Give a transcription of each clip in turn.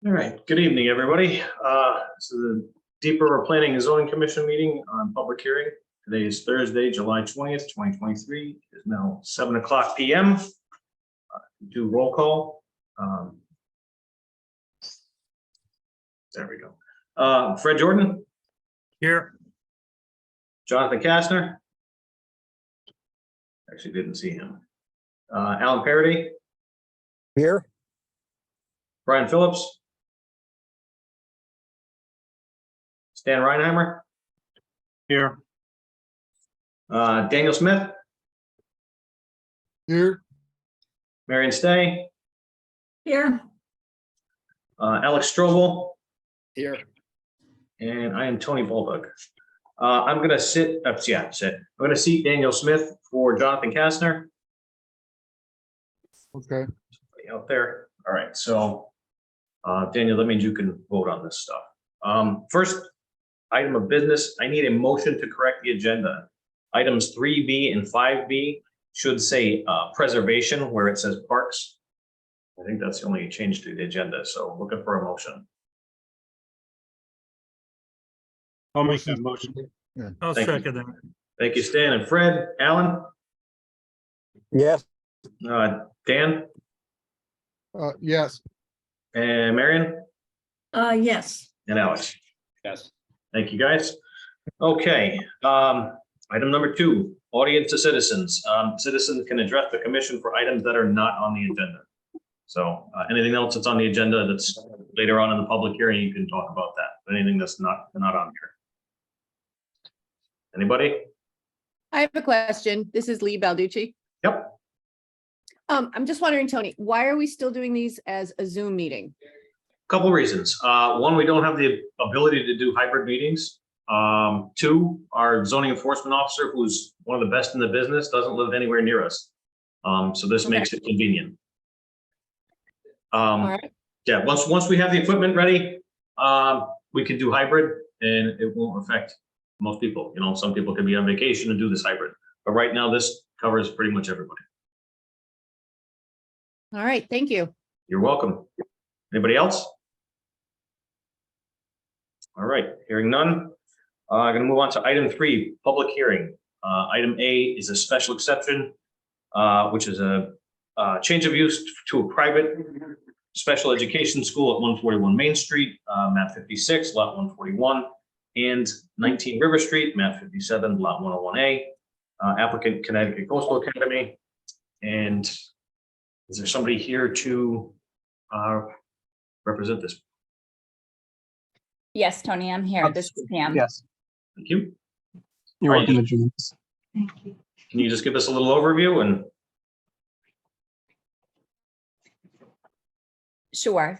All right, good evening, everybody. This is the Deep River Planning and Zoning Commission meeting on public hearing. Today is Thursday, July 20th, 2023. It is now 7:00 p.m. Do roll call. There we go. Fred Jordan. Here. Jonathan Kastner. Actually didn't see him. Alan Parody. Here. Brian Phillips. Stan Reinheimer. Here. Daniel Smith. Here. Marion Stay. Here. Alex Strobel. Here. And I am Tony Bulldog. I'm gonna sit. I'm gonna seat Daniel Smith for Jonathan Kastner. Okay. Out there. All right. So, Daniel, that means you can vote on this stuff. First item of business. I need a motion to correct the agenda. Items 3B and 5B should say preservation where it says parks. I think that's the only change to the agenda. So, looking for a motion. I'll make that motion. I'll Thank you. second that. Thank you, Stan and Fred. Alan, Yes. Dan, Yes. and Marion, Yes. and Alex. Yes. Thank you, guys. Okay, item number 2, audience to citizens. Citizens can address the commission for items that are not on the agenda. So anything else that's on the agenda that's later on in the public hearing, you can talk about that. But anything that's not on here. Anybody? I have a question. This is Lee Balducci. Yep. I'm just wondering, Tony, why are we still doing these as a Zoom meeting? Couple reasons. One, we don't have the ability to do hybrid meetings. 2, our zoning enforcement officer, who's one of the best in the business, doesn't live anywhere near us. So this makes it convenient. All right. Yeah, once we have the equipment ready, we can do hybrid and it won't affect most people. You know, some people can be on vacation and do this hybrid, but right now this covers pretty much everybody. All right. Thank you. You're welcome. Anybody else? All right, hearing none. I'm going to move on to item 3, public hearing. Item A is a special exception, which is a change of use to a private special education school at 141 Main Street, map 56, lot 141, and 19 River Street, map 57, lot 101A. Applicant Connecticut Coastal Academy. And is there somebody here to represent this? Yes, Tony, I'm here. This is Pam. Yes. Thank you. You're Are welcome you- to join us. Thank you. Can you just give us a little overview and Sure.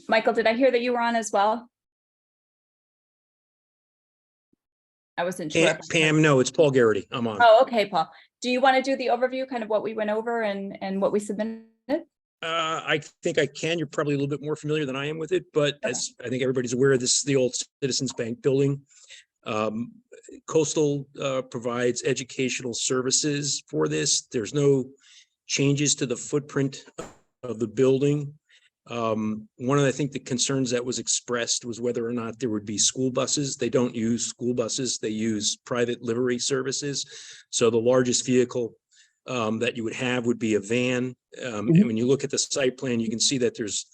Michael, did I hear that you were on as well? I wasn't sure. Pam, no, it's Paul Garrity. I'm on. Oh, okay, Paul. Do you want to do the overview, kind of what we went over and what we submitted? I think I can. You're probably a little bit more familiar than I am with it, but as I think everybody's aware, this is the old Citizens Bank building. Coastal provides educational services for this. There's no changes to the footprint of the building. One of, I think, the concerns that was expressed was whether or not there would be school buses. They don't use school buses. They use private livery services. So the largest vehicle that you would have would be a van. And when you look at the site plan, you can see that there's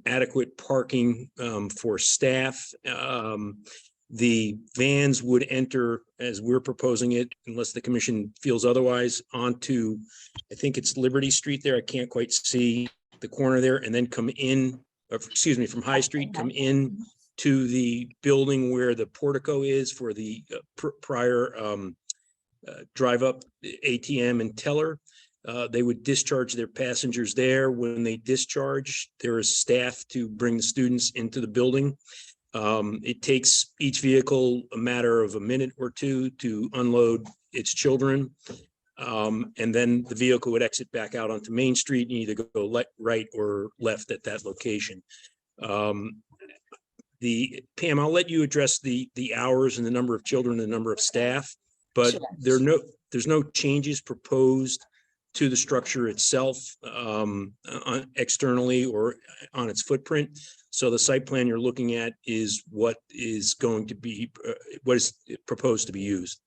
adequate parking for staff. The vans would enter, as we're proposing it, unless the commission feels otherwise, onto, I think it's Liberty Street there. I can't quite see the corner there, and then come in, from High Street, come in to the building where the portico is for the prior drive up ATM and teller. They would discharge their passengers there. When they discharge, there is staff to bring the students into the building. It takes each vehicle a matter of a minute or 2 to unload its children. And then the vehicle would exit back out onto Main Street and either go right or left at that location. Pam, I'll let you address the hours and the number of children and the number of staff, but Sure. there's no changes proposed to the structure itself, externally or on its footprint. So the site plan you're looking at is what is going to be, what is proposed to be used.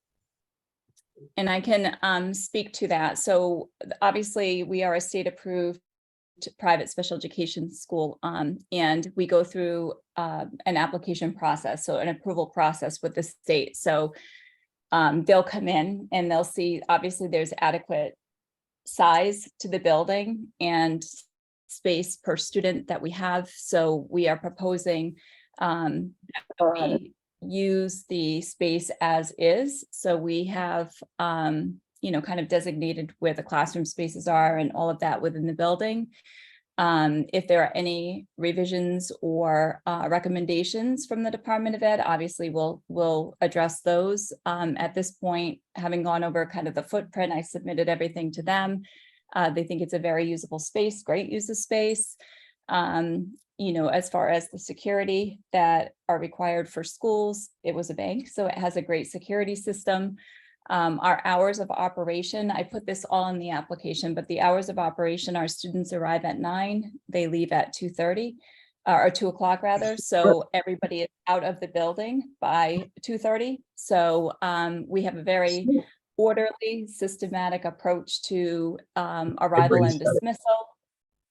And I can speak to that. So obviously, we are a state-approved private special education school, and we go through an application process, so an approval process with the state. So they'll come in and they'll see, obviously, there's adequate size to the building and space per student that we have. So we are proposing that we use the space as is. So we have, kind of designated where the classroom spaces are and all of that within the building. If there are any revisions or recommendations from the Department of Ed, obviously we'll address those. At this point, having gone over kind of the footprint, I submitted everything to them. They think it's a very usable space, great use of space. As far as the security that are required for schools, it was a bank, so it has a great security system. Our hours of operation, I put this all in the application, but the hours of operation, our students arrive at 9, they leave at 2:30 or 2 o'clock rather. So everybody is out of the building by 2:30. So we have a very orderly, systematic approach to arrival and dismissal.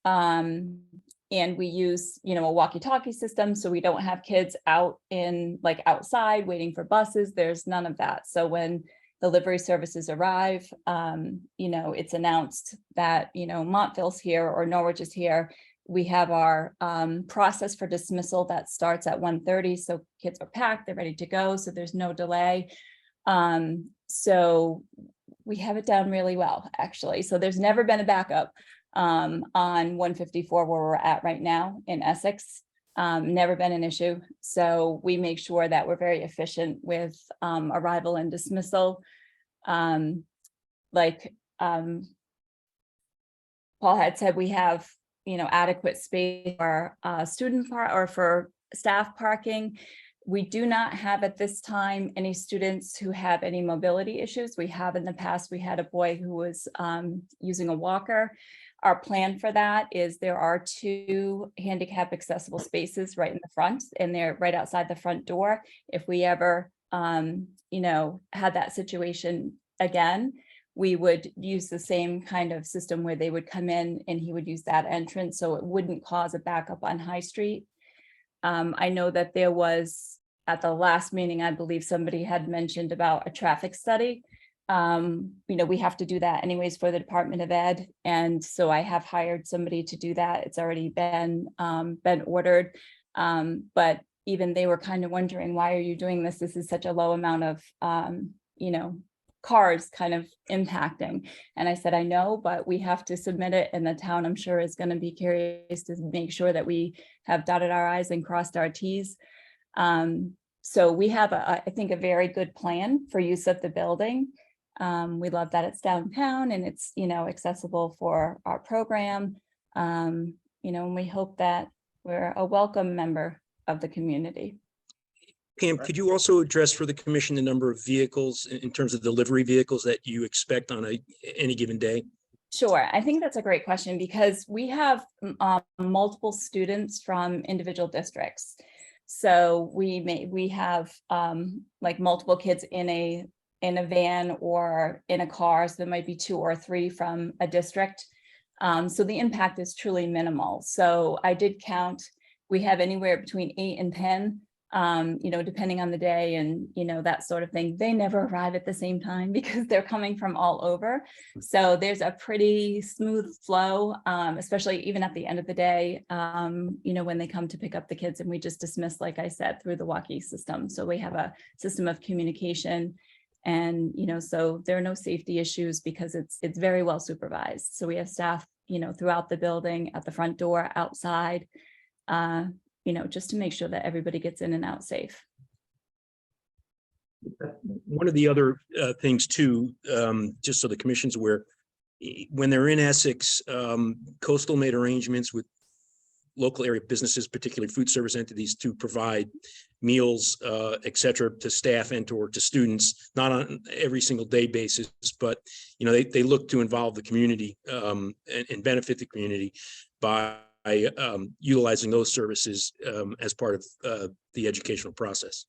And we use, a walkie-talkie system, so we don't have kids out in outside waiting for buses. There's none of that. So when delivery services arrive, it's announced that, Montville's here or Norwich is here. We have our process for dismissal that starts at 1:30. So kids are packed, they're ready to go. So there's no delay. So we have it down really well, actually. So there's never been a backup on 154 where we're at right now in Essex. Never been an issue. So we make sure that we're very efficient with arrival and dismissal. Paul had said, we have, adequate space for student park or for staff parking. We do not have at this time any students who have any mobility issues. We have in the past, we had a boy who was using a walker. Our plan for that is there are 2 handicap accessible spaces right in the front, and they're right outside the front door. If we ever, had that situation again, we would use the same kind of system where they would come in and he would use that entrance, so it wouldn't cause a backup on High Street. I know that there was, at the last meeting, I believe somebody had mentioned about a traffic study. We have to do that anyways for the Department of Ed. And so I have hired somebody to do that. It's already been ordered. But even they were kind of wondering, why are you doing this? This is such a low amount of, cars kind of impacting. And I said, I know, but we have to submit it, and the town, I'm sure, is going to be curious to make sure that we have dotted our I's and crossed our T's. So we have, I think, a very good plan for use of the building. We love that it's downtown and it's, accessible for our program. And we hope that we're a welcome member of the community. Pam, could you also address for the commission the number of vehicles in terms of delivery vehicles that you expect on any given day? Sure. I think that's a great question because we have multiple students from individual districts. So we have multiple kids in a van or in a car. So there might be 2 or 3 from a district. So the impact is truly minimal. So I did count, we have anywhere between 8 and 10, depending on the day and, that sort of thing. They never arrive at the same time because they're coming from all over. So there's a pretty smooth flow, especially even at the end of the day, when they come to pick up the kids, and we just dismiss, like I said, through the walkie system. So we have a system of communication. And, so there are no safety issues because it's very well supervised. So we have staff, throughout the building, at the front door, outside, just to make sure that everybody gets in and out safe. One of the other things too, just so the commission's aware, when they're in Essex, Coastal made arrangements with local area businesses, particularly food service entities, to provide meals, et cetera, to staff and or to students, not on every single day basis, but, they look to involve the community and benefit the community by utilizing those services as part of the educational process.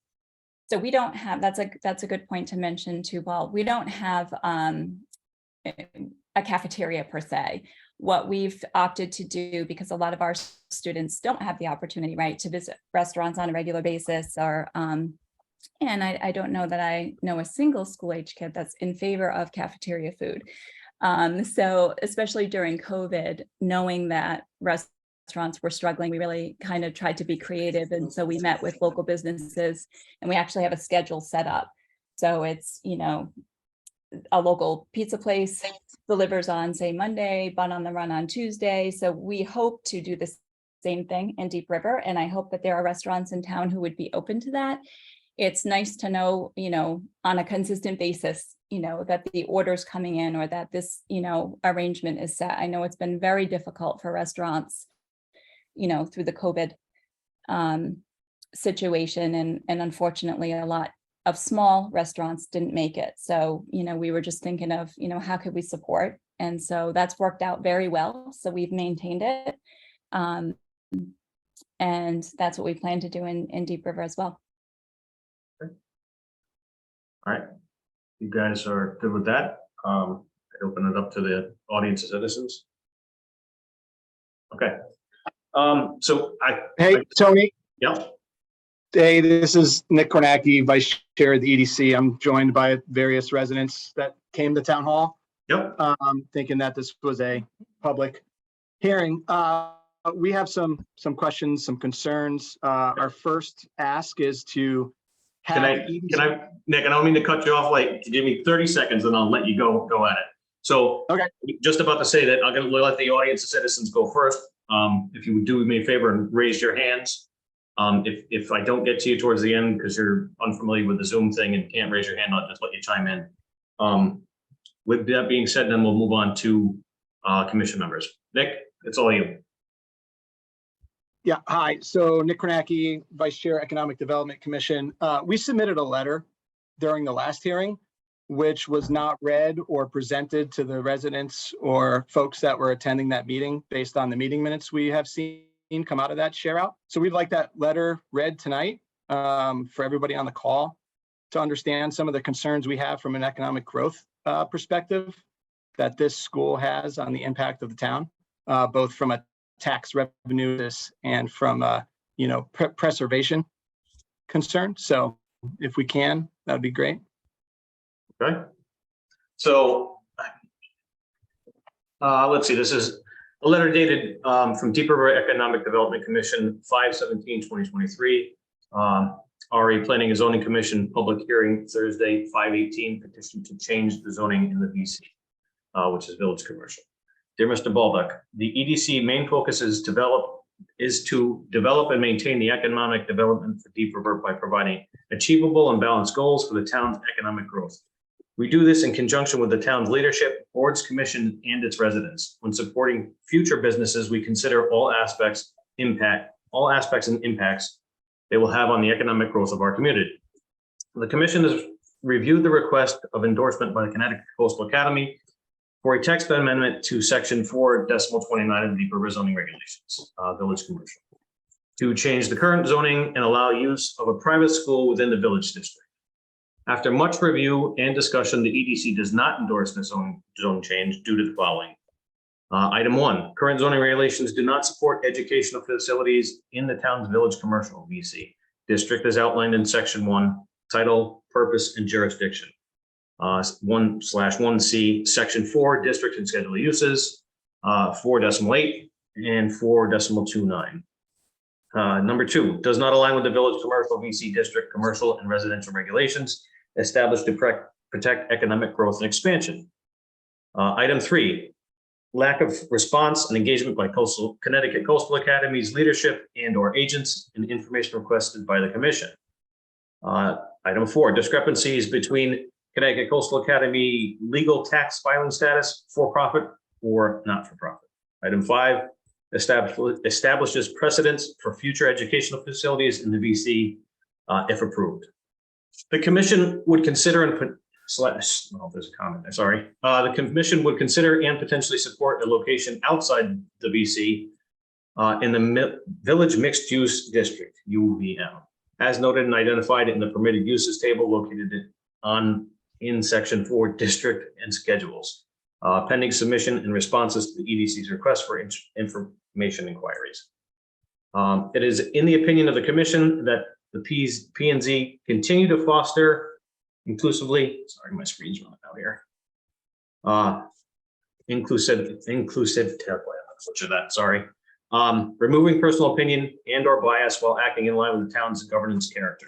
So we don't have, that's a good point to mention too, Paul. We don't have a cafeteria per se. What we've opted to do, because a lot of our students don't have the opportunity, right, to visit restaurants on a regular basis, or and I don't know that I know a single school age kid that's in favor of cafeteria food. So especially during COVID, knowing that restaurants were struggling, we really kind of tried to be creative. And so we met with local businesses, and we actually have a schedule set up. So it's, a local pizza place delivers on, say, Monday, Bun on the Run on Tuesday. So we hope to do the same thing in Deep River. And I hope that there are restaurants in town who would be open to that. It's nice to know, on a consistent basis, that the orders coming in, or that this, arrangement is set. I know it's been very difficult for restaurants, through the COVID situation. And unfortunately, a lot of small restaurants didn't make it. So, we were just thinking of, how could we support? And so that's worked out very well. So we've maintained it. And that's what we plan to do in Deep River as well. All right. You guys are good with that? I'd open it up to the audience of citizens. Okay. Hey, Tony. Yep. Hey, this is Nick Kornacki, Vice Chair of the EDC. I'm joined by various residents that came to Town Hall, Yep. thinking that this was a public hearing. We have some questions, some concerns. Our first ask is to have Nick, I don't mean to cut you off. Give me 30 seconds and I'll let you go at it. So, okay. Just about to say that I'm going to let the audience of citizens go first. If you would do me a favor and raise your hands. If I don't get to you towards the end because you're unfamiliar with the Zoom thing and can't raise your hand, I'll just let you chime in. With that being said, then we'll move on to commission members. Nick, it's all you. Yeah, hi. So Nick Kornacki, Vice Chair, Economic Development Commission. We submitted a letter during the last hearing, which was not read or presented to the residents or folks that were attending that meeting based on the meeting minutes we have seen come out of that share out. So we'd like that letter read tonight for everybody on the call to understand some of the concerns we have from an economic growth perspective that this school has on the impact of the town, both from a tax revenue and from preservation concern. So if we can, that'd be great. Okay. So let's see, this is a letter dated from Deep River Economic Development Commission, 5/17/2023. RE Planning and Zoning Commission public hearing Thursday, 5/18, petition to change the zoning in the VC, which is village commercial. Dear Mr. Baldock, the EDC main focus is to develop and maintain the economic development for Deep River by providing achievable and balanced goals for the town's economic growth. We do this in conjunction with the town's leadership, boards, commission, and its residents. When supporting future businesses, we consider all aspects and impacts they will have on the economic growth of our community. The commission has reviewed the request of endorsement by the Connecticut Coastal Academy for a text amendment to section 4.29 of the Deep River zoning regulations, village commercial, to change the current zoning and allow use of a private school within the village district. After much review and discussion, the EDC does not endorse the zone change due to the following. Item 1, current zoning regulations do not support educational facilities in the town's village commercial VC district as outlined in section 1, title, purpose, and jurisdiction. 1/1C, section 4, district and schedule uses, 4.8 and 4.29. Number 2, does not align with the village commercial VC district commercial and residential regulations established to protect economic growth and expansion. Item 3, lack of response and engagement by Connecticut Coastal Academy's leadership and or agents and information requested by the commission. Item 4, discrepancies between Connecticut Coastal Academy legal tax filing status, for-profit or not-for-profit. Item 5, establishes precedents for future educational facilities in the VC, if approved. The commission would consider there's a comment, sorry. The commission would consider and potentially support a location outside the VC in the Village Mixed Use District, UVM, as noted and identified in the permitted uses table located in section 4 district and schedules, pending submission and responses to the EDC's request for information inquiries. It is in the opinion of the commission that the P&Z continue to foster inclusively, sorry, my screen's running out here. Inclusive, which of that, sorry. Removing personal opinion and or bias while acting in line with the town's governance character.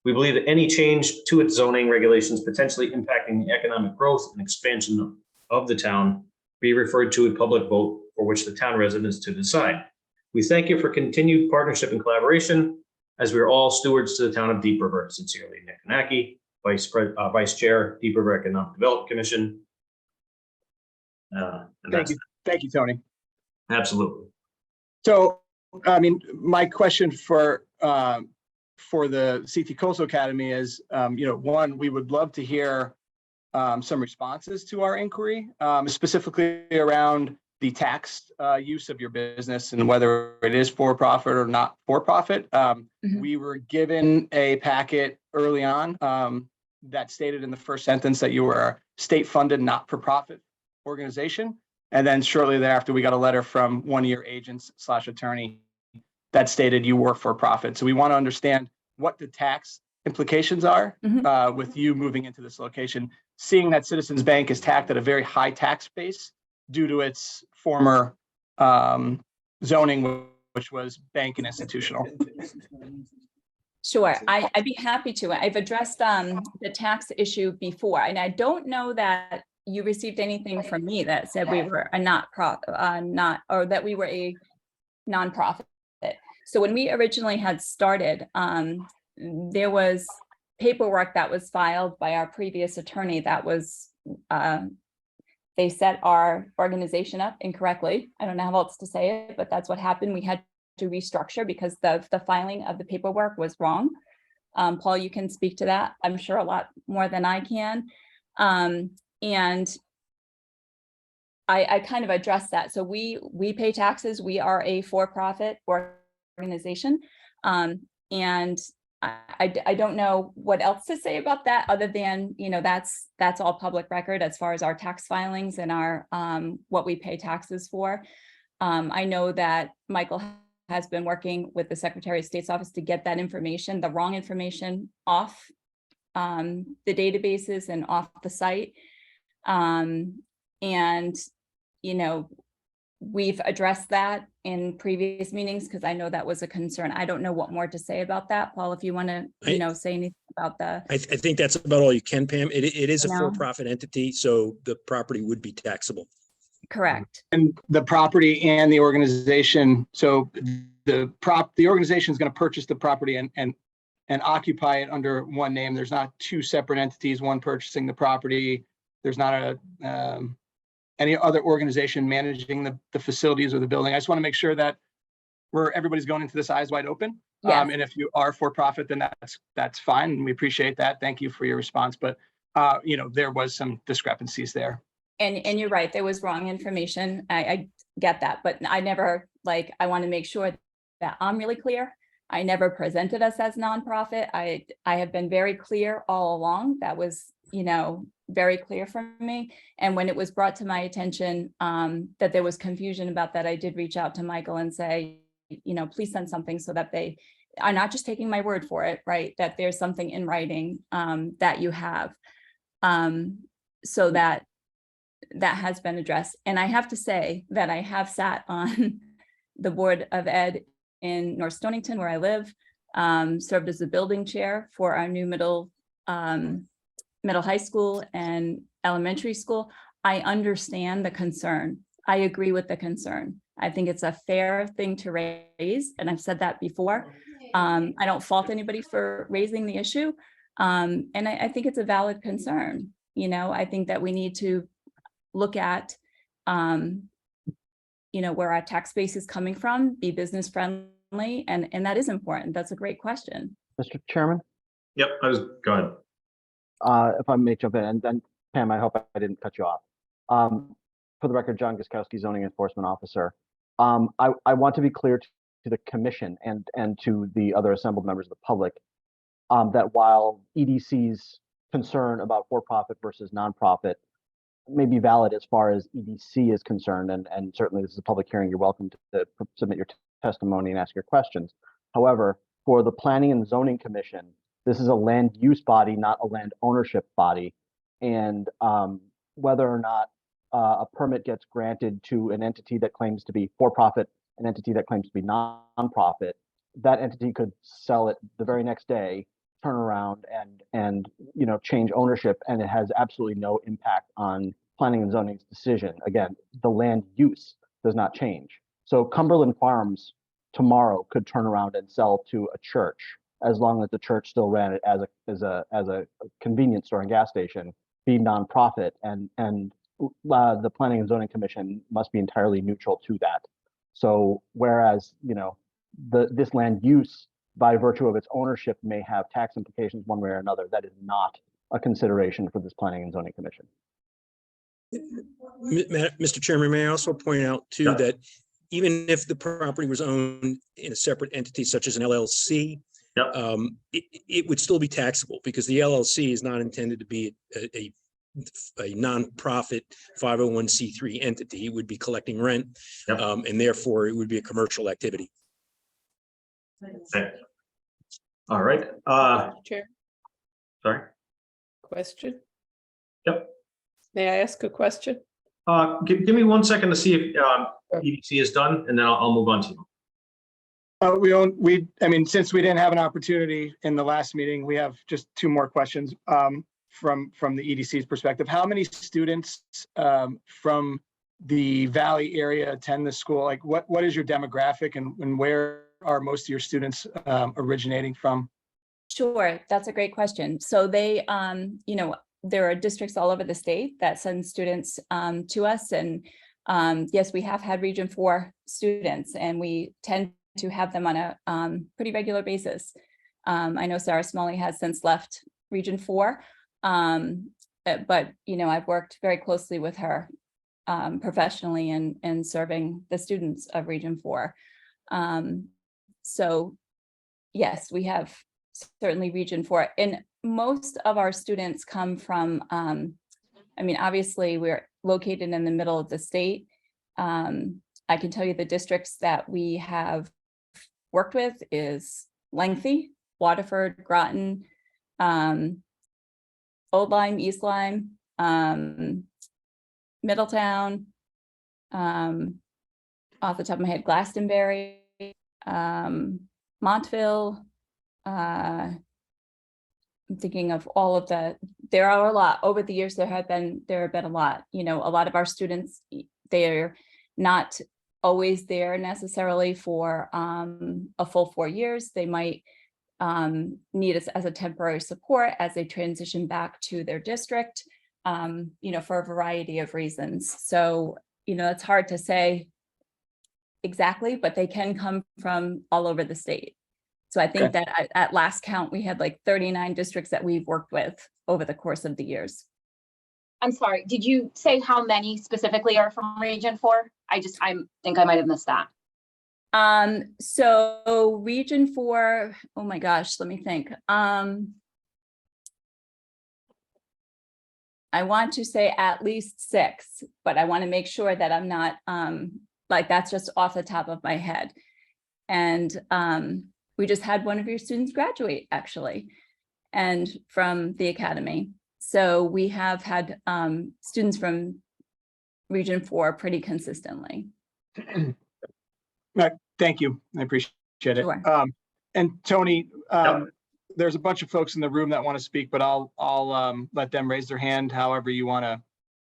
We believe that any change to its zoning regulations potentially impacting the economic growth and expansion of the town be referred to a public vote for which the town residents to decide. We thank you for continued partnership and collaboration as we are all stewards to the town of Deep River. Sincerely, Nick Kanaki, Vice Chair, Deep River Economic Development Commission. Thank you, Tony. Absolutely. So, I mean, my question for the CT Coastal Academy is, one, we would love to hear some responses to our inquiry, specifically around the tax use of your business and whether it is for-profit or not for-profit. We were given a packet early on that stated in the first sentence that you were a state-funded, not-for-profit organization. And then shortly thereafter, we got a letter from one of your agents / attorney that stated you were for-profit. So we want to understand what the tax implications are with you moving into this location, seeing that Citizens Bank is taxed at a very high tax base due to its former zoning, which was bank and institutional. Sure, I'd be happy to. I've addressed the tax issue before, and I don't know that you received anything from me that said we were a that we were a nonprofit. So when we originally had started, there was paperwork that was filed by our previous attorney that was, they set our organization up incorrectly. I don't know how else to say it, but that's what happened. We had to restructure because the filing of the paperwork was wrong. Paul, you can speak to that, I'm sure, a lot more than I can. And I kind of addressed that. So we pay taxes. We are a for-profit organization. And I don't know what else to say about that other than, that's all public record as far as our tax filings and our what we pay taxes for. I know that Michael has been working with the Secretary of State's office to get that information, the wrong information, off the databases and off the site. And, we've addressed that in previous meetings because I know that was a concern. I don't know what more to say about that. Paul, if you want to, say anything about that. I think that's about all you can, Pam. It is a No. for-profit entity, so the property would be taxable. Correct. And the property and the organization, so the organization is going to purchase the property and occupy it under one name. There's not two separate entities, one purchasing the property. There's not any other organization managing the facilities or the building. I just want to make sure that everybody's going into this eyes wide open. Yes. And if you are for profit, then that's fine. And we appreciate that. Thank you for your response. But there was some discrepancies there. And you're right, there was wrong information. I get that, but I never, I want to make sure that I'm really clear. I never presented us as nonprofit. I have been very clear all along. That was, very clear for me. And when it was brought to my attention that there was confusion about that, I did reach out to Michael and say, please send something so that they are not just taking my word for it, right? That there's something in writing that you have, so that has been addressed. And I have to say that I have sat on the Board of Ed in North Stonington, where I live, served as the building chair for our new middle high school and elementary school. I understand the concern. I agree with the concern. I think it's a fair thing to raise, and I've said that before. I don't fault anybody for raising the issue, and I think it's a valid concern. I think that we need to look at where our tax base is coming from, be business friendly, and that is important. That's a great question. Mr. Chairman, Yep, go ahead. if I may jump in, and then Pam, I hope I didn't cut you off. For the record, John Guskowski, Zoning Enforcement Officer. I want to be clear to the commission and to the other assembled members of the public that while EDC's concern about for-profit versus nonprofit may be valid as far as EDC is concerned, and certainly this is a public hearing, you're welcome to submit your testimony and ask your questions. However, for the Planning and Zoning Commission, this is a land use body, not a land ownership body. And whether or not a permit gets granted to an entity that claims to be for-profit, an entity that claims to be nonprofit, that entity could sell it the very next day, turn around and change ownership, and it has absolutely no impact on Planning and Zoning's decision. Again, the land use does not change. So Cumberland Farms tomorrow could turn around and sell to a church, as long as the church still ran it as a convenience store and gas station, be nonprofit, and the Planning and Zoning Commission must be entirely neutral to that. So whereas this land use, by virtue of its ownership, may have tax implications one way or another, that is not a consideration for this Planning and Zoning Commission. Mr. Chairman, may I also point out too Yeah. that even if the property was owned in a separate entity such as an LLC, Yep. It would still be taxable because the LLC is not intended to be a nonprofit 501c3 entity. It would be collecting rent, Yep. And therefore it would be a commercial activity. Okay. All right. Chair, Sorry. question? Yep. May I ask a question? Give me 1 second to see if EDC is done, and then I'll move on to you. Since we didn't have an opportunity in the last meeting, we have just 2 more questions from the EDC's perspective. How many students from the Valley area attend the school? Like what is your demographic, and where are most of your students originating from? Sure, that's a great question. So they, there are districts all over the state that send students to us, and yes, we have had Region 4 students, and we tend to have them on a pretty regular basis. I know Sarah Smalley has since left Region 4, but I've worked very closely with her professionally and serving the students of Region 4. So yes, we have certainly Region 4, and most of our students come from, obviously we're located in the middle of the state. I can tell you the districts that we have worked with is Lengthy, Waterford, Groton, Old Lyme, East Lyme, Middletown, off the top of my head, Glastonbury, Montville. I'm thinking of all of there are a lot. Over the years, there have been a lot. A lot of our students, they're not always there necessarily for a full 4 years. They might need us as a temporary support as they transition back to their district, for a variety of reasons. So, it's hard to say exactly, but they can come from all over the state. So I think that at last count, we had like 39 districts that we've worked with over the course of the years. I'm sorry, did you say how many specifically are from Region 4? I think I might have missed that. So Region 4, oh my gosh, let me think. I want to say at least 6, but I want to make sure that I'm not that's just off the top of my head. And we just had one of your students graduate actually, and from the academy. So we have had students from Region 4 pretty consistently. Thank you. I appreciate it. Sure. And Tony, Yep. there's a bunch of folks in the room that want to speak, but I'll let them raise their hand however you want to.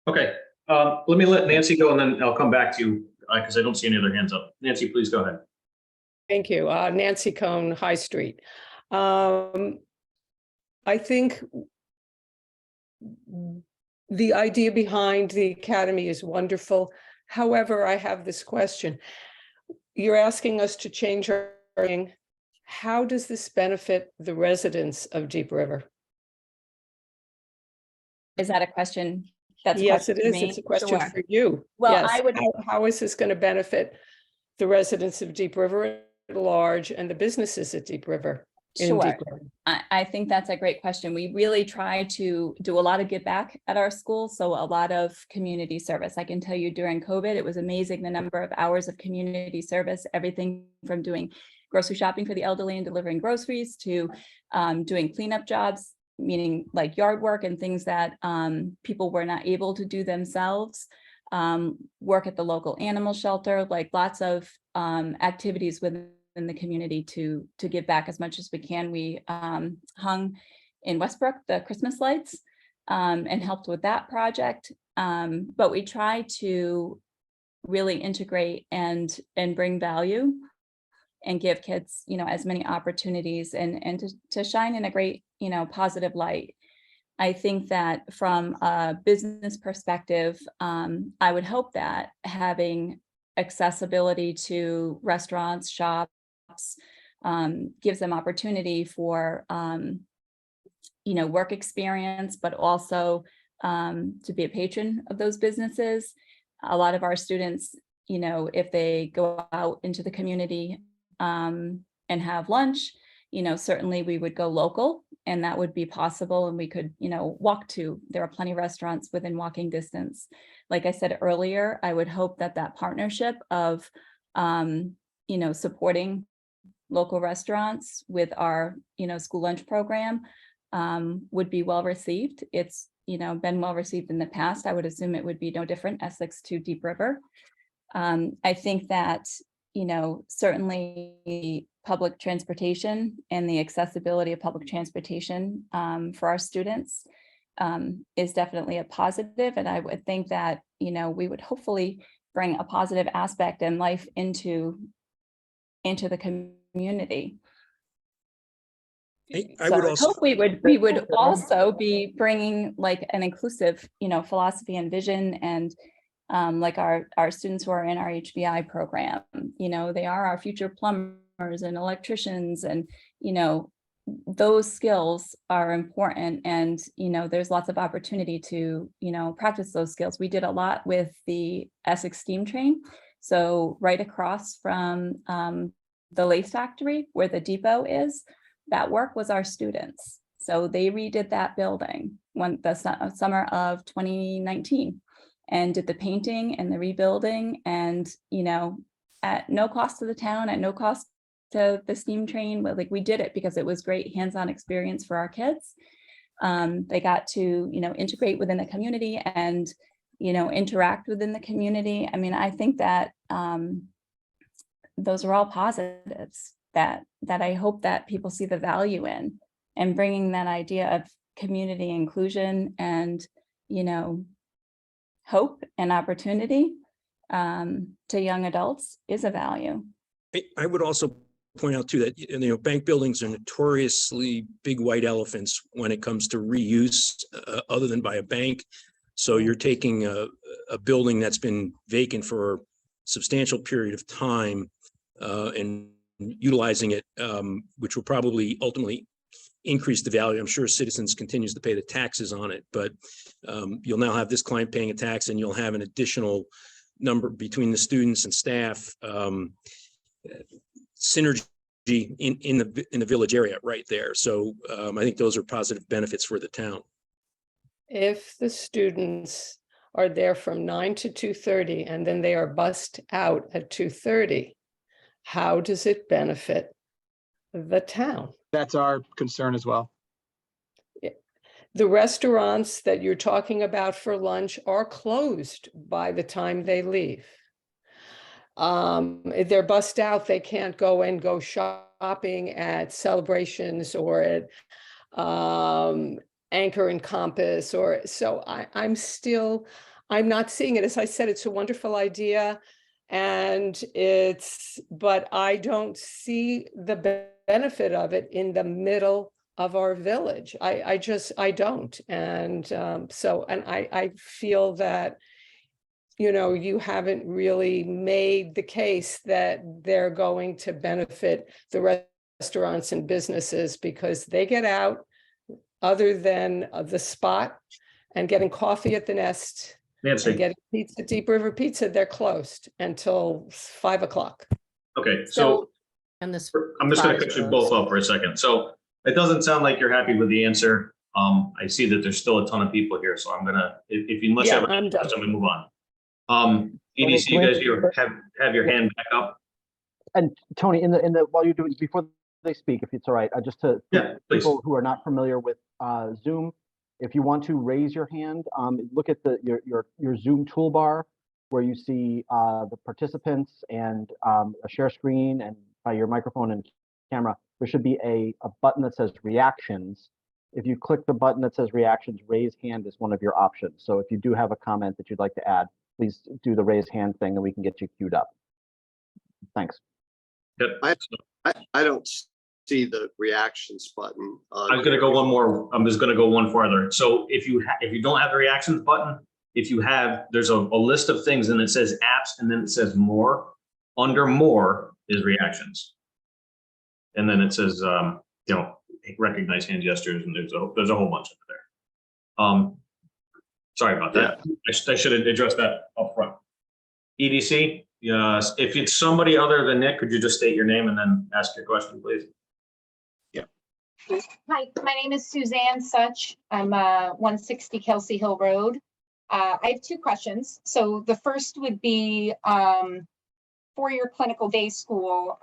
Okay. Let me let Nancy go, and then I'll come back to you because I don't see any other hands up. Nancy, please go ahead. Thank you. Nancy Cohn, High Street. I think the idea behind the academy is wonderful. However, I have this question. You're asking us to change our, how does this benefit the residents of Deep River? Is that a question? That's a Yes, question it for is. me? It's a question Sure. for you. Well, Yes. I would- How is this going to benefit the residents of Deep River at large and the businesses at Deep River? In Sure. Deep River? I think that's a great question. We really try to do a lot of give back at our school. So a lot of community service. I can tell you during COVID, it was amazing the number of hours of community service, everything from doing grocery shopping for the elderly and delivering groceries to doing cleanup jobs, meaning like yard work and things that people were not able to do themselves. Work at the local animal shelter, like lots of activities within the community to give back as much as we can. We hung in Westbrook the Christmas lights and helped with that project. But we try to really integrate and bring value and give kids, as many opportunities and to shine in a great, positive light. I think that from a business perspective, I would hope that having accessibility to restaurants, shops, gives them opportunity for, work experience, but also to be a patron of those businesses. A lot of our students, if they go out into the community and have lunch, certainly we would go local and that would be possible. And we could, walk to, there are plenty of restaurants within walking distance. Like I said earlier, I would hope that that partnership of, supporting local restaurants with our, school lunch program would be well received. It's, been well received in the past. I would assume it would be no different, Essex to Deep River. I think that, certainly public transportation and the accessibility of public transportation for our students is definitely a positive. And I would think that, we would hopefully bring a positive aspect and life into the community. I So would I also, hope we would also be bringing like an inclusive, philosophy and vision and like our students who are in our HBI program, they are our future plumbers and electricians and, those skills are important and, there's lots of opportunity to, practice those skills. We did a lot with the Essex Steam Train. So right across from the lace factory where the depot is, that work was our students. So they redid that building the summer of 2019 and did the painting and the rebuilding and, at no cost to the town, at no cost to the steam train, but like we did it because it was great hands-on experience for our kids. They got to, integrate within the community and, interact within the community. I mean, I think that those are all positives that I hope that people see the value in and bringing that idea of community inclusion and, hope and opportunity to young adults is a value. I would also point out too that, bank buildings are notoriously big white elephants when it comes to reuse other than by a bank. So you're taking a building that's been vacant for a substantial period of time and utilizing it, which will probably ultimately increase the value. I'm sure Citizens continues to pay the taxes on it, but you'll now have this client paying a tax and you'll have an additional number between the students and staff synergy in the village area right there. So I think those are positive benefits for the town. If the students are there from 9 to 2:30 and then they are bussed out at 2:30, how does it benefit the town? That's our concern as well. The restaurants that you're talking about for lunch are closed by the time they leave. If they're bussed out, they can't go shopping at Celebrations or at Anchor and Compass or so. I'm not seeing it. As I said, it's a wonderful idea but I don't see the benefit of it in the middle of our village. I don't. And I feel that you haven't really made the case that they're going to benefit the restaurants and businesses because they get out other than the spot and getting coffee at the Nest and Nancy, getting pizza, Deep River Pizza, they're closed until 5 o'clock. okay, so And this. I'm just gonna cut you both off for a second. So it doesn't sound like you're happy with the answer. I see that there's still a ton of people here, so I'm gonna, if you, unless you Yeah, have, I'm done. I'm gonna move on. EDC, you guys, have your hand back up. And Tony, while you're doing, before they speak, if it's all right, just to Yeah, please. people who are not familiar with Zoom, if you want to raise your hand, look at your Zoom toolbar where you see the participants and a share screen, and by your microphone and camera, there should be a button that says reactions. If you click the button that says reactions, raise hand is one of your options. So if you do have a comment that you'd like to add, please do the raise hand thing and we can get you queued up. Thanks. Yep. I don't see the reactions button. I'm gonna go one more. I'm just gonna go one farther. So if you don't have the reactions button, there's a list of things and it says apps and then it says more. Under more is reactions. And then it says, recognize hand gestures, and there's a whole bunch of there. Sorry about that. I should have addressed that up front. EDC, yes, if it's somebody other than Nick, could you just state your name and then ask your question, please? Hi, my name is Suzanne Such. I'm 160 Kelsey Hill Road. I have two questions. So the first would be for your clinical day school,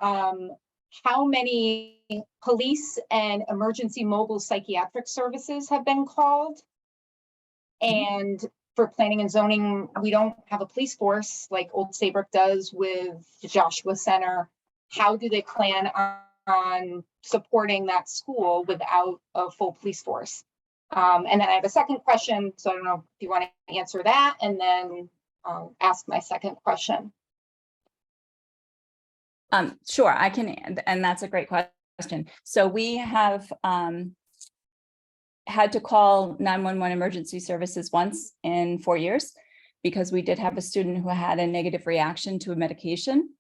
how many police and emergency mobile psychiatric services have been called? And for planning and zoning, we don't have a police force like Old Saybrook does with the Joshua Center. How do they plan on supporting that school without a full police force? And then I have a second question, so I don't know if you want to answer that, and then I'll ask my second question. Sure, I can, and that's a great question. So we have had to call 911 emergency services once in 4 years because we did have a student who had a negative reaction to a medication.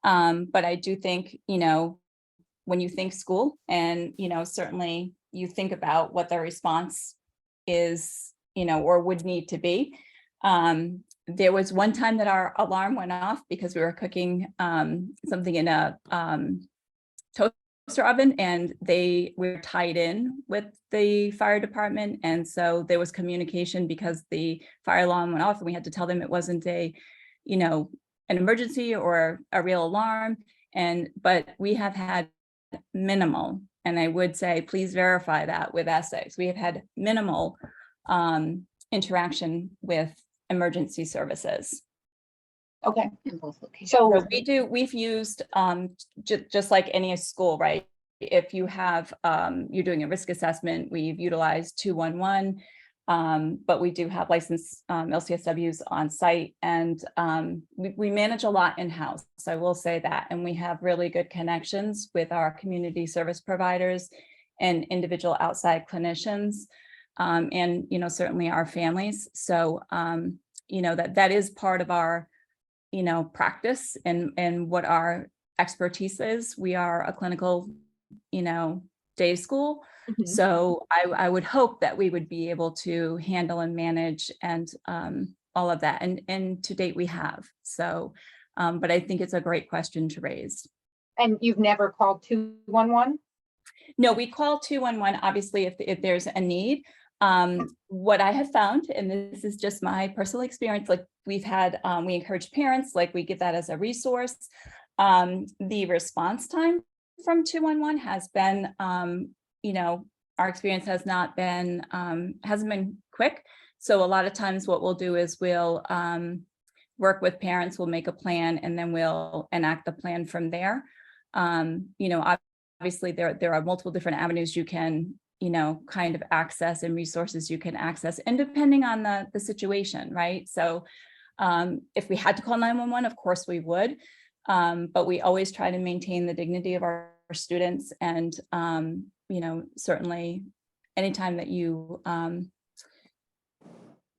But I do think, when you think school and, certainly you think about what the response is, or would need to be. There was one time that our alarm went off because we were cooking something in a toaster oven, and they were tied in with the fire department. And so there was communication because the fire alarm went off and we had to tell them it wasn't an emergency or a real alarm. But we have had minimal, and I would say, please verify that with Essex. We have had minimal interaction with emergency services. Okay. So we've used, just like any school, right? If you have, you're doing a risk assessment, we've utilized 211, but we do have licensed LCSWs on site, and we manage a lot in-house. So I will say that, and we have really good connections with our community service providers and individual outside clinicians, and certainly our families. So that is part of our practice and what our expertise is. We are a clinical day school. Mm-hmm. So I would hope that we would be able to handle and manage and all of that. And to date we have. So, but I think it's a great question to raise. And you've never called 211? No, we call 211, obviously, if there's a need. What I have found, and this is just my personal experience, like we've had, we encourage parents, like we give that as a resource. The response time from 211 has been, our experience has not been, hasn't been quick. So a lot of times what we'll do is we'll work with parents, we'll make a plan, and then we'll enact the plan from there. Obviously there are multiple different avenues you can, kind of access and resources you can access, and depending on the situation, right? So if we had to call 911, of course we would, but we always try to maintain the dignity of our students. And, certainly anytime that you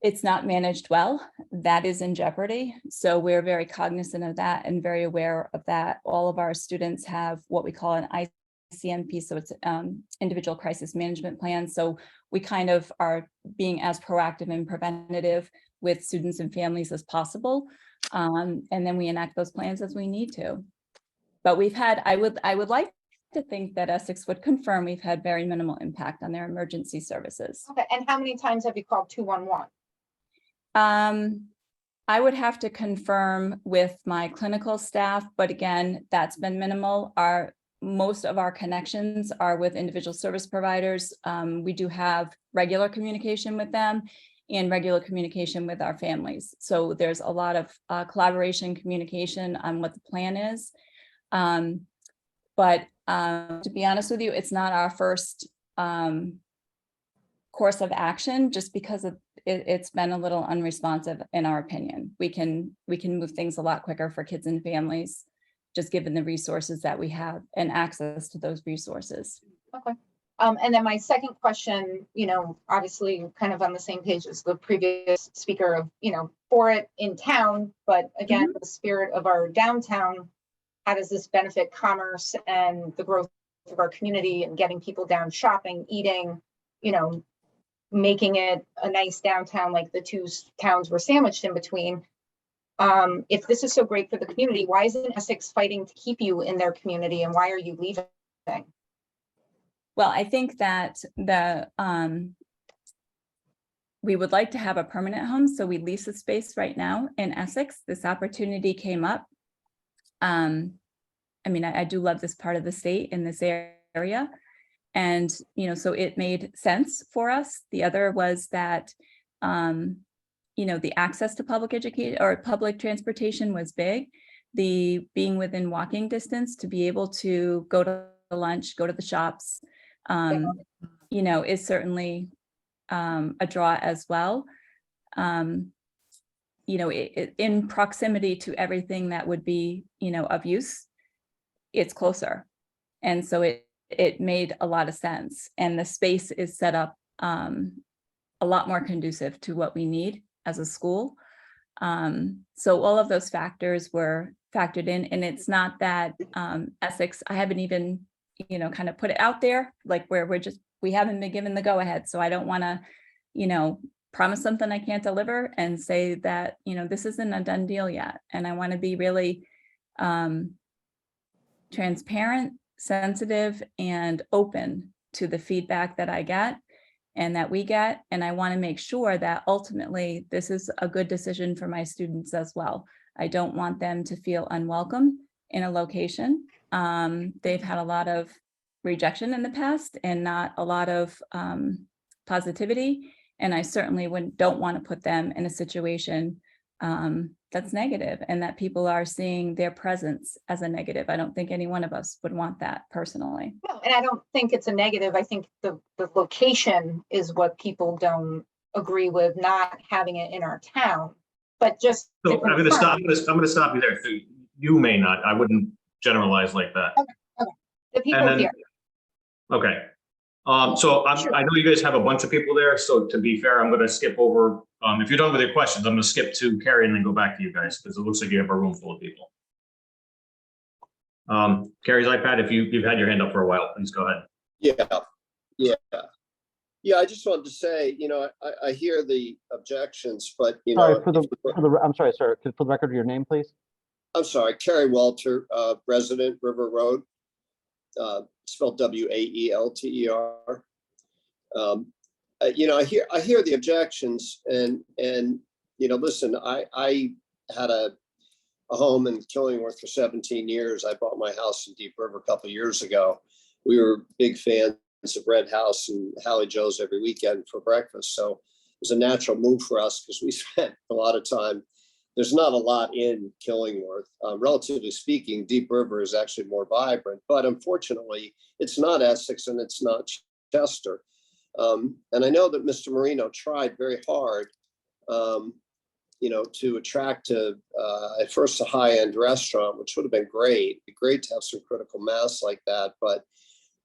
it's not managed well, that is in jeopardy. So we're very cognizant of that and very aware of that. All of our students have what we call an ICMP, so it's individual crisis management plan. So we kind of are being as proactive and preventative with students and families as possible. And then we enact those plans as we need to. But we've had, I would like to think that Essex would confirm we've had very minimal impact on their emergency services. Okay, and how many times have you called 211? I would have to confirm with my clinical staff, but again, that's been minimal. Most of our connections are with individual service providers. We do have regular communication with them and regular communication with our families. So there's a lot of collaboration, communication on what the plan is. But to be honest with you, it's not our first course of action, just because it's been a little unresponsive in our opinion. We can move things a lot quicker for kids and families, just given the resources that we have and access to those resources. Okay. And then my second question, obviously kind of on the same page as the previous speaker of, for it in town, but again, the spirit of our downtown, how does this benefit commerce and the growth of our community and getting people down shopping, eating, making it a nice downtown like the two towns were sandwiched in between. If this is so great for the community, why isn't Essex fighting to keep you in their community, and why are you leaving? Well, I think that we would like to have a permanent home, so we lease a space right now in Essex. This opportunity came up. I do love this part of the state in this area. And, so it made sense for us. The other was that, the access to public education or public transportation was big. The being within walking distance to be able to go to lunch, go to the shops, is certainly a draw as well. In proximity to everything that would be, of use, it's closer. And so it made a lot of sense. And the space is set up a lot more conducive to what we need as a school. So all of those factors were factored in. And it's not that Essex, I haven't even, kind of put it out there, like where we haven't been given the go ahead. So I don't want to, promise something I can't deliver and say that, this isn't a done deal yet. And I want to be really transparent, sensitive, and open to the feedback that I get and that we get. And I want to make sure that ultimately this is a good decision for my students as well. I don't want them to feel unwelcome in a location. They've had a lot of rejection in the past and not a lot of positivity. And I certainly don't want to put them in a situation that's negative and that people are seeing their presence as a negative. I don't think any one of us would want that personally. No, and I don't think it's a negative. I think the location is what people don't agree with, not having it in our town, but just. So I'm going to stop you there. So you may not, I wouldn't generalize like that. Okay. The people here. Okay. So I know you guys have a bunch of people there. So to be fair, I'm going to skip over. If you're done with your questions, I'm going to skip to Carrie and then go back to you guys because it looks like you have a room full of people. Carrie's iPad, if you've had your hand up for a while, please go ahead. Yeah. I just wanted to say, I hear the objections, but sorry, I'm sorry, sir. For the record, your name, please. I'm sorry, Kerry Walter, resident, River Road, spelled Waelter. I hear the objections, and listen, I had a home in Killingworth for 17 years. I bought my house in Deep River a couple of years ago. We were big fans of Red House and Hallie Joe's every weekend for breakfast. So it was a natural move for us because we spent a lot of time. There's not a lot in Killingworth. Relatively speaking, Deep River is actually more vibrant, but unfortunately, it's not Essex and it's not Chester. And I know that Mr. Marino tried very hard, to attract at first a high-end restaurant, which would have been great. It'd be great to have some critical mass like that. But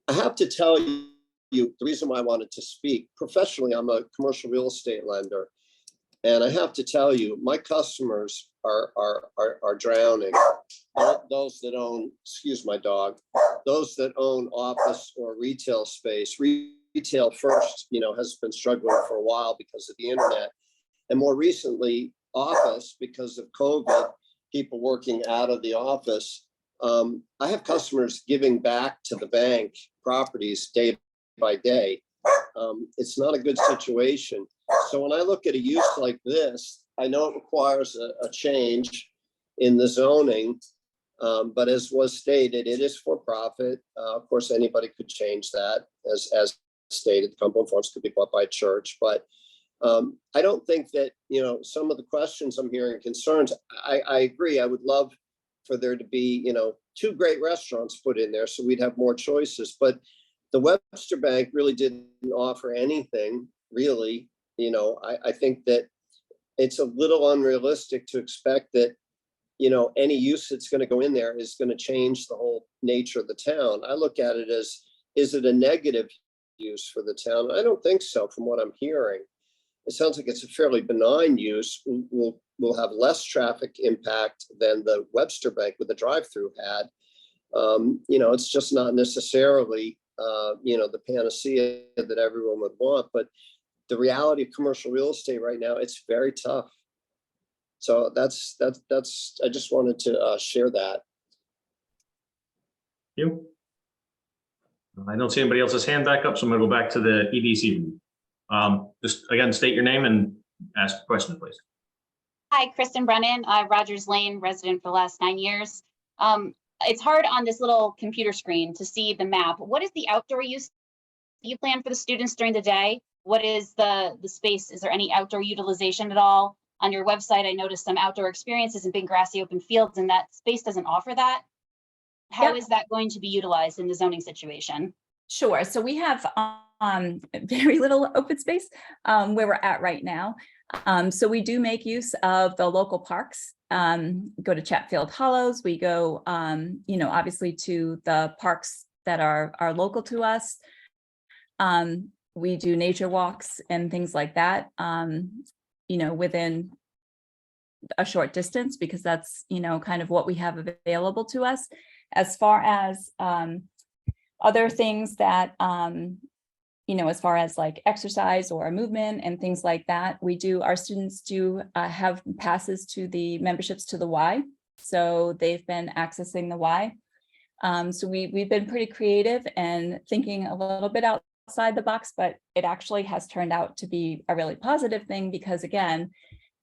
I have to tell you, the reason why I wanted to speak professionally, I'm a commercial real estate lender. And I have to tell you, my customers are drowning. Those that own, excuse my dog, those that own office or retail space. Retail first, has been struggling for a while because of the internet. And more recently, office because of COVID, people working out of the office. I have customers giving back to the bank properties day by day. It's not a good situation. So when I look at a use like this, I know it requires a change in the zoning. But as was stated, it is for profit. Of course, anybody could change that. As stated, the Cumberland Farms could be bought by a church. But I don't think that, some of the questions I'm hearing, concerns, I agree. I would love for there to be, 2 great restaurants put in there so we'd have more choices. But the Webster Bank really didn't offer anything, really. I think that it's a little unrealistic to expect that, any use that's going to go in there is going to change the whole nature of the town. I look at it as, is it a negative use for the town? I don't think so from what I'm hearing. It sounds like it's a fairly benign use. We'll have less traffic impact than the Webster Bank with the drive-through had. It's just not necessarily, the panacea that everyone would want, but the reality of commercial real estate right now, it's very tough. So that's, I just wanted to share that. You? I don't see anybody else's hand back up, so I'm gonna go back to the EDC. Just again, state your name and ask a question, please. Hi, Kristen Brennan, Rogers Lane resident for the last 9 years. It's hard on this little computer screen to see the map. What is the outdoor use you plan for the students during the day? What is the space? Is there any outdoor utilization at all? On your website, I noticed some outdoor experiences in big grassy open fields, and that space doesn't offer that. How is that going to be utilized in the zoning situation? Sure. So we have very little open space where we're at right now. So we do make use of the local parks. Go to Chatfield Hollows. We go, obviously to the parks that are local to us. We do nature walks and things like that, within a short distance, because that's, kind of what we have available to us. As far as other things that, as far as like exercise or movement and things like that, our students do have passes to the memberships to the Y. So they've been accessing the Y. So we've been pretty creative and thinking a little bit outside the box, but it actually has turned out to be a really positive thing because, again,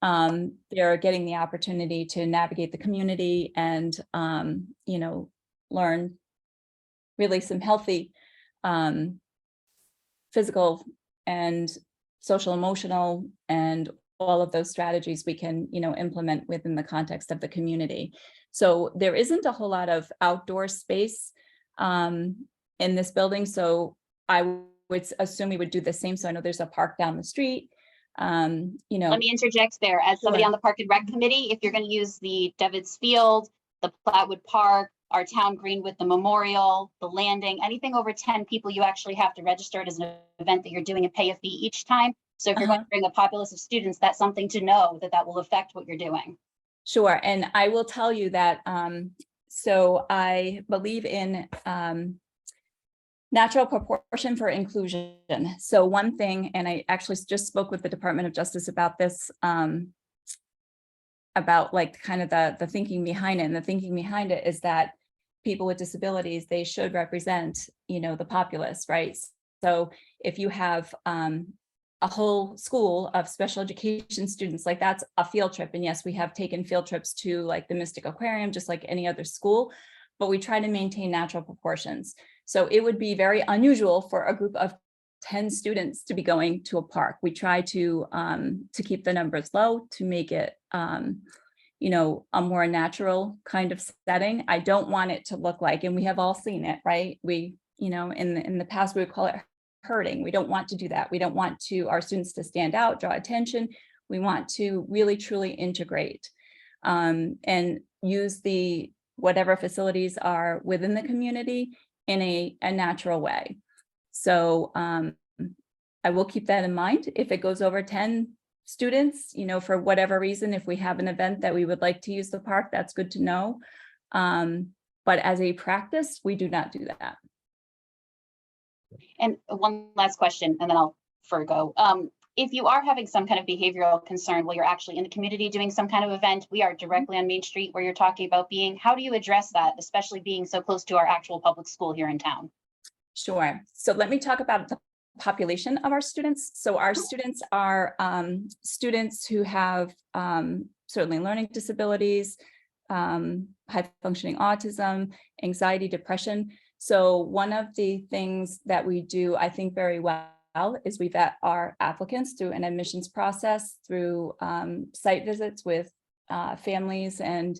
they're getting the opportunity to navigate the community and, learn really some healthy physical and social, emotional, and all of those strategies we can, implement within the context of the community. So there isn't a whole lot of outdoor space in this building. So I would assume we would do the same. So I know there's a park down the street. Let me interject there. As somebody on the Park and Rec Committee, if you're going to use the Devitt's Field, the Platwood Park, our town green with the memorial, the landing, anything over 10 people, you actually have to register it as an event that you're doing and pay a fee each time. So if you're going to bring a populace of students, that's something to know that will affect what you're doing. Sure. And I will tell you that, so I believe in natural proportion for inclusion. So one thing, and I actually just spoke with the Department of Justice about this, about like kind of the thinking behind it. And the thinking behind it is that people with disabilities, they should represent, the populace, right? So if you have a whole school of special education students, like that's a field trip. And yes, we have taken field trips to like the Mystic Aquarium, just like any other school, but we try to maintain natural proportions. So it would be very unusual for a group of 10 students to be going to a park. We try to keep the numbers low, to make it, a more natural kind of setting. I don't want it to look like, and we have all seen it, right? We, in the past, we would call it herding. We don't want to do that. We don't want our students to stand out, draw attention. We want to really, truly integrate and use whatever facilities are within the community in a natural way. So I will keep that in mind. If it goes over 10 students, for whatever reason, if we have an event that we would like to use the park, that's good to know. But as a practice, we do not do that. And one last question, and then I'll forgo. If you are having some kind of behavioral concern while you're actually in the community doing some kind of event, we are directly on Main Street where you're talking about being. How do you address that, especially being so close to our actual public school here in town? Sure. So let me talk about the population of our students. So our students are students who have certainly learning disabilities, high functioning autism, anxiety, depression. So one of the things that we do, I think, very well is we vet our applicants through an admissions process, through site visits with families and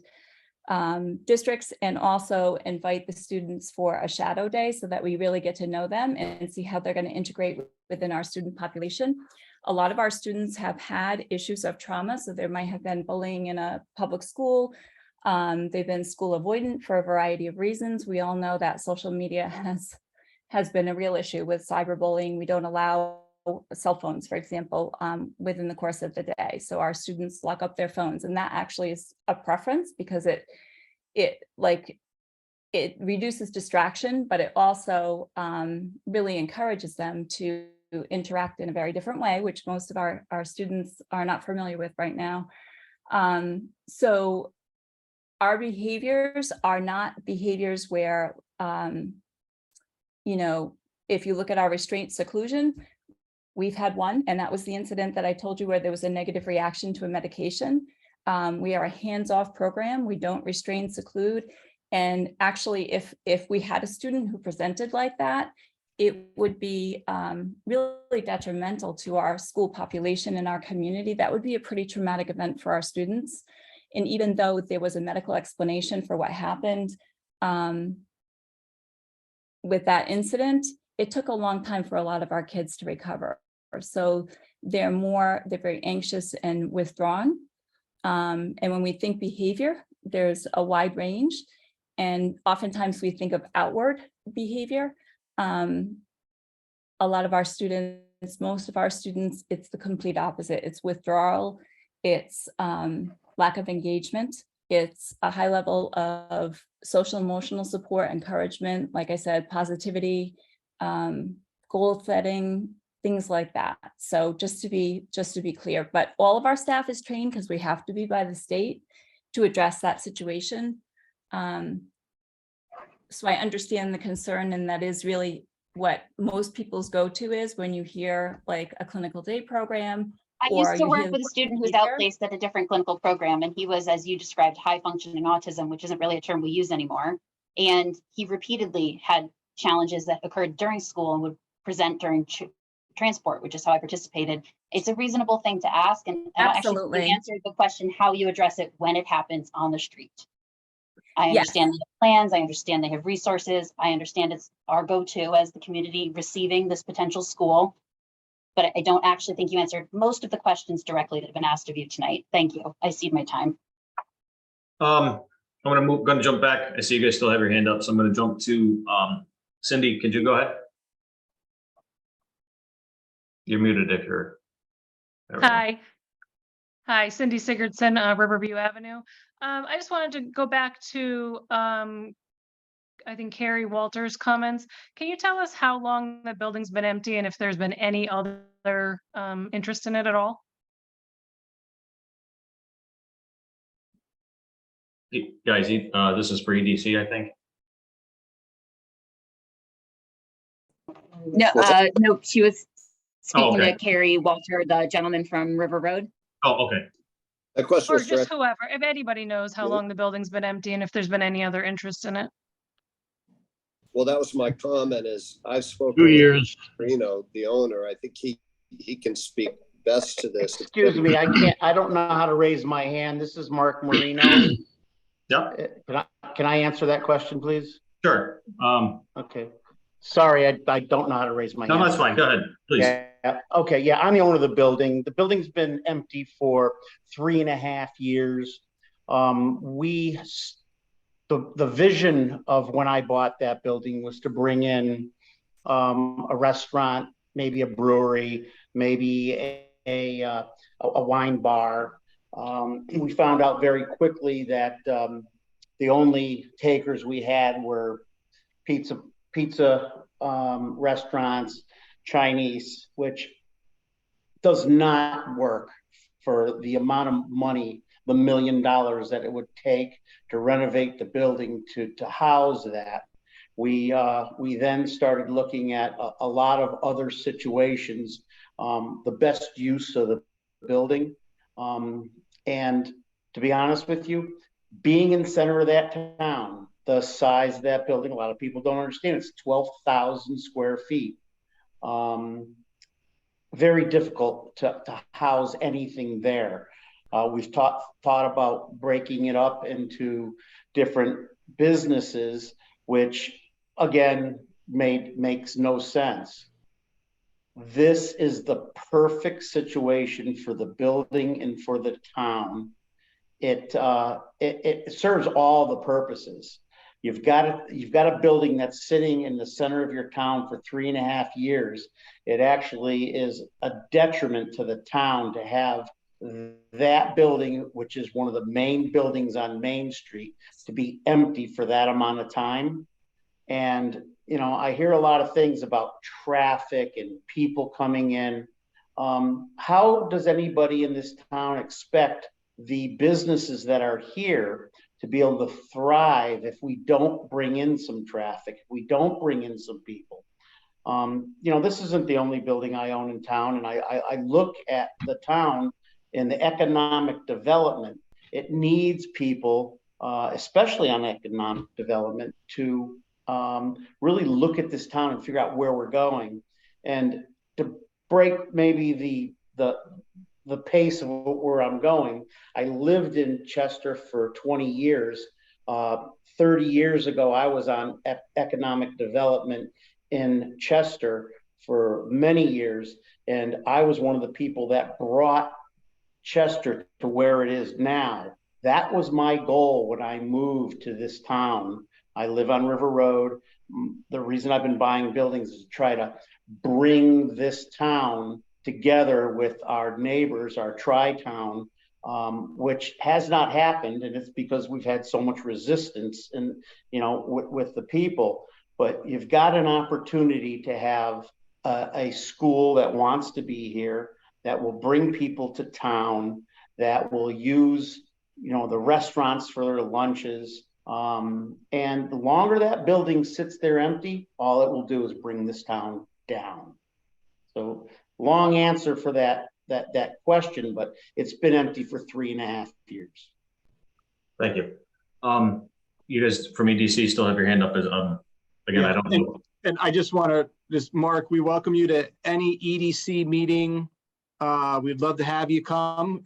districts, and also invite the students for a shadow day so that we really get to know them and see how they're going to integrate within our student population. A lot of our students have had issues of trauma, so there might have been bullying in a public school. They've been school avoidant for a variety of reasons. We all know that social media has been a real issue with cyberbullying. We don't allow cell phones, for example, within the course of the day. So our students lock up their phones, and that actually is a preference because it reduces distraction, but it also really encourages them to interact in a very different way, which most of our students are not familiar with right now. So our behaviors are not behaviors where, if you look at our restraint seclusion, we've had one, and that was the incident that I told you where there was a negative reaction to a medication. We are a hands-off program. We don't restrain, seclude. And actually, if we had a student who presented like that, it would be really detrimental to our school population and our community. That would be a pretty traumatic event for our students. And even though there was a medical explanation for what happened with that incident, it took a long time for a lot of our kids to recover. So they're very anxious and withdrawn. And when we think behavior, there's a wide range. And oftentimes we think of outward behavior. A lot of our students, most of our students, it's the complete opposite. It's withdrawal, it's lack of engagement, it's a high level of social emotional support, encouragement, like I said, positivity, goal setting, things like that. So just to be clear, but all of our staff is trained because we have to be by the state to address that situation. So I understand the concern, and that is really what most people's go-to is when you hear like a clinical day program. I used to work with a student who's outplaced at a different clinical program, and he was, as you described, high functioning autism, which isn't really a term we use anymore. And he repeatedly had challenges that occurred during school and would present during transport, which is how I participated. It's a reasonable thing to ask, and Absolutely. actually you answered the question how you address it when it happens on the street. I understand they have plans, I understand they have resources, I understand it's our go-to as the community receiving this potential school, but I don't actually think you answered most of the questions directly that have been asked of you tonight. Thank you. I cede my time. I'm gonna jump back. I see you guys still have your hand up, so I'm gonna jump to Cindy. Could you go ahead? You're muted if you're. there we go. Hi, Cindy Sigurdson, Riverview Avenue. I just wanted to go back to, I think Carrie Walters' comments. Can you tell us how long the building's been empty and if there's been any other interest in it at all? Hey, guys, this is for EDC, I think. No, no, she was speaking okay. to Carrie Walter, the gentleman from River Road. Oh, okay. That question Or was just directed. whoever, if anybody knows how long the building's been empty and if there's been any other interest in it. Well, that was my comment is I've spoken. 2 with years. Marino, the owner. I think he can speak best to this. Excuse me, I don't know how to raise my hand. This is Mark Marino. Yep. Can I answer that question, please? Sure. Okay. Sorry, I don't know how to raise my hand. No, that's fine. Go ahead, please. Yeah. Okay. Yeah, I'm the owner of the building. The building's been empty for 3.5 years. The vision of when I bought that building was to bring in a restaurant, maybe a brewery, maybe a wine bar. We found out very quickly that the only takers we had were pizza restaurants, Chinese, which does not work for the amount of money, the $1 million that it would take to renovate the building to house that. We then started looking at a lot of other situations, the best use of the building. And to be honest with you, being in the center of that town, the size of that building, a lot of people don't understand, it's 12,000 square feet. Very difficult to house anything there. We've thought about breaking it up into different businesses, which again makes no sense. This is the perfect situation for the building and for the town. It serves all the purposes. You've got a building that's sitting in the center of your town for 3.5 years. It actually is a detriment to the town to have that building, which is one of the main buildings on Main Street, to be empty for that amount of time. And, you know, I hear a lot of things about traffic and people coming in. How does anybody in this town expect the businesses that are here to be able to thrive if we don't bring in some traffic, if we don't bring in some people? You know, this isn't the only building I own in town, and I look at the town and the economic development. It needs people, especially on economic development, to really look at this town and figure out where we're going, and to break maybe the pace of where I'm going. I lived in Chester for 20 years. 30 years ago, I was on economic development in Chester for many years, and I was one of the people that brought Chester to where it is now. That was my goal when I moved to this town. I live on River Road. The reason I've been buying buildings is to try to bring this town together with our neighbors, our tri-town, which has not happened, and it's because we've had so much resistance with the people. But you've got an opportunity to have a school that wants to be here, that will bring people to town, that will use the restaurants for their lunches. And the longer that building sits there empty, all it will do is bring this town down. So long answer for that question, but it's been empty for 3.5 years. Thank you. You guys from EDC still have your hand up as again, I don't know. And I just want to Mark, we welcome you to any EDC meeting. We'd love to have you come.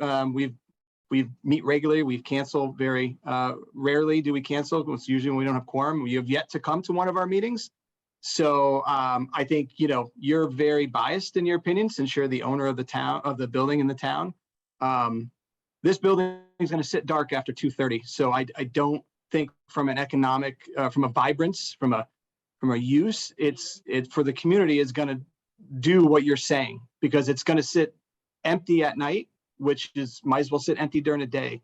We meet regularly. We've canceled very rarely. Do we cancel? It's usually when we don't have quorum. We have yet to come to one of our meetings. So I think, you're very biased in your opinion, since you're the owner of the town, of the building in the town. This building is going to sit dark after 2:30. So I don't think from an economic, from a vibrance, from a use, it for the community is going to do what you're saying, because it's going to sit empty at night, which is might as well sit empty during the day,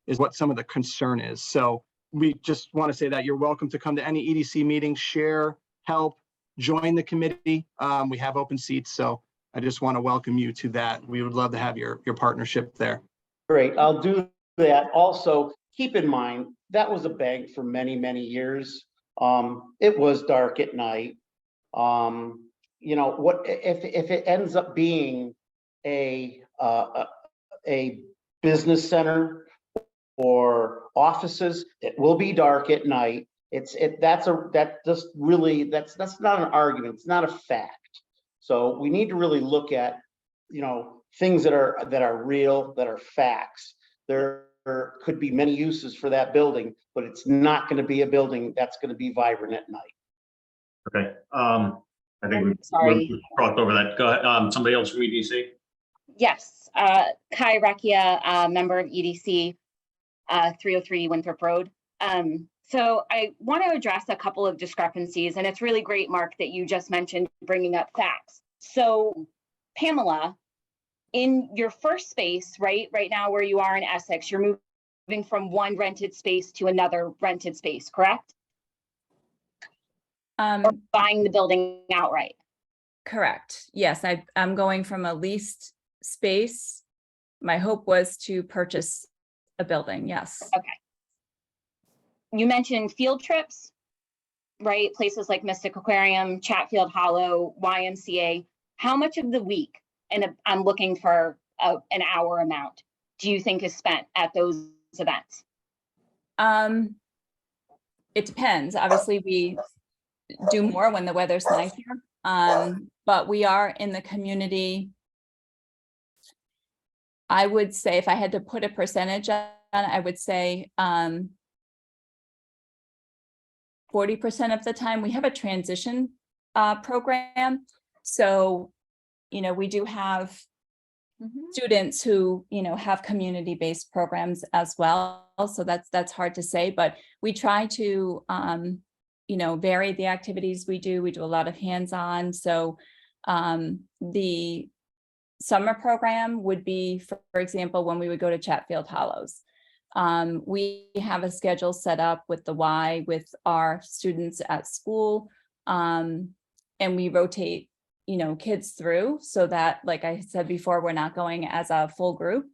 is what some of the concern is. So we just want to say that you're welcome to come to any EDC meeting, share, help, join the committee. We have open seats, so I just want to welcome you to that. We would love to have your partnership there. Great, I'll do that. Also, keep in mind, that was a bank for many, many years. It was dark at night. What if it ends up being a business center or offices? It will be dark at night. That's not an argument. It's not a fact. So we need to really look at things that are real, that are facts. There could be many uses for that building, but it's not going to be a building that's going to be vibrant at night. Okay. I think we crossed over that. Go ahead. Somebody else from EDC? Yes, Kai Rakia, member of EDC, 303 Winthrop Road. So I want to address a couple of discrepancies, and it's really great, Mark, that you just mentioned bringing up facts. So Pamela in your first space, right now where you are in Essex, you're moving from one rented space to another rented space, correct? Or buying the building outright? Correct. Yes, I'm going from a leased space. My hope was to purchase a building, yes. Okay. You mentioned field trips, right? Places like Mystic Aquarium, Chatfield Hollow, YMCA. How much of the week, and I'm looking for an hour amount, do you think is spent at those events? It depends. Obviously, we do more when the weather's nicer. But we are in the community. I would say if I had to put a percentage on, I would say 40% of the time. We have a transition program. So, we do have students who, have community-based programs as well. So that's hard to say, but we try to, vary the activities we do. We do a lot of hands-on. So the summer program would be, for example, when we would go to Chatfield Hollows. We have a schedule set up with the Y with our students at school. And we rotate, kids through so that, like I said before, we're not going as a full group.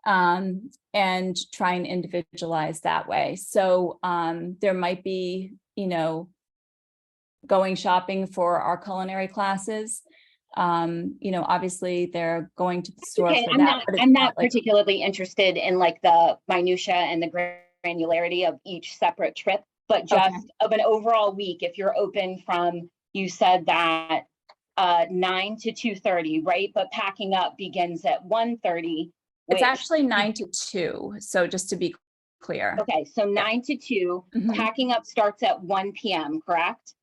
And try and individualize that way. So there might be, going shopping for our culinary classes. Obviously they're going to the store. Okay, for I'm that, not, I'm not particularly interested in like the minutia and the granularity of each separate trip, but just of an overall week, if you're open from, you said that 9 to 2:30, right? But packing up begins at 1:30. It's actually 9 to 2. So just to be clear. Okay, so 9 to 2, packing up starts at 1 p.m., correct?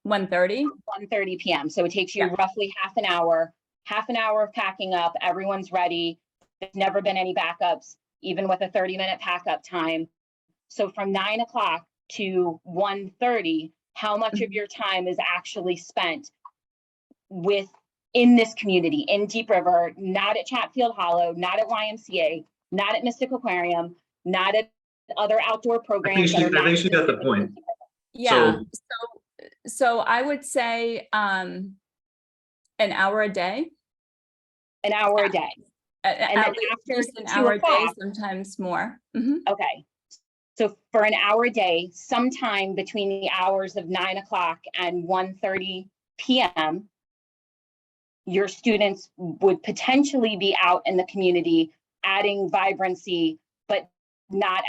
1:30? 1:30 p.m. So it takes you roughly half an hour of packing up. Everyone's ready. There's never been any backups, even with a 30-minute pack up time. So from 9 o'clock to 1:30, how much of your time is actually spent in this community, in Deep River, not at Chatfield Hollow, not at YMCA, not at Mystic Aquarium, not at other outdoor programs? I think she got the point. Yeah. So I would say an hour a day. An hour a day. And At then after least an 2 hour a day, o'clock, sometimes more. okay. So for an hour a day, sometime between the hours of 9 o'clock and 1:30 p.m., your students would potentially be out in the community adding vibrancy, but not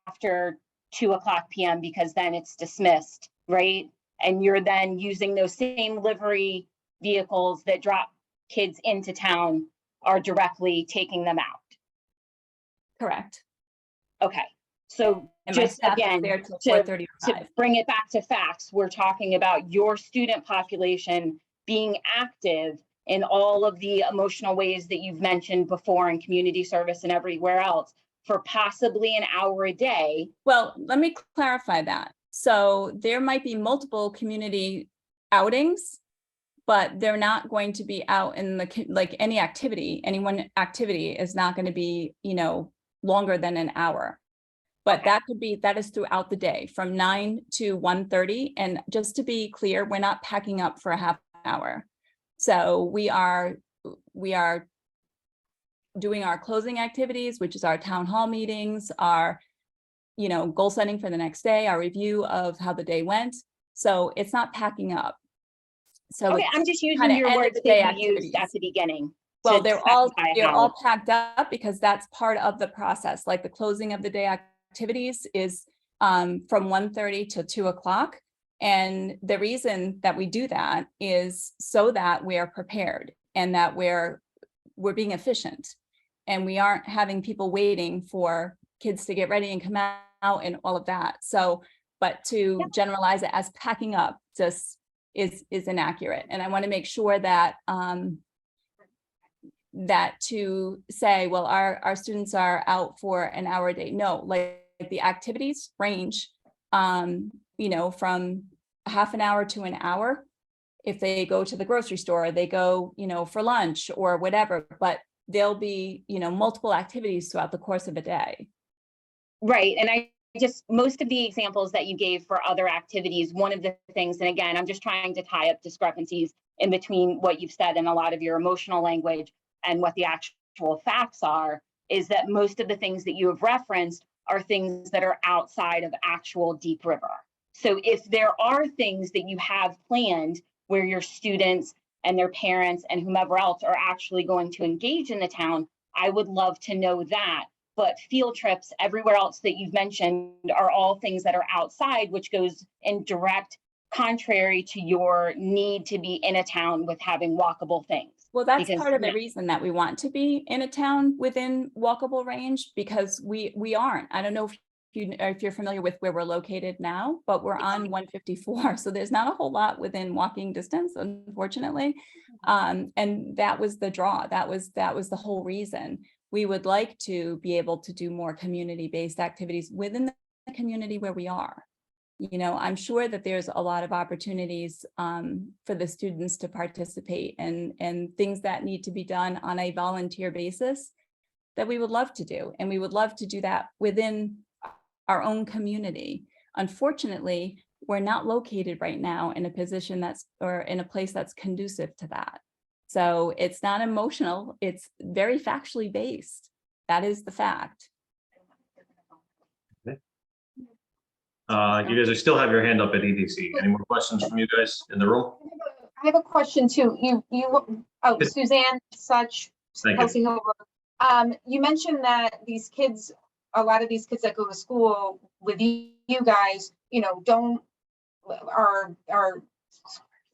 after 2 o'clock p.m. because then it's dismissed, right? And you're then using those same livery vehicles that drop kids into town are directly taking them out. Correct. Okay. So And my just staff is again, there till to 4:35. bring it back to facts, we're talking about your student population being active in all of the emotional ways that you've mentioned before in community service and everywhere else for possibly an hour a day. Well, let me clarify that. So there might be multiple community outings, but they're not going to be out in like any activity. Any one activity is not going to be, longer than an hour. But that is throughout the day from 9 to 1:30. And just to be clear, we're not packing up for a half hour. So we are doing our closing activities, which is our town hall meetings, our, goal setting for the next day, our review of how the day went. So it's not packing up. So okay, I'm just using your words that you used at the beginning. Well, they're all packed up because that's part of the process. Like the closing of the day activities is from 1:30 to 2 o'clock. And the reason that we do that is so that we are prepared and that we're being efficient and we aren't having people waiting for kids to get ready and come out and all of that. So, but to generalize it as packing up just is inaccurate. And I want to make sure that that to say, well, our students are out for an hour a day. No, like the activities range, from half an hour to an hour. If they go to the grocery store, they go, for lunch or whatever, but there'll be, multiple activities throughout the course of a day. Right. And most of the examples that you gave for other activities, one of the things, and again, I'm just trying to tie up discrepancies in between what you've said and a lot of your emotional language and what the actual facts are, is that most of the things that you have referenced are things that are outside of actual Deep River. So if there are things that you have planned where your students and their parents and whomever else are actually going to engage in the town, I would love to know that. But field trips everywhere else that you've mentioned are all things that are outside, which goes in direct contrary to your need to be in a town with having walkable things. Well, that's part of the reason that we want to be in a town within walkable range, because we aren't. I don't know if you're familiar with where we're located now, but we're on 154. So there's not a whole lot within walking distance, unfortunately. And that was the draw. That was the whole reason. We would like to be able to do more community-based activities within the community where we are. I'm sure that there's a lot of opportunities for the students to participate and things that need to be done on a volunteer basis that we would love to do. And we would love to do that within our own community. Unfortunately, we're not located right now in a position or in a place that's conducive to that. So it's not emotional, it's very factually based. That is the fact. You guys still have your hand up at EDC. Any more questions from you guys in the room? I have a question too. Suzanne Such, Kelsey Hill Road. You mentioned that these kids, a lot of these kids that go to school with you guys, are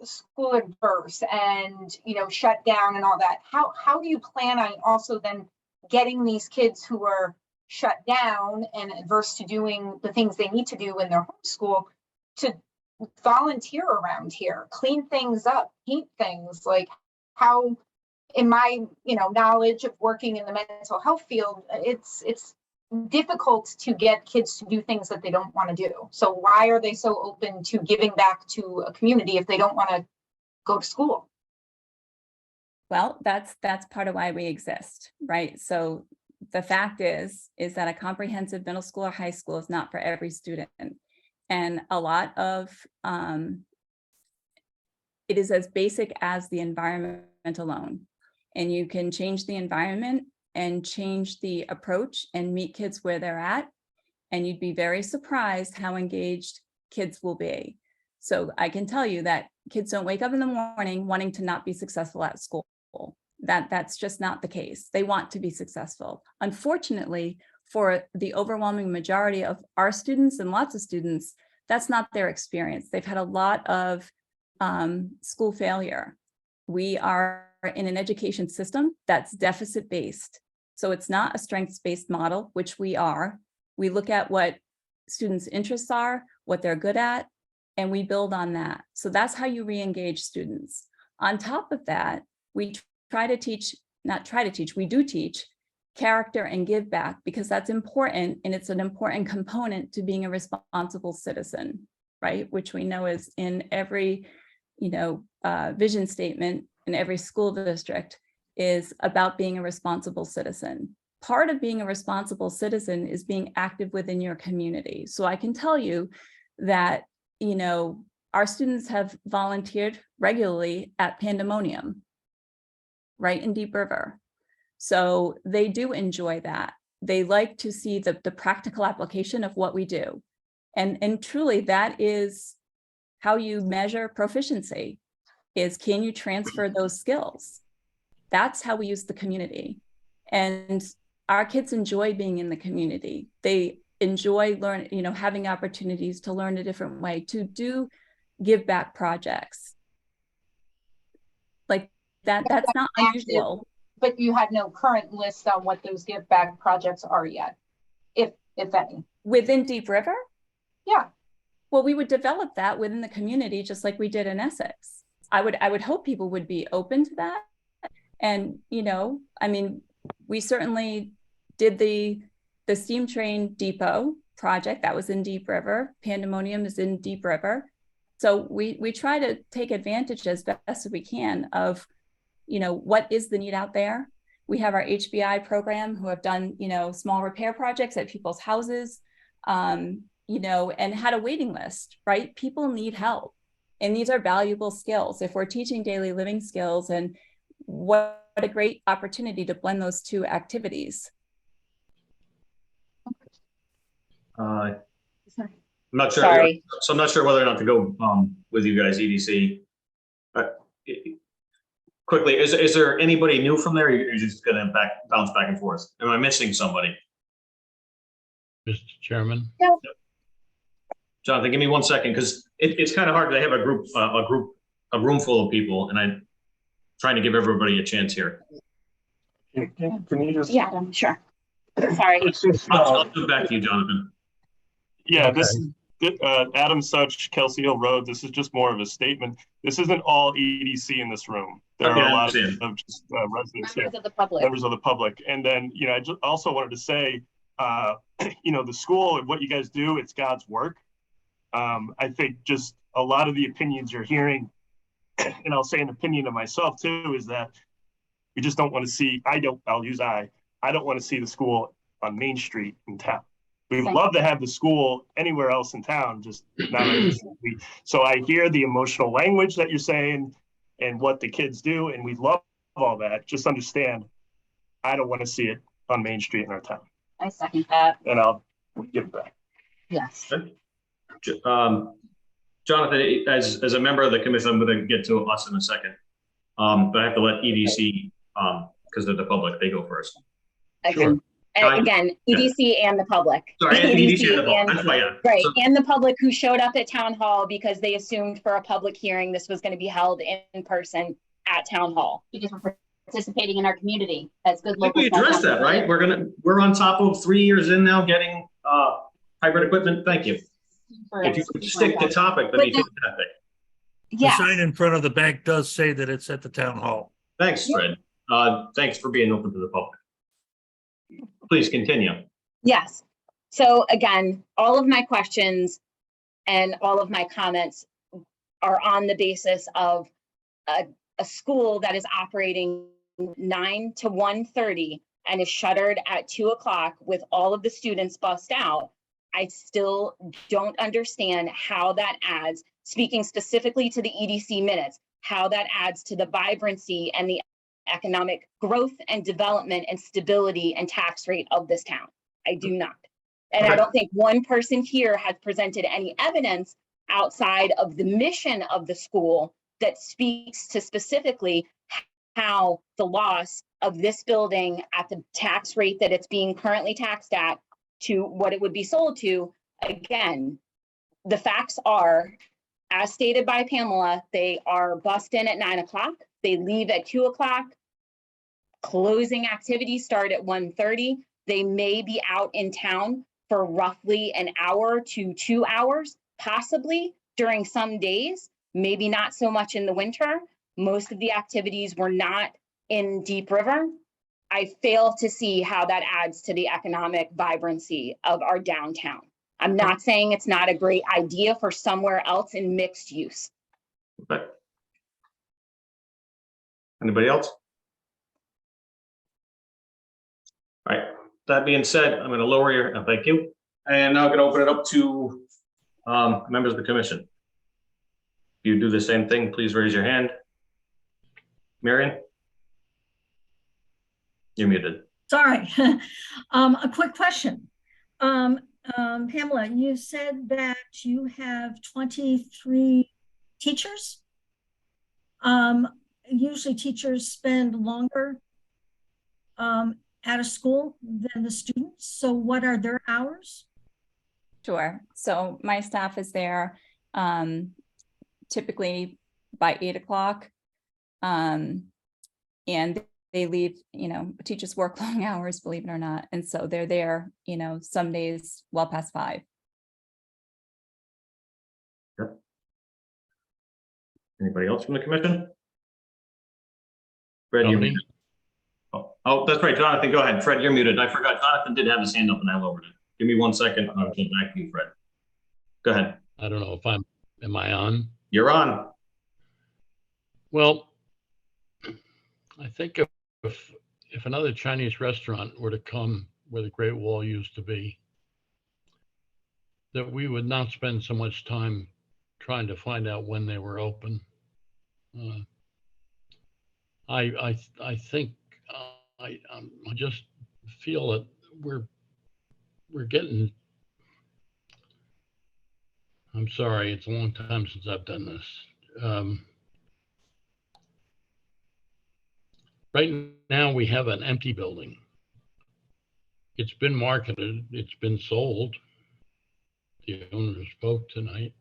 school adverse and shut down and all that. How do you plan on also then getting these kids who are shut down and adverse to doing the things they need to do in their homeschool to volunteer around here, clean things up, paint things? Like, how, in my knowledge of working in the mental health field, it's difficult to get kids to do things that they don't want to do. So why are they so open to giving back to a community if they don't want to go to school? Well, that's part of why we exist, right? So the fact is that a comprehensive middle school or high school is not for every student. And a lot of it is as basic as the environment alone. And you can change the environment and change the approach and meet kids where they're at. And you'd be very surprised how engaged kids will be. So I can tell you that kids don't wake up in the morning wanting to not be successful at school. That's just not the case. They want to be successful. Unfortunately, for the overwhelming majority of our students and lots of students, that's not their experience. They've had a lot of school failure. We are in an education system that's deficit-based. So it's not a strengths-based model, which we are. We look at what students' interests are, what they're good at, and we build on that. So that's how you re-engage students. On top of that, we do teach character and give back, because that's important, and it's an important component to being a responsible citizen, right? Which we know is in every, vision statement in every school district is about being a responsible citizen. Part of being a responsible citizen is being active within your community. So I can tell you that, our students have volunteered regularly at Pandemonium, right in Deep River. So they do enjoy that. They like to see the practical application of what we do. And truly that is how you measure proficiency, is can you transfer those skills? That's how we use the community. And our kids enjoy being in the community. They enjoy having opportunities to learn a different way, to do give back projects. Like that's not unusual. But you had no current list on what those give back projects are yet, if any. Within Deep River? Yeah. Well, we would develop that within the community, just like we did in Essex. I would hope people would be open to that. And, we certainly did the steam train depot project that was in Deep River. Pandemonium is in Deep River. So we try to take advantage as best as we can of, what is the need out there. We have our HBI program who have done, small repair projects at people's houses, and had a waiting list, right? People need help. And these are valuable skills. If we're teaching daily living skills, and what a great opportunity to blend those two activities. I'm not sure. Sorry. So I'm not sure whether or not to go with you guys, EDC. Quickly, is there anybody new from there? Or you're just gonna bounce back and forth? Am I missing somebody? Mr. Chairman. No. Jonathan, give me 1 second, because it's kind of hard to have a room full of people, and I'm trying to give everybody a chance here. Can you just? Yeah, sure. Sorry. I'll come back to you, Jonathan. Yeah, this is Adam Such, Kelsey Hill Road. This is just more of a statement. This isn't all EDC in this room. There are a lot of just residents here, Members of the public. members of the public. And then, I just also wanted to say, the school and what you guys do, it's God's work. I think just a lot of the opinions you're hearing, and I'll say an opinion of myself too, is that we just don't want to see, I don't want to see the school on Main Street in town. We'd love to have the school anywhere else in town, just not on the street. So I hear the emotional language that you're saying and what the kids do, and we love all that. Just understand, I don't want to see it on Main Street in our town. I second that. And I'll give it back. Yes. Jonathan, as a member of the commission, I'm going to get to us in a second, but I have to let EDC, because they're the public, they go first. Sure. Again, EDC and the public. Sorry, EDC and the public. That's why, yeah. Right, and the public who showed up at town hall because they assumed for a public hearing this was going to be held in person at town hall. Because we're participating in our community as good local. We addressed that, right? We're on top of 3 years in now getting hybrid equipment. Thank you. If you could stick to topic, that'd be fantastic. Yes. The sign in front of the bank does say that it's at the town hall. Thanks, Fred. Thanks for being open to the public. Please continue. Yes. So again, all of my questions and all of my comments are on the basis of a school that is operating 9 to 1:30 and is shuttered at 2 o'clock with all of the students bussed out. I still don't understand how that adds, speaking specifically to the EDC minutes, how that adds to the vibrancy and the economic growth and development and stability and tax rate of this town. I do not. And I don't think one person here has presented any evidence outside of the mission of the school that speaks to specifically how the loss of this building at the tax rate that it's being currently taxed at to what it would be sold to. Again, the facts are, as stated by Pamela, they are bussed in at 9 o'clock. They leave at 2 o'clock. Closing activities start at 1:30. They may be out in town for roughly an hour to 2 hours, possibly during some days, maybe not so much in the winter. Most of the activities were not in Deep River. I fail to see how that adds to the economic vibrancy of our downtown. I'm not saying it's not a great idea for somewhere else in mixed use. Okay. Anybody else? All right. That being said, I'm going to lower your, thank you. And now I'm going to open it up to members of the commission. If you do the same thing, please raise your hand. Marion? You're muted. Sorry. A quick question. Pamela, you said that you have 23 teachers. Usually teachers spend longer at a school than the students. So what are their hours? Sure. So my staff is there typically by 8 o'clock. And they leave, teachers work long hours, believe it or not. And so they're there, some days well past 5. Yep. Anybody else from the commission? Fred, you're muted. Oh, that's right, Jonathan, go ahead. Fred, you're muted. I forgot, Jonathan did have his hand up and I lowered it. Give me 1 second and I'll get back to you, Fred. Go ahead. I don't know if am I on? You're on. Well, I think if another Chinese restaurant were to come where the Great Wall used to be, that we would not spend so much time trying to find out when they were open. I think I just feel that we're getting. I'm sorry, it's a long time since I've done this. Right now, we have an empty building. It's been marketed, it's been sold. The owner spoke tonight.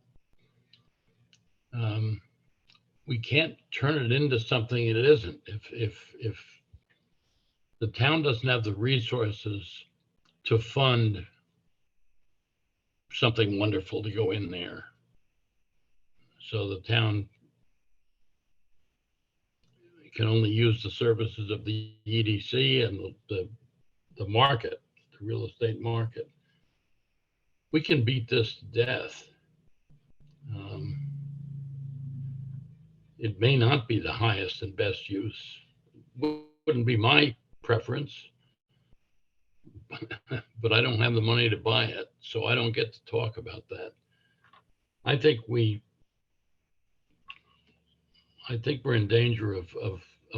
We can't turn it into something it isn't. If the town doesn't have the resources to fund something wonderful to go in there, so the town can only use the services of the EDC and the market, the real estate market, we can beat this to death. It may not be the highest and best use. Wouldn't be my preference, but I don't have the money to buy it, so I don't get to talk about that. I think we're in danger of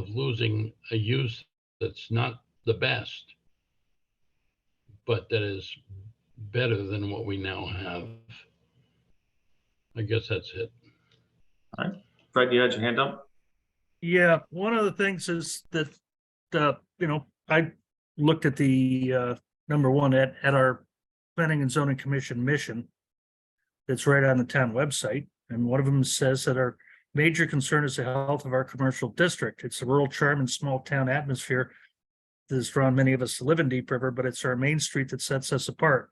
losing a use that's not the best, but that is better than what we now have. I guess that's it. All right. Fred, you had your hand up? Yeah, One of the things is that, I looked at the, number one, at our Planning and Zoning Commission mission. That's right on the town website. And one of them says that our major concern is the health of our commercial district. It's the rural charm and small town atmosphere that has drawn many of us to live in Deep River, but it's our main street that sets us apart.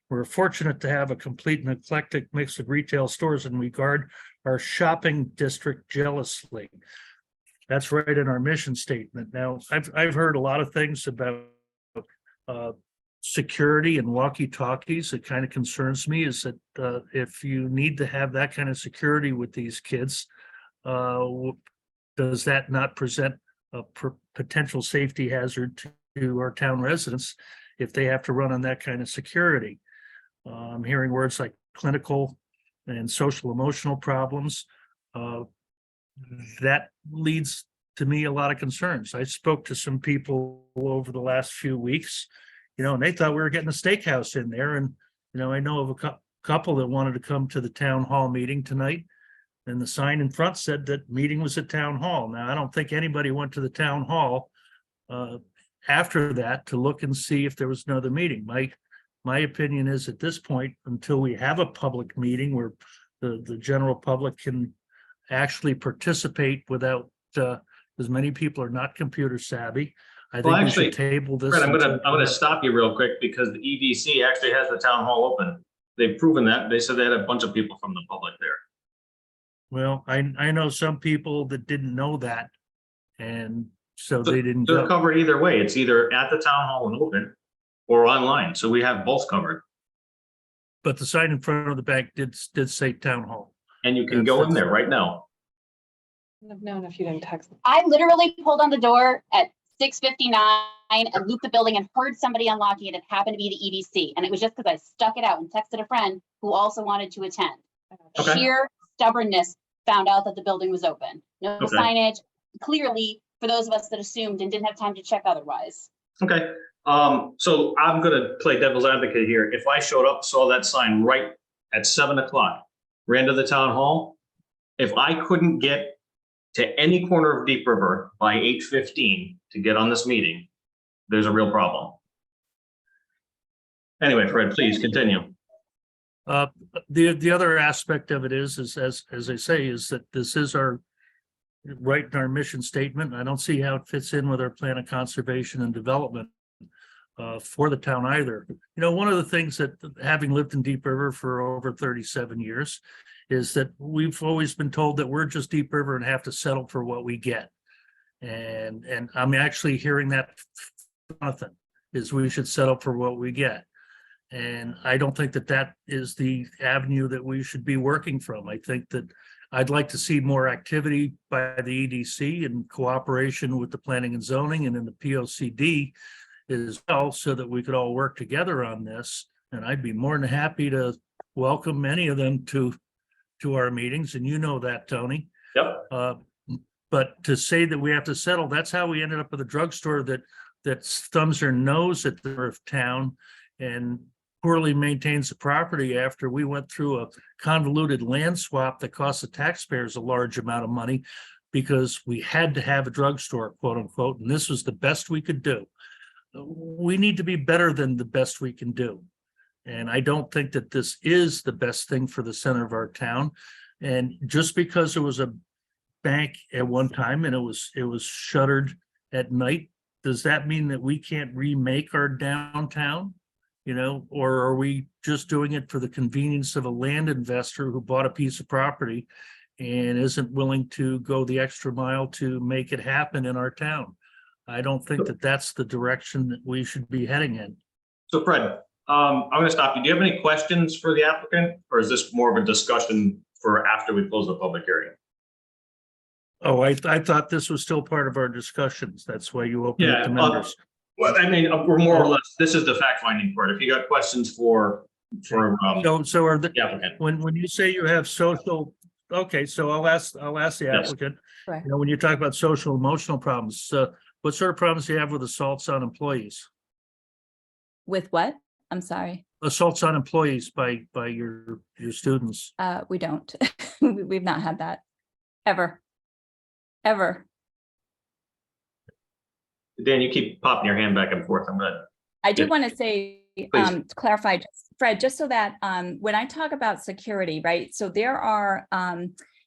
We're fortunate to have a complete and eclectic mix of retail stores, and we guard our shopping district jealously. That's right in our mission statement. Now, I've heard a lot of things about security and walkie-talkies. It kind of concerns me is that if you need to have that kind of security with these kids, does that not present a potential safety hazard to our town residents if they have to run on that kind of security? I'm hearing words like clinical and social emotional problems. That leads to me a lot of concerns. I spoke to some people over the last few weeks, and they thought we were getting a steakhouse in there. And, I know of a couple that wanted to come to the town hall meeting tonight. And the sign in front said that meeting was at town hall. Now, I don't think anybody went to the town hall after that to look and see if there was another meeting. My opinion is at this point, until we have a public meeting where the general public can actually participate without, as many people are not computer savvy. I think we should table this. Fred, I'm gonna stop you real quick because the EDC actually has the town hall open. They've proven that. They said they had a bunch of people from the public there. Well, I know some people that didn't know that, and so they didn't They're go. covered either way. It's either at the town hall and open or online. So we have both covered. But the sign in front of the bank did say town hall. And you can go in there right now. I've known if you didn't text them. I literally pulled on the door at 6:59 and looped the building and heard somebody unlocking it. It happened to be the EDC. And it was just because I stuck it out and texted a friend who also wanted to attend. Okay. Sheer stubbornness found out that the building was open. No Okay. signage, clearly for those of us that assumed and didn't have time to check otherwise. Okay. So I'm gonna play devil's advocate here. If I showed up, saw that sign right at 7 o'clock, ran to the town hall, if I couldn't get to any corner of Deep River by 8:15 to get on this meeting, there's a real problem. Anyway, Fred, please continue. The other aspect of it is as I say, is that this is our right in our mission statement. I don't see how it fits in with our plan of conservation and development for the town either. One of the things that, having lived in Deep River for over 37 years, is that we've always been told that we're just Deep River and have to settle for what we get. And I'm actually hearing that nothing is we should settle for what we get. And I don't think that is the avenue that we should be working from. I think that I'd like to see more activity by the EDC in cooperation with the planning and zoning and in the POCD as well, so that we could all work together on this. And I'd be more than happy to welcome any of them to our meetings, and you know that, Tony. Yep. But to say that we have to settle, that's how we ended up with a drugstore that thumbs their nose at the of town and poorly maintains the property after we went through a convoluted land swap that cost the taxpayers a large amount of money because we had to have a drugstore, quote unquote, and this was the best we could do. We need to be better than the best we can do. And I don't think that this is the best thing for the center of our town. And just because it was a bank at one time and it was shuttered at night, does that mean that we can't remake our downtown? Or are we just doing it for the convenience of a land investor who bought a piece of property and isn't willing to go the extra mile to make it happen in our town? I don't think that that's the direction that we should be heading in. So Fred, I'm going to stop you. Do you have any questions for the applicant, or is this more of a discussion for after we close the public hearing? Oh, I thought this was still part of our discussions. That's why you opened it to members. Well, I mean, we're more or less, this is the fact finding part. If you got questions for So are the applicant. when you say you have social, okay, so I'll ask the Yes. applicant. Right. When you talk about social emotional problems, what sort of problems do you have with assaults on employees? With what? I'm sorry. Assaults on employees by your students? We don't. We've not had that ever. Dan, you keep popping your hand back and forth. I'm gonna. I do Yeah. want to say, Please. to clarify, Fred, just so that when I talk about security, right? So there are,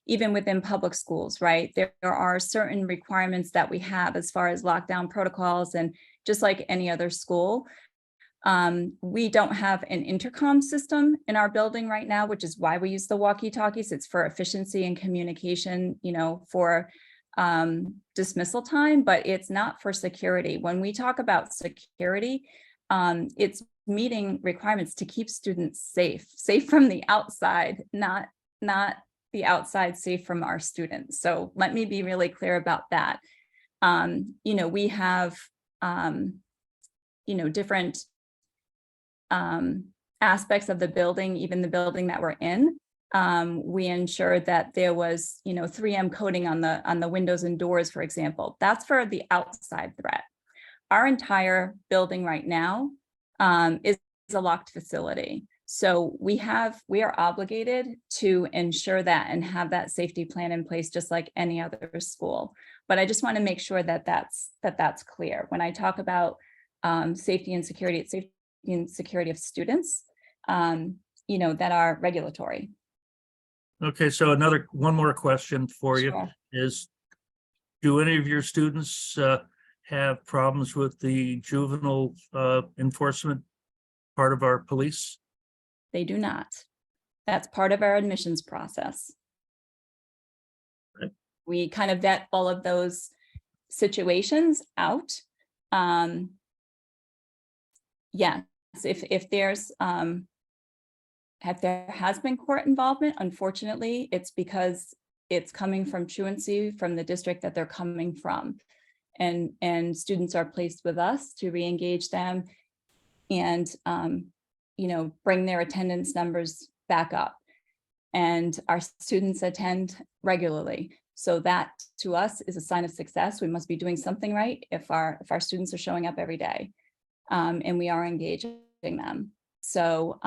even within public schools, right? There are certain requirements that we have as far as lockdown protocols, and just like any other school, we don't have an intercom system in our building right now, which is why we use the walkie-talkies. It's for efficiency and communication, for dismissal time, but it's not for security. When we talk about security, it's meeting requirements to keep students safe from the outside, not the outside safe from our students. So let me be really clear about that. We have, different aspects of the building, even the building that we're in. We ensured that there was, 3M coating on the windows and doors, for example. That's for the outside threat. Our entire building right now is a locked facility. So we are obligated to ensure that and have that safety plan in place, just like any other school. But I just want to make sure that that's clear. When I talk about safety and security, it's safety and security of students, that are regulatory. Okay, so one more question for you Sure. is, do any of your students have problems with the juvenile enforcement part of our police? They do not. That's part of our admissions process. Right. We kind of vet all of those situations out. Yes, if there has been court involvement, unfortunately, it's because it's coming from truancy from the district that they're coming from. And students are placed with us to re-engage them and, bring their attendance numbers back up. And our students attend regularly. So that to us is a sign of success. We must be doing something right if our students are showing up every day, and we are engaging them. So,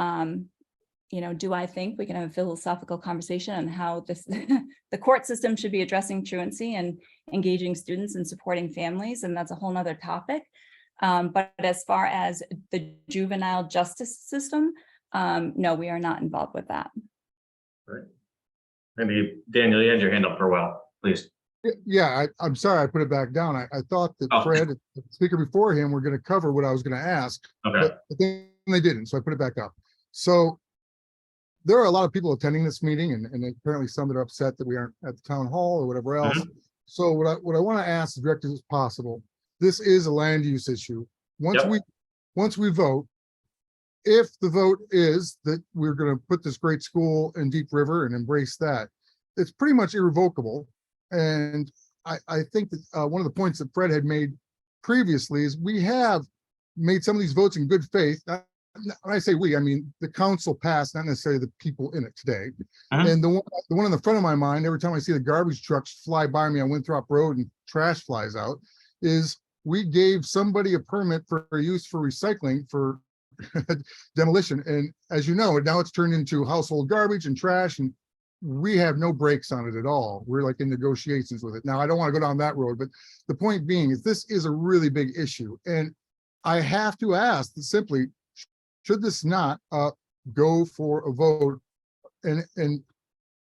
do I think we can have a philosophical conversation on how the court system should be addressing truancy and engaging students and supporting families? And that's a whole nother topic. But as far as the juvenile justice system, no, we are not involved with that. Right. Maybe Daniel, you had your hand up for a while, please. Yeah, I'm sorry, I put it back down. I thought that Oh. Fred, the speaker before him, were going to cover what I was going to ask, Okay. but then they didn't, so I put it back up. So there are a lot of people attending this meeting, and apparently some that are upset that we aren't at the town hall or whatever else. So what I want to ask as directly as possible, this is a land use issue. Once we vote, if the vote is that we're going to put this great school in Deep River and embrace that, it's pretty much irrevocable. And I think that one of the points that Fred had made previously is we have made some of these votes in good faith. When I say we, I mean the council passed, not necessarily the people in it today. And the one in the front of my mind, every time I see the garbage trucks fly by me on Winthrop Road and trash flies out, is we gave somebody a permit for use for recycling for demolition. And as you know, now it's turned into household garbage and trash, and we have no brakes on it at all. We're like in negotiations with it. Now, I don't want to go down that road, but the point being is this is a really big issue. And I have to ask simply, should this not go for a vote? And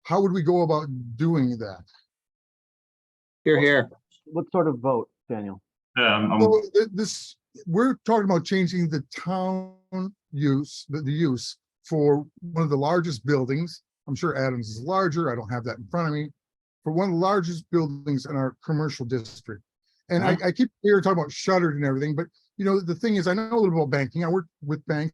how would we go about doing that? Here. What sort of vote, Daniel? So we're talking about changing the town use, the use for one of the largest buildings. I'm sure Adams is larger. I don't have that in front of me. For one of the largest buildings in our commercial district. And I keep hearing talking about shuttered and everything, but you know, the thing is, I know a little about banking. I worked with banks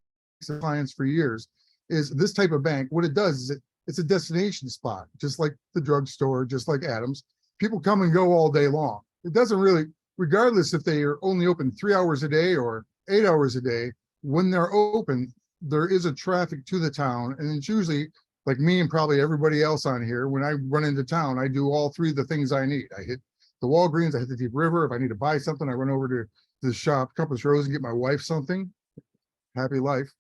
and clients for years. Is this type of bank, what it does is it's a destination spot, just like the drugstore, just like Adams. People come and go all day long. It doesn't really, regardless if they are only open 3 hours a day or 8 hours a day, when they're open, there is a traffic to the town. And it's usually like me and probably everybody else on here, when I run into town, I do all three of the things I need. I hit the Walgreens, I hit the Deep River. If I need to buy something, I run over to the shop, Compass Rose, and get my wife something. Happy life.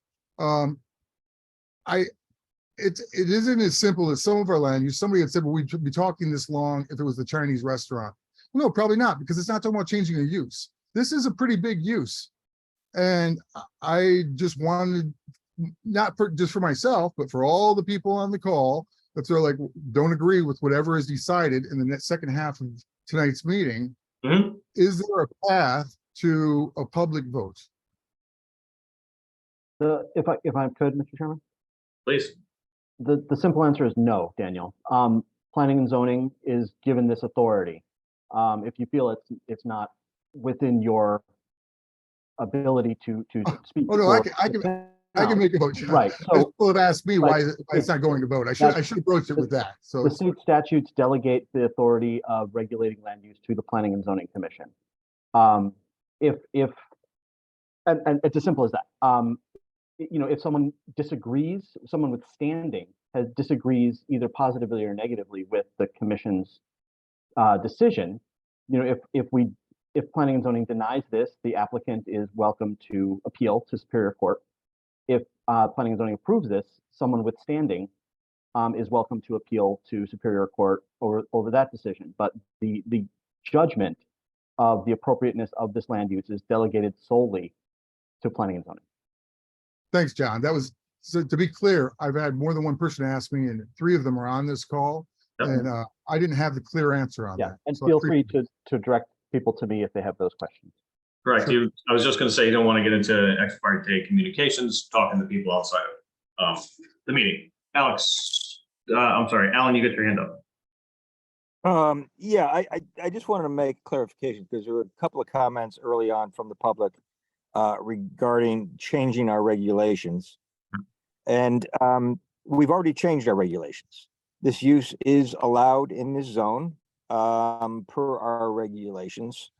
It isn't as simple as some of our land use. Somebody had said, well, we'd be talking this long if it was the Chinese restaurant. No, probably not, because it's not talking about changing a use. This is a pretty big use. And I just wanted, not for just for myself, but for all the people on the call, that they're like, don't agree with whatever is decided in the second half of tonight's meeting. Is there a path to a public vote? If I could, Mr. Chairman? Please. The simple answer is no, Daniel. Planning and zoning is given this authority. If you feel it's not within your ability to speak. Oh no, I can make a vote. Right. So people have asked me why it's not going to vote. I should approach it with that. So the state statutes delegate the authority of regulating land use to the Planning and Zoning Commission. And it's as simple as that. You know, if someone disagrees, someone with standing disagrees either positively or negatively with the commission's decision, you know, if planning and zoning denies this, the applicant is welcome to appeal to Superior Court. If planning and zoning approves this, someone with standing is welcome to appeal to Superior Court over that decision. But the judgment of the appropriateness of this land use is delegated solely to planning and zoning. Thanks, John. That was, so to be clear, I've had more than one person ask me, and 3 of them are on this call. And I didn't have the clear answer on that. And So feel free to direct people to me if they have those questions. Correct. I was just going to say, you don't want to get into ex parte communications, talking to people outside of the meeting. Alex, I'm sorry, Alan, you got your hand up. Yeah, I just wanted to make clarification because there were a couple of comments early on from the public regarding changing our regulations. And we've already changed our regulations. This use is allowed in this zone per our regulations.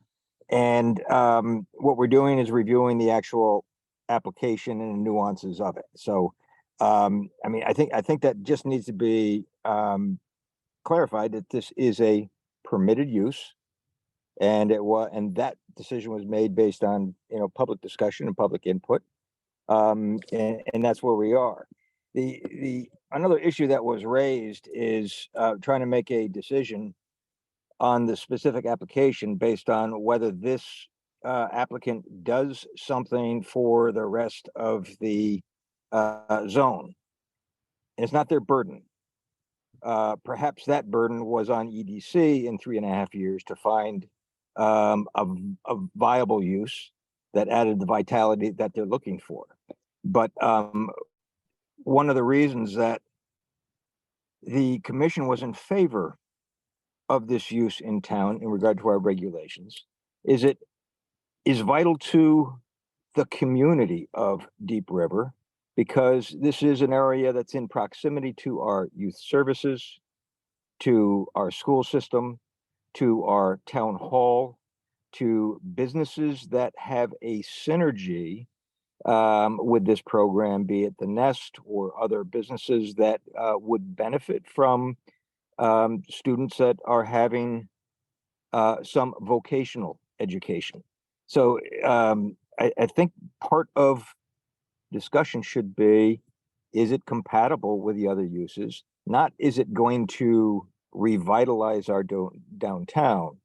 And what we're doing is reviewing the actual application and the nuances of it. So, I mean, I think that just needs to be clarified that this is a permitted use, and that decision was made based on, you know, public discussion and public input, and that's where we are. The another issue that was raised is trying to make a decision on the specific application based on whether this applicant does something for the rest of the zone. And it's not their burden. Perhaps that burden was on EDC in 3.5 years to find a viable use that added the vitality that they're looking for. But one of the reasons that the commission was in favor of this use in town in regard to our regulations is it is vital to the community of Deep River, because this is an area that's in proximity to our youth services. to our school system, to our town hall, to businesses that have a synergy with this program, be it the Nest or other businesses that would benefit from students that are having some vocational education. So I think part of discussion should be, is it compatible with the other uses? Not, is it going to revitalize our downtown?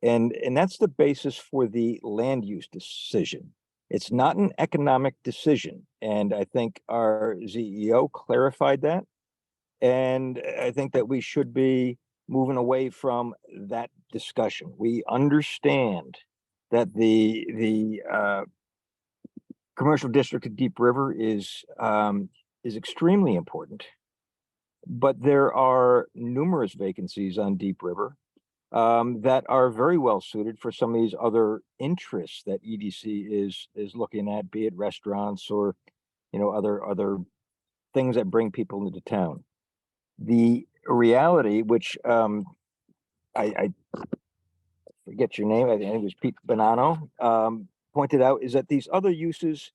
And that's the basis for the land use decision. It's not an economic decision. And I think our CEO clarified that. And I think that we should be moving away from that discussion. We understand that the commercial district of Deep River is extremely important, but there are numerous vacancies on Deep River that are very well suited for some of these other interests that EDC is looking at, be it restaurants or, you know, other things that bring people into town. The reality, which I forget your name, I think it was Pete Bonanno, pointed out, is that these other uses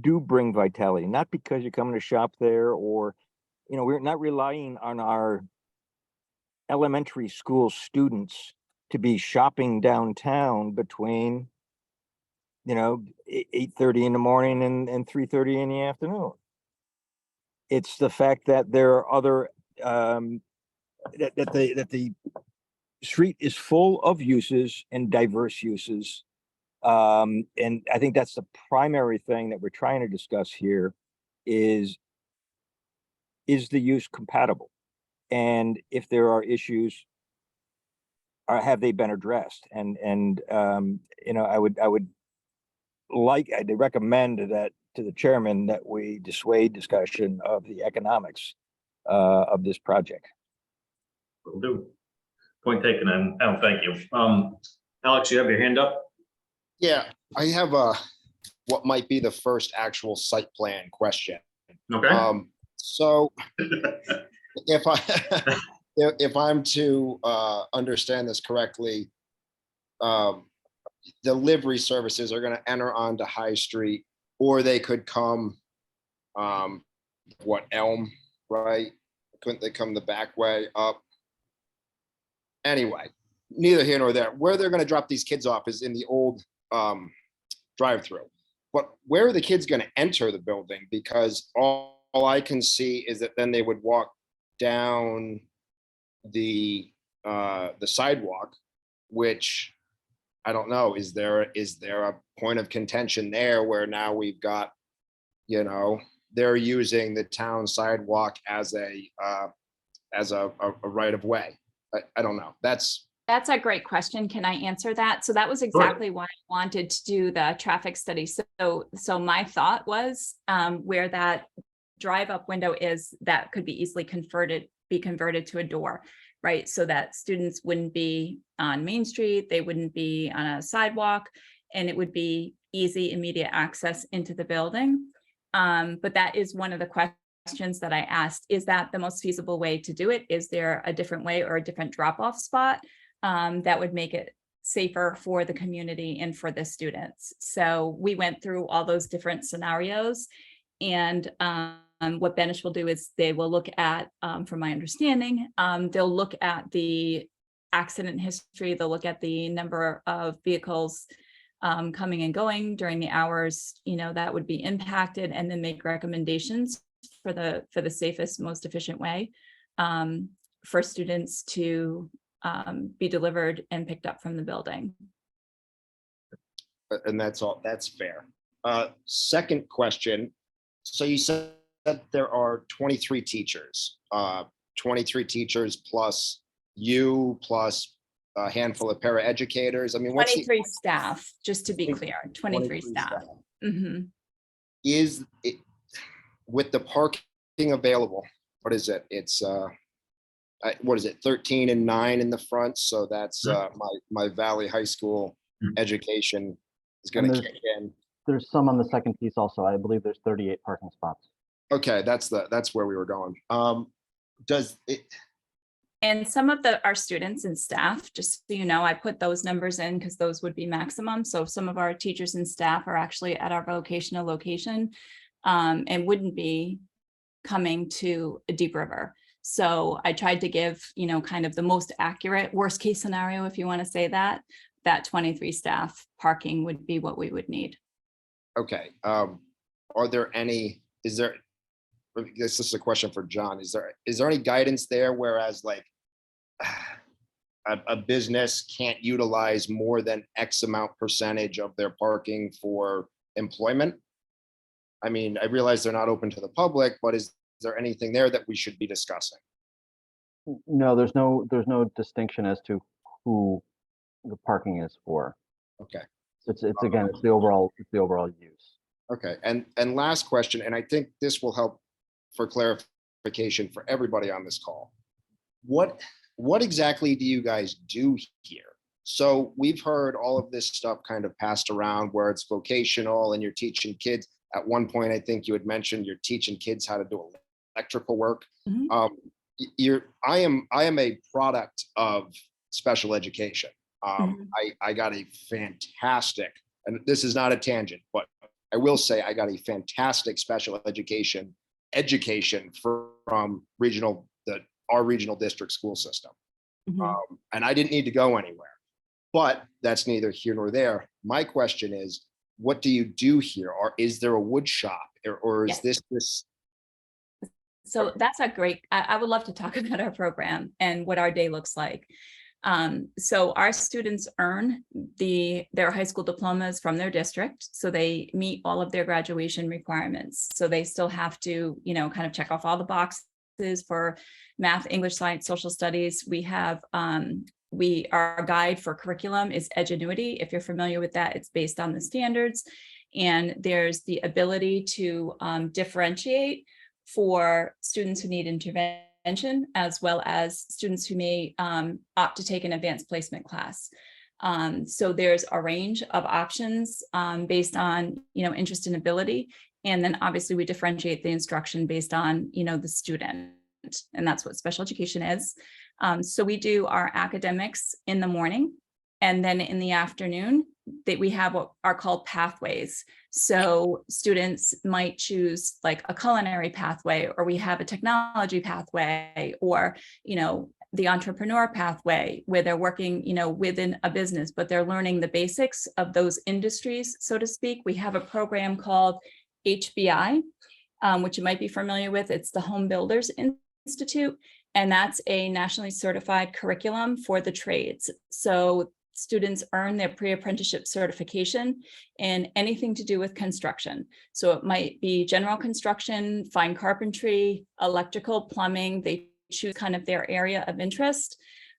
do bring vitality, not because you're coming to shop there, or, you know, we're not relying on our elementary school students to be shopping downtown between, you know, 8:30 in the morning and 3:30 in the afternoon. It's the fact that there are other that the street is full of uses and diverse uses. And I think that's the primary thing that we're trying to discuss here is the use compatible? And if there are issues, have they been addressed? And you know, I'd recommend that to the chairman that we dissuade discussion of the economics of this project. Will do. Point taken, and thank you. Alex, you have your hand up? Yeah, I have what might be the first actual site plan question. Okay. So if I'm to understand this correctly, the livery services are going to enter onto High Street, or they could come, Elm, right? Couldn't they come the back way up? Anyway, neither here nor there. Where they're going to drop these kids off is in the old drive-through. But where are the kids going to enter the building? Because all I can see is that then they would walk down the sidewalk, which I don't know. Is there a point of contention there where now we've got, you know, they're using the town sidewalk as a right of way? I don't know. That's a great question. Can I answer that? So that was exactly why I wanted to do the traffic study. So my thought was where that drive-up window is, that could be easily converted to a door, right? So that students wouldn't be on Main Street, they wouldn't be on a sidewalk, and it would be easy, immediate access into the building. But that is one of the questions that I asked. Is that the most feasible way to do it? Is there a different way or a different drop-off spot that would make it safer for the community and for the students? So we went through all those different scenarios, and what Benish will do is they will look at, from my understanding, they'll look at the accident history, they'll look at the number of vehicles coming and going during the hours, you know, that would be impacted, and then make recommendations for the safest, most efficient way for students to be delivered and picked up from the building. And that's all. That's fair. Second question. So you said that there are 23 teachers, 23 teachers plus you, plus a handful of paraeducators. I mean, what's 23 staff, just to be clear, 23 staff. Mm-hmm. Is it, with the parking available, what is it? It's what is it, 13 and 9 in the front? So that's my Valley High School education is going to kick in. There's some on the second piece also. I believe there's 38 parking spots. Okay, that's where we were going. Does it, And some of our students and staff, just so you know, I put those numbers in because those would be maximum. So some of our teachers and staff are actually at our vocational location and wouldn't be coming to Deep River. So I tried to give, you know, kind of the most accurate worst case scenario, if you want to say that 23 staff parking would be what we would need. Okay, are there any, this is a question for John, is there any guidance there, whereas like a business can't utilize more than X amount percentage of their parking for employment? I mean, I realize they're not open to the public, but is there anything there that we should be discussing? No, there's no distinction as to who the parking is for. Okay. It's again, it's the overall use. Okay, and last question, and I think this will help for clarification for everybody on this call. What exactly do you guys do here? So we've heard all of this stuff kind of passed around where it's vocational and you're teaching kids. At one point, I think you had mentioned you're teaching kids how to do electrical work. I am a product of special education. I got a fantastic, and this is not a tangent, but I will say I got a fantastic special education from our regional district school system. And I didn't need to go anywhere, but that's neither here nor there. My question is, what do you do here? Or is there a wood shop or is this? So that's a great, I would love to talk about our program and what our day looks like. So our students earn their high school diplomas from their district. So they meet all of their graduation requirements. So they still have to, you know, kind of check off all the boxes for math, English, science, social studies. We have, our guide for curriculum is Edgenuity. If you're familiar with that, it's based on the standards. And there's the ability to differentiate for students who need intervention, as well as students who may opt to take an advanced placement class. So there's a range of options based on, you know, interest and ability. And then obviously we differentiate the instruction based on, you know, the student. And that's what special education is. So we do our academics in the morning, and then in the afternoon that we have what are called pathways. So students might choose like a culinary pathway, or we have a technology pathway, or, you know, the entrepreneur pathway where they're working, you know, within a business, but they're learning the basics of those industries, so to speak. We have a program called HBI, which you might be familiar with. It's the Home Builders Institute, and that's a nationally certified curriculum for the trades. So students earn their pre-apprenticeship certification in anything to do with construction. So it might be general construction, fine carpentry, electrical, plumbing. They choose kind of their area of interest.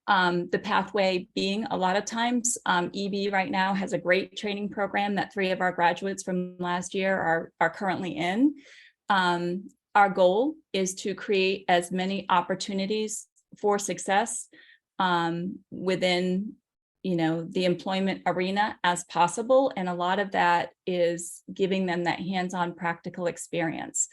The pathway being a lot of times, EB right now has a great training program that 3 of our graduates from last year are currently in. Our goal is to create as many opportunities for success within, you know, the employment arena as possible. And a lot of that is giving them that hands-on practical experience.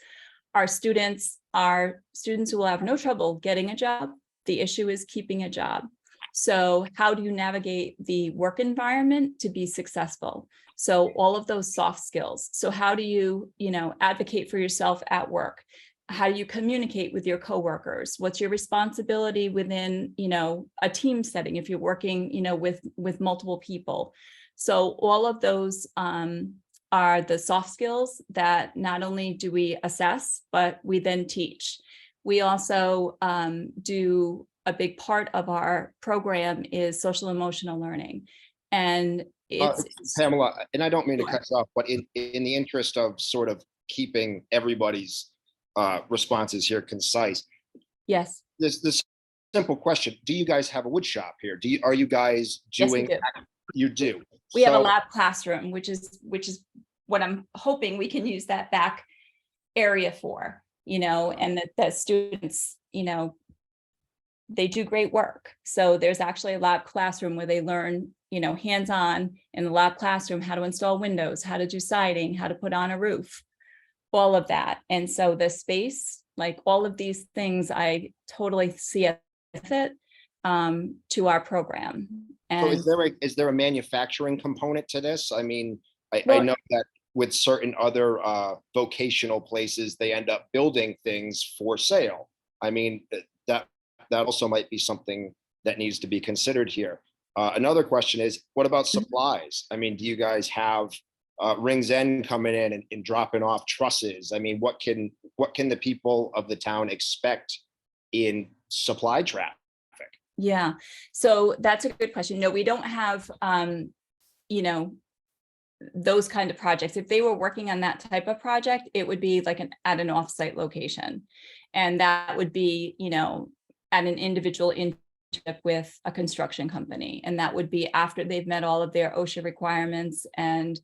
Our students are students who will have no trouble getting a job. The issue is keeping a job. So how do you navigate the work environment to be successful? So all of those soft skills. So how do you, you know, advocate for yourself at work? How do you communicate with your coworkers? What's your responsibility within, you know, a team setting if you're working, you know, with multiple people? So all of those are the soft skills that not only do we assess, but we then teach. We also do a big part of our program is social emotional learning. And it's Pamela, and I don't mean to cut you off, but in the interest of sort of keeping everybody's responses here concise. Yes. This simple question: do you guys have a wood shop here? Are you guys doing? Yes, we do. You do. We have a lab classroom, which is what I'm hoping we can use that back area for, you know, and that the students, you know, they do great work. So there's actually a lab classroom where they learn, you know, hands-on in the lab classroom, how to install windows, how to do siding, how to put on a roof, all of that. And so the space, like all of these things, I totally see it to our program. So And is there a manufacturing component to this? I mean, I Well- know that with certain other vocational places, they end up building things for sale. I mean, that also might be something that needs to be considered here. Another question is, what about supplies? I mean, do you guys have Rings End coming in and dropping off trusses? I mean, what can the people of the town expect in supply traffic? yeah, so that's a good question. No, we don't have, you know, those kind of projects. If they were working on that type of project, it would be like at an offsite location. And that would be, you know, at an individual internship with a construction company. And that would be after they've met all of their OSHA requirements and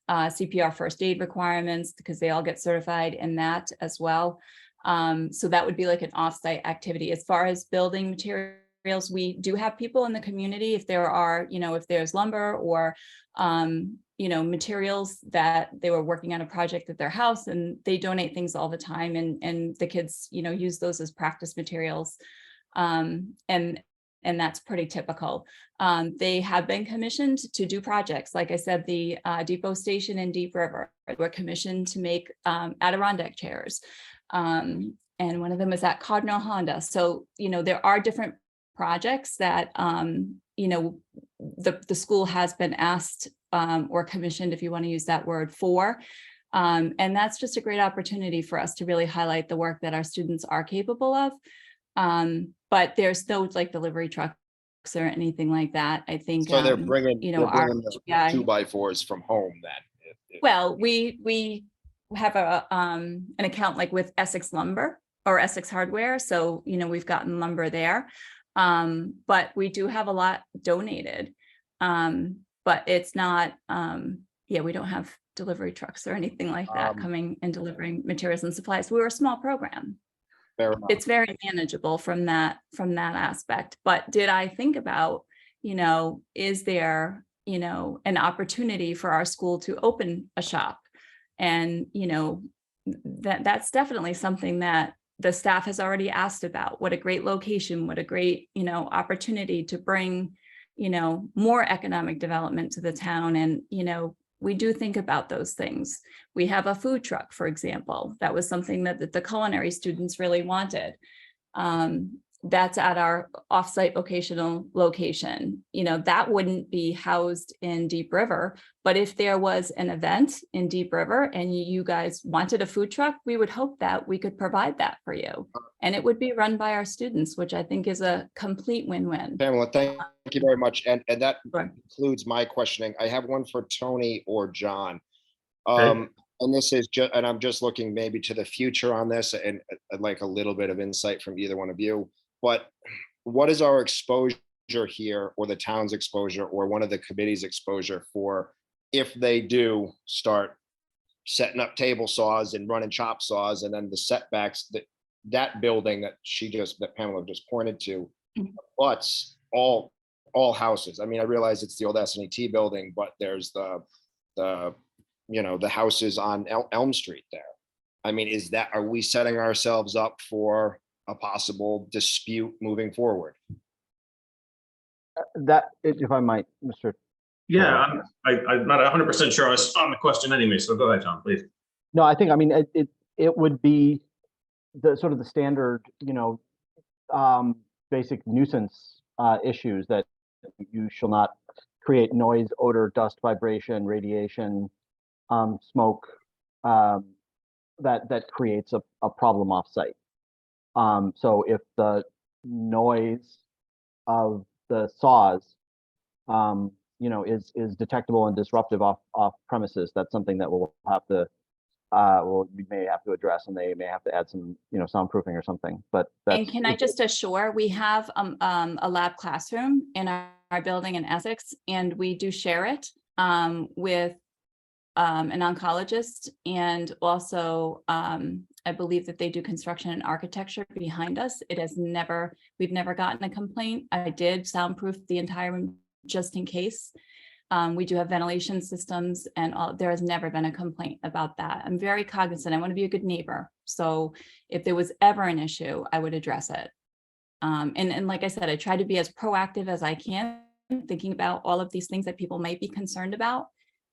CPR first aid requirements, because they all get certified in that as well. So that would be like an offsite activity. As far as building materials, we do have people in the community. If there are, you know, if there's lumber or, you know, materials that they were working on a project at their house, and they donate things all the time, and the kids, you know, use those as practice materials. And that's pretty typical. They have been commissioned to do projects. Like I said, the depot station in Deep River were commissioned to make Adirondack chairs. And one of them is at Cardinal Honda. So, you know, there are different projects that, you know, the school has been asked or commissioned, if you want to use that word, for. And that's just a great opportunity for us to really highlight the work that our students are capable of. But there's no like delivery trucks or anything like that. I think, So they're bringing, you know, our the HPI 2x4s from home then. well, we have a an account like with Essex Lumber or Essex Hardware. So, you know, we've gotten lumber there. But we do have a lot donated. But it's not, yeah, we don't have delivery trucks or anything like that coming and delivering materials and supplies. We're a small program. Fair enough. It's very manageable from that aspect. But did I think about, you know, is there, you know, an opportunity for our school to open a shop? And, you know, that's definitely something that the staff has already asked about. What a great location, what a great, you know, opportunity to bring, you know, more economic development to the town. And, you know, we do think about those things. We have a food truck, for example. That was something that the culinary students really wanted. That's at our offsite vocational location. You know, that wouldn't be housed in Deep River, but if there was an event in Deep River and you guys wanted a food truck, we would hope that we could provide that for you. And it would be run by our students, which I think is a complete win-win. Pamela, thank you very much. And that Sure. concludes my questioning. I have one for Tony or John. Okay. And this is just, and I'm just looking maybe to the future on this, and I'd like a little bit of insight from either one of you. But what is our exposure here, or the town's exposure, or one of the committee's exposure for if they do start setting up table saws and running chop saws, and then the setbacks that building that Pamela just pointed to, butts all houses. I mean, I realize it's the old S&ET building, but there's the you know, the houses on Elm Street there. I mean, are we setting ourselves up for a possible dispute moving forward? That, if I might, Mr. Yeah, I'm not 100% sure I was on the question anyway, so go ahead, John, please. No, I think, I mean, it would be the sort of the standard, you know, basic nuisance issues that you shall not create noise, odor, dust, vibration, radiation, smoke, that creates a problem offsite. So if the noise of the saws, you know, is detectable and disruptive off premises, that's something that we'll have to, we may have to address, and they may have to add some, you know, soundproofing or something. But And can I just assure, we have a lab classroom in our building in Essex, and we do share it with an oncologist, and also I believe that they do construction and architecture behind us. We've never gotten a complaint. I did soundproof the entire room just in case. We do have ventilation systems, and there has never been a complaint about that. I'm very cognizant. I want to be a good neighbor. So if there was ever an issue, I would address it. And like I said, I try to be as proactive as I can, thinking about all of these things that people might be concerned about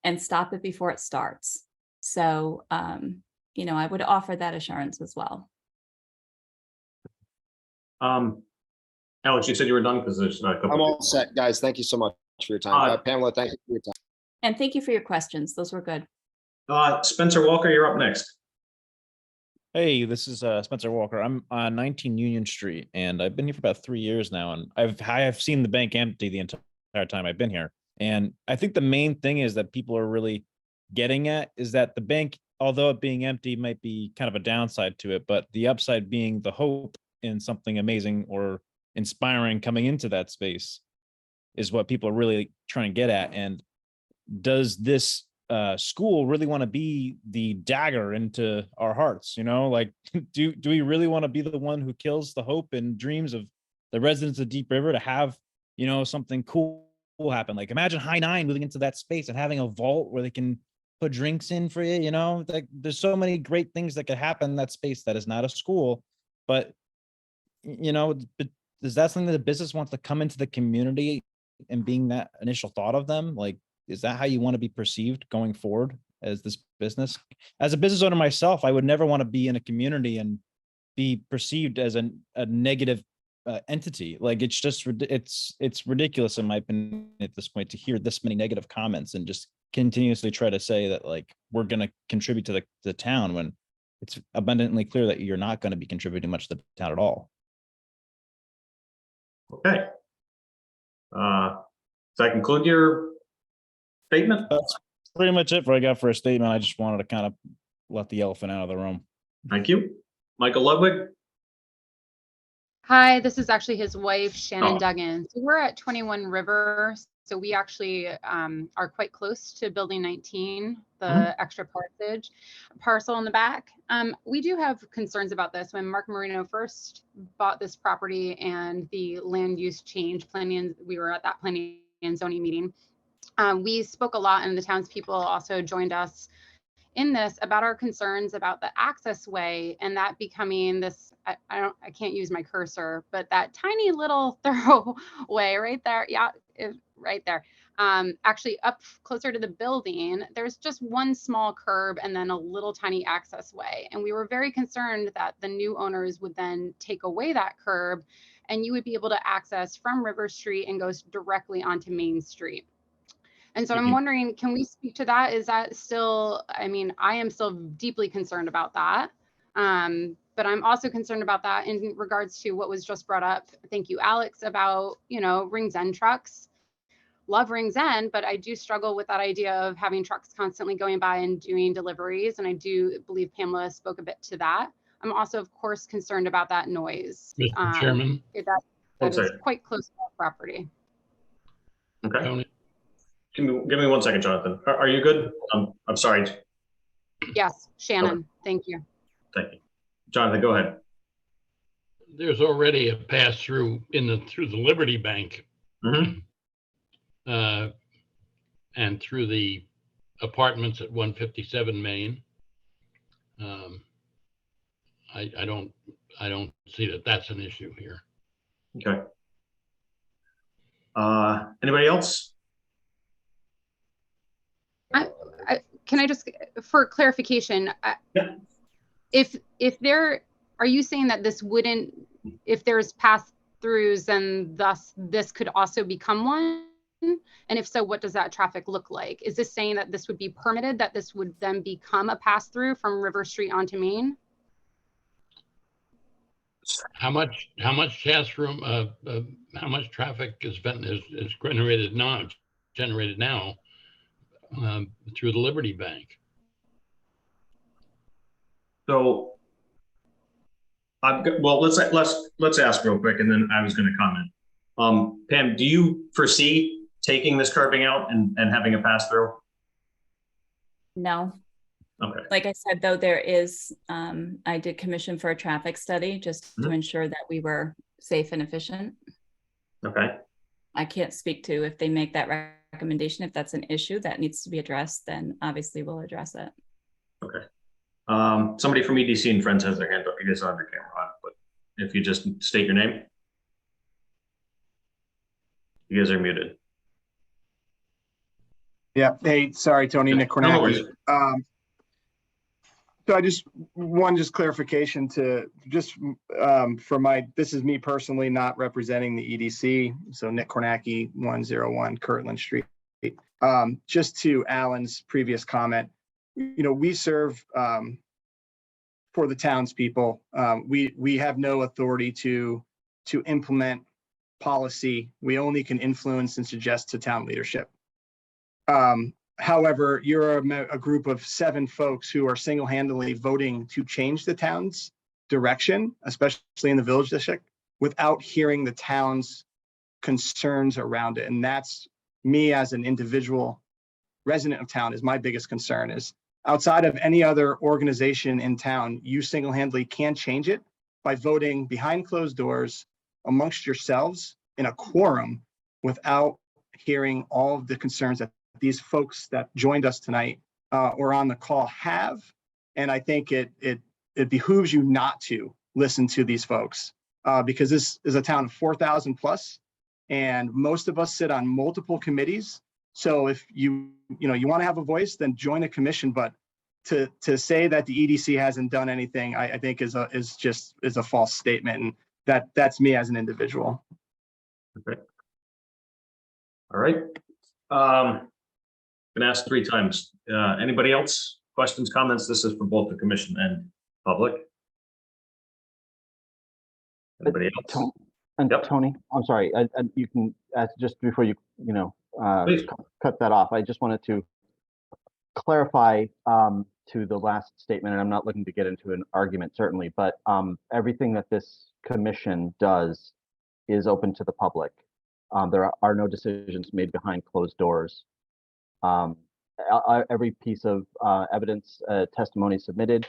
and stop it before it starts. So, you know, I would offer that assurance as well. Alex, you said you were done because there's a couple. I'm all set, guys. Thank you so much for your time. Pamela, thank you for your time. And thank you for your questions. Those were good. Spencer Walker, you're up next. Hey, this is Spencer Walker. I'm on 19 Union Street, and I've been here for about 3 years now, and I've seen the bank empty the entire time I've been here. And I think the main thing is that people are really getting at is that the bank, although it being empty, might be kind of a downside to it, but the upside being the hope in something amazing or inspiring coming into that space is what people are really trying to get at. And does this school really want to be the dagger into our hearts? You know, like, do we really want to be the one who kills the hope and dreams of the residents of Deep River to have, you know, something cool happen? Like, imagine High Nine moving into that space and having a vault where they can put drinks in for you. You know, like, there's so many great things that could happen in that space that is not a school. But, you know, is that something that the business wants to come into the community and being that initial thought of them? Like, is that how you want to be perceived going forward as this business? As a business owner myself, I would never want to be in a community and be perceived as a negative entity. Like, it's just, it's ridiculous in my opinion at this point to hear this many negative comments and just continuously try to say that, like, we're going to contribute to the town when it's abundantly clear that you're not going to be contributing much to the town at all. Okay. Does that conclude your statement? That's pretty much it for I got for a statement. I just wanted to kind of let the elephant out of the room. Thank you. Michael Ludwig. Hi, this is actually his wife, Shannon Oh. Duggan. So we're at 21 River. So we actually are quite close to building 19, the extra parsonage parcel in the back. We do have concerns about this. When Mark Marino first bought this property and the land use change planning, we were at that planning and zoning meeting. We spoke a lot, and the townspeople also joined us in this about our concerns about the access way and that becoming this, I can't use my cursor, but that tiny little thoroughway right there. Yeah, right there. Actually up closer to the building, there's just one small curb and then a little tiny access way. And we were very concerned that the new owners would then take away that curb and you would be able to access from River Street and goes directly onto Main Street. And so I'm wondering, can we speak to that? Is that still, I mean, I am still deeply concerned about that. But I'm also concerned about that in regards to what was just brought up. Thank you, Alex, about, you know, Rings End trucks. Love Rings End, but I do struggle with that idea of having trucks constantly going by and doing deliveries. And I do believe Pamela spoke a bit to that. I'm also, of course, concerned about that noise. Mr. Chairman. That is quite close to our property. Okay. Tony? Give me 1 second, Jonathan. Are you good? I'm sorry. Yes, Shannon, thank you. Thank you. Jonathan, go ahead. There's already a pass through through the Liberty Bank. And through the apartments at 157 Main. I don't see that that's an issue here. Okay. Anybody else? Can I just, for clarification, if there, are you saying that this wouldn't, if there's pass-throughs, then thus this could also become one? And if so, what does that traffic look like? Is this saying that this would be permitted, that this would then become a pass-through from River Street onto Main? How much pass room, how much traffic is generated now through the Liberty Bank? So I've got, well, let's ask real quick, and then I was going to comment. Pam, do you foresee taking this curbing out and having a pass through? No. Okay. Like I said, though, there is, I did commission for a traffic study just to ensure that we were safe and efficient. Okay. I can't speak to if they make that recommendation. If that's an issue that needs to be addressed, then obviously we'll address it. Okay. Somebody from EDC and Friends has their hand up. You guys don't have your camera on, but if you just state your name. You guys are muted. Yeah. Hey, sorry, Tony, Nick No worries. Kornacki. So I just, one just clarification to just for my, this is me personally not representing the EDC. So Nick Kornacki, 101 Kirtland Street. Just to Alan's previous comment, we serve for the townspeople. We have no authority to implement policy. We only can influence and suggest to town leadership. However, you're a group of 7 folks who are single-handedly voting to change the town's direction, especially in the village district, without hearing the town's concerns around it. And that's me as an individual resident of town is my biggest concern is outside of any other organization in town, you single-handedly can change it by voting behind closed doors amongst yourselves in a quorum without hearing all of the concerns that these folks that joined us tonight or on the call have. And I think it behooves you not to listen to these folks because this is a town of 4,000 plus, and most of us sit on multiple committees. So if you want to have a voice, then join a commission. But to say that the EDC hasn't done anything, I think is a false statement, and that's me as an individual. Okay. All right. Been asked 3 times. Anybody else? Questions, comments? This is for both the commission and public. Anybody else? Tony, I'm sorry. And you can just before you cut that off. I just wanted to clarify to the last statement, and I'm not looking to get into an argument certainly, but everything that this commission does is open to the public. There are no decisions made behind closed doors. Every piece of evidence, testimony submitted,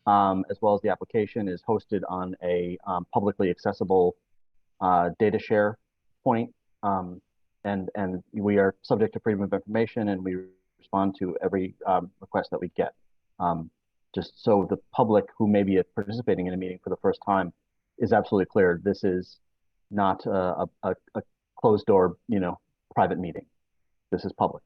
as well as the application, is hosted on a publicly accessible data share point, and we are subject to freedom of information, and we respond to every request that we get. Just so the public who may be participating in a meeting for the first time is absolutely clear, this is not a closed door, private meeting. This is public.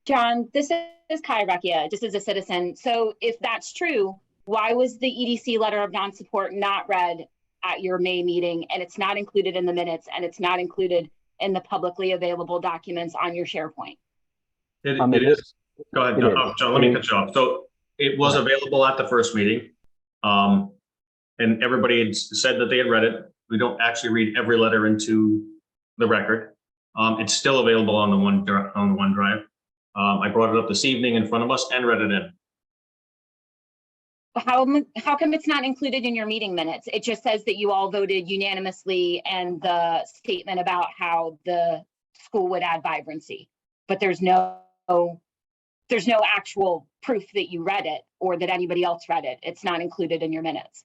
John, this is Kai Rakia, just as a citizen. So if that's true, why was the EDC letter of non-support not read at your May meeting, and it's not included in the minutes, and it's not included in the publicly available documents on your SharePoint? It is. Go ahead, John, let me cut you off. So it was available at the first meeting, and everybody had said that they had read it. We don't actually read every letter into the record. It's still available on the OneDrive. I brought it up this evening in front of us and read it in. How come it's not included in your meeting minutes? It just says that you all voted unanimously and the statement about how the school would add vibrancy, but there's no actual proof that you read it or that anybody else read it. It's not included in your minutes.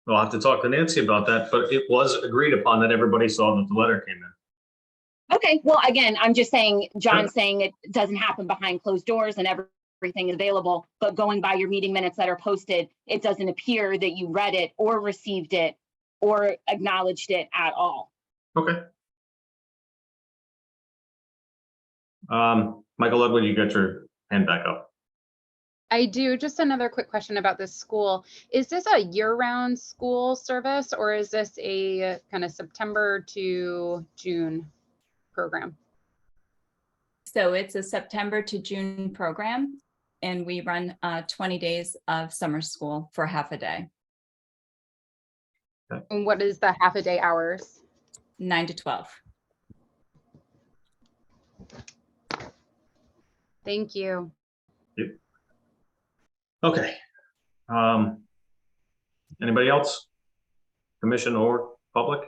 I'll have to talk to Nancy about that, but it was agreed upon that everybody saw that the letter came in. Okay, well, again, I'm just saying, John's saying it doesn't happen behind closed doors and everything is available, but going by your meeting minutes that are posted, it doesn't appear that you read it or received it or acknowledged it at all. Okay. Michael Ludwig, you got your hand back up. I do. Just another quick question about this school. Is this a year-round school service, or is this a kind of September to June program? So it's a September to June program, and we run 20 days of summer school for half a day. Okay. And what is the half a day hours? 9 to 12. Thank you. Yep. Okay. Anybody else? Commission or public?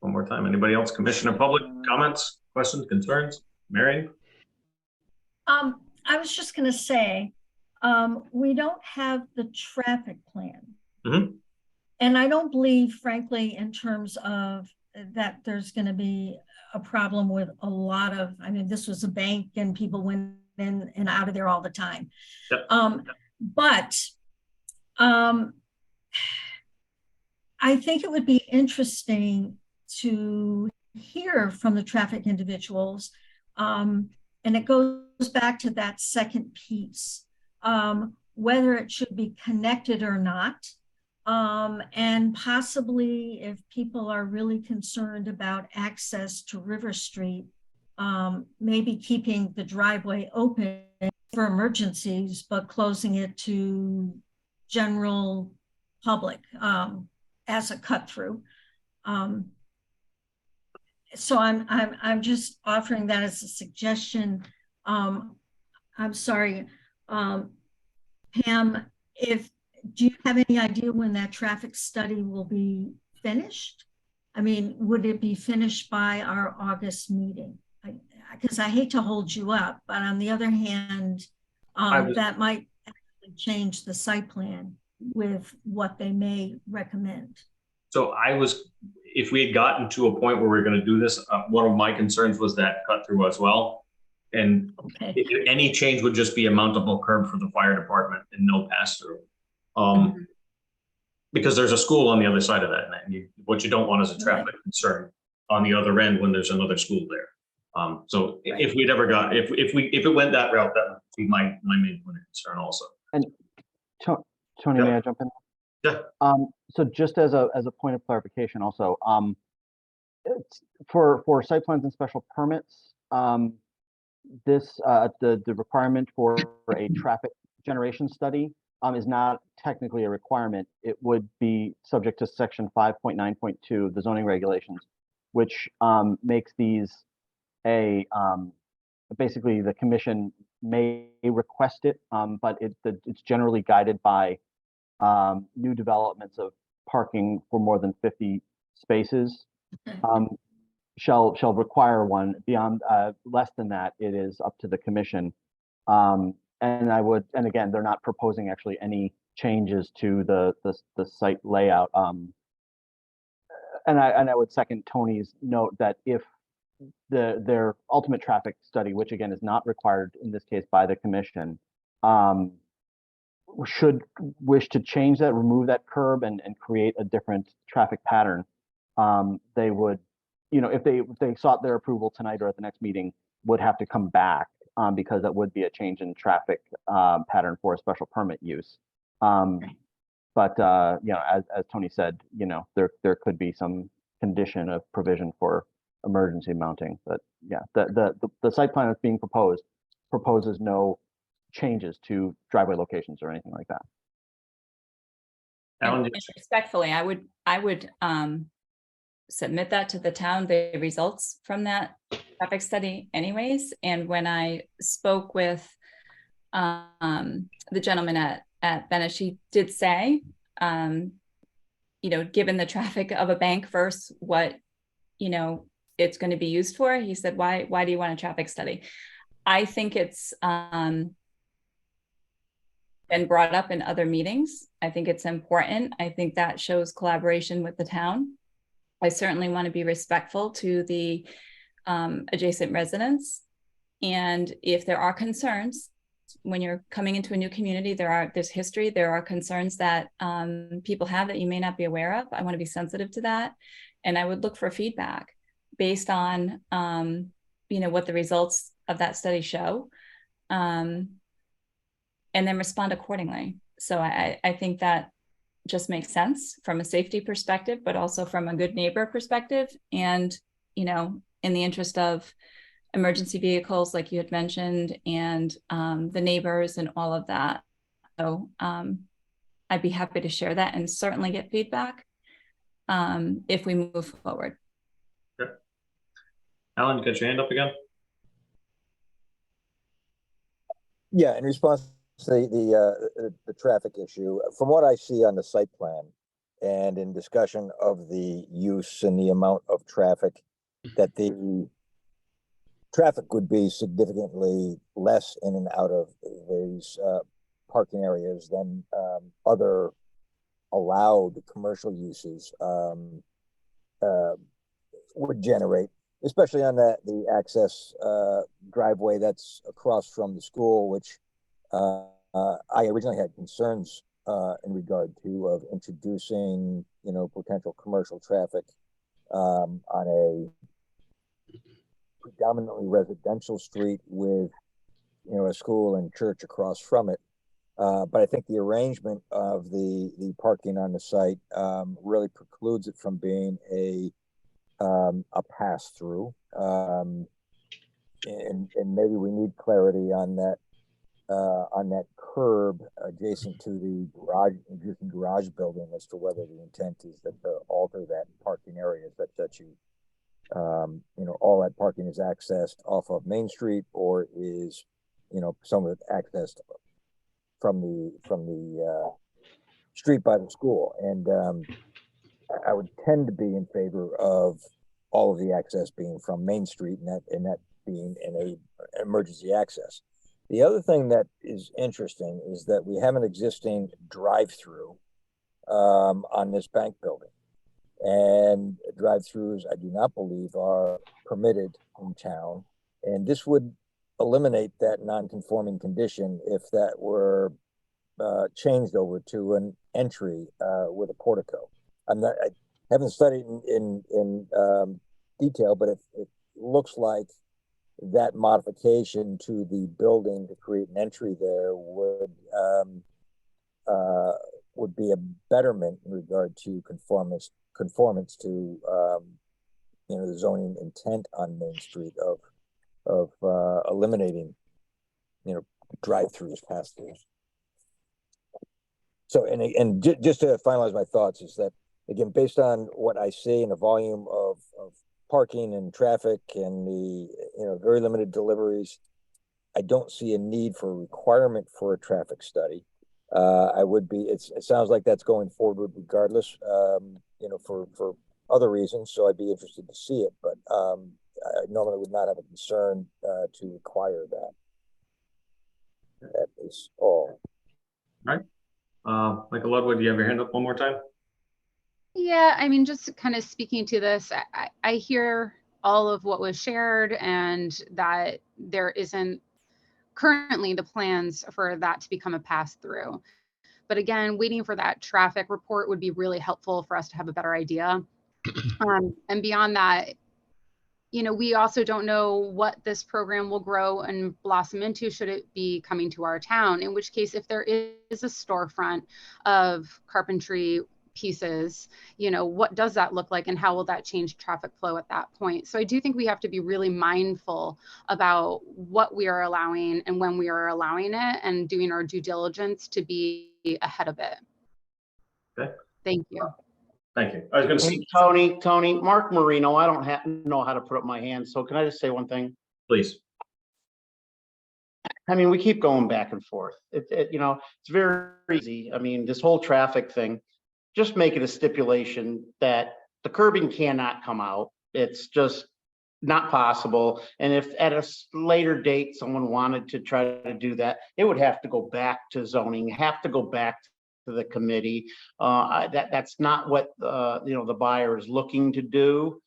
One more time. Anybody else? Commission or public? Comments, questions, concerns? Marion? I was just going to say, we don't have the traffic plan. Mm-hmm. And I don't believe, frankly, in terms of that there's going to be a problem with a lot of, I mean, this was a bank and people went in and out of there all the time. Yep. But I think it would be interesting to hear from the traffic individuals. And it goes back to that second piece, whether it should be connected or not. And possibly if people are really concerned about access to River Street, maybe keeping the driveway open for emergencies, but closing it to general public as a cut through. So I'm just offering that as a suggestion. I'm sorry, Pam, do you have any idea when that traffic study will be finished? I mean, would it be finished by our August meeting? Because I hate to hold you up, but on the other hand, that might actually change the site plan with what they may recommend. So if we had gotten to a point where we are going to do this, one of my concerns was that cut through as well. And any change would just be a mountable curb for the fire department and no pass through. Because there's a school on the other side of that. And what you don't want is a traffic concern on the other end when there's another school there. So if we'd ever got, if it went that route, that would be my main point of concern also. And Tony, may I jump in? Yeah. So just as a point of clarification also, for site plans and special permits, the requirement for a traffic generation study is not technically a requirement. It would be subject to section 5.9.2 of the zoning regulations, which makes these basically the commission may request it, but it's generally guided by new developments of parking for more than 50 spaces shall require one. Beyond less than that, it is up to the commission. And again, they're not proposing actually any changes to the site layout. And I would second Tony's note that if their ultimate traffic study, which again is not required in this case by the commission, should wish to change that, remove that curb and create a different traffic pattern, they would, if they sought their approval tonight or at the next meeting, would have to come back because that would be a change in traffic pattern for a special permit use. But as Tony said, there could be some condition of provision for emergency mounting. But yeah, the site plan that's being proposed proposes no changes to driveway locations or anything like that. And respectfully, I would submit that to the town, the results from that traffic study anyways. And when I spoke with the gentleman at Venice, he did say, given the traffic of a bank versus what, it's going to be used for, he said, why do you want a traffic study? I think it's been brought up in other meetings. I think it's important. I think that shows collaboration with the town. I certainly want to be respectful to the adjacent residents. And if there are concerns, when you're coming into a new community, there's history, there are concerns that people have that you may not be aware of. I want to be sensitive to that. And I would look for feedback based on, what the results of that study show, and then respond accordingly. So I think that just makes sense from a safety perspective, but also from a good neighbor perspective. And, in the interest of emergency vehicles, like you had mentioned, and the neighbors and all of that. So I'd be happy to share that and certainly get feedback if we move forward. Sure. Alan, you got your hand up again? Yeah, in response to the traffic issue, from what I see on the site plan and in discussion of the use and the amount of traffic, that the traffic would be significantly less in and out of these parking areas than other allowed commercial uses would generate, especially on the access driveway that's across from the school, which I originally had concerns in regard to of introducing, potential commercial traffic on a predominantly residential street with, you know, a school and church across from it. But I think the arrangement of the parking on the site really precludes it from being a pass through. And maybe we need clarity on that curb adjacent to the existing garage building as to whether the intent is that to alter that parking area such that you know, all that parking is accessed off of Main Street, or is, you know, some of it accessed from the street by the school. And I would tend to be in favor of all of the access being from Main Street, and that being an emergency access. The other thing that is interesting is that we have an existing drive-through on this bank building, and drive-throughs I do not believe are permitted in town, and this would eliminate that non-conforming condition if that were changed over to an entry with a portico. I haven't studied in detail, but it looks like that modification to the building to create an entry there would be a betterment in regard to conformance to you know, the zoning intent on Main Street of eliminating, you know, drive-throughs, pass-throughs. So, and just to finalize my thoughts is that, again, based on what I see in the volume of parking and traffic and the, you know, very limited deliveries, I don't see a need for a requirement for a traffic study. It sounds like that's going forward regardless, you know, for other reasons. So I'd be interested to see it, but I normally would not have a concern to require that. That is all. All right. Michael Ludwig, do you have your hand up one more time? Yeah, I mean, just kind of speaking to this, I hear all of what was shared, and that there isn't currently the plans for that to become a pass through. But again, waiting for that traffic report would be really helpful for us to have a better idea. And beyond that, you know, we also don't know what this program will grow and blossom into should it be coming to our town, in which case, if there is a storefront of carpentry pieces, you know, what does that look like and how will that change traffic flow at that point? So I do think we have to be really mindful about what we are allowing and when we are allowing it, and doing our due diligence to be ahead of it. Okay. Thank you. Thank you. I was going to say, Tony, Mark Marino, I don't know how to put up my hand. So can I just say one thing? please. I mean, we keep going back and forth. You know, it's very easy. I mean, this whole traffic thing, just make it a stipulation that the curbing cannot come out. It's just not possible. And if at a later date, someone wanted to try to do that, it would have to go back to zoning, have to go back to the committee. That's not what, you know, the buyer is looking to do.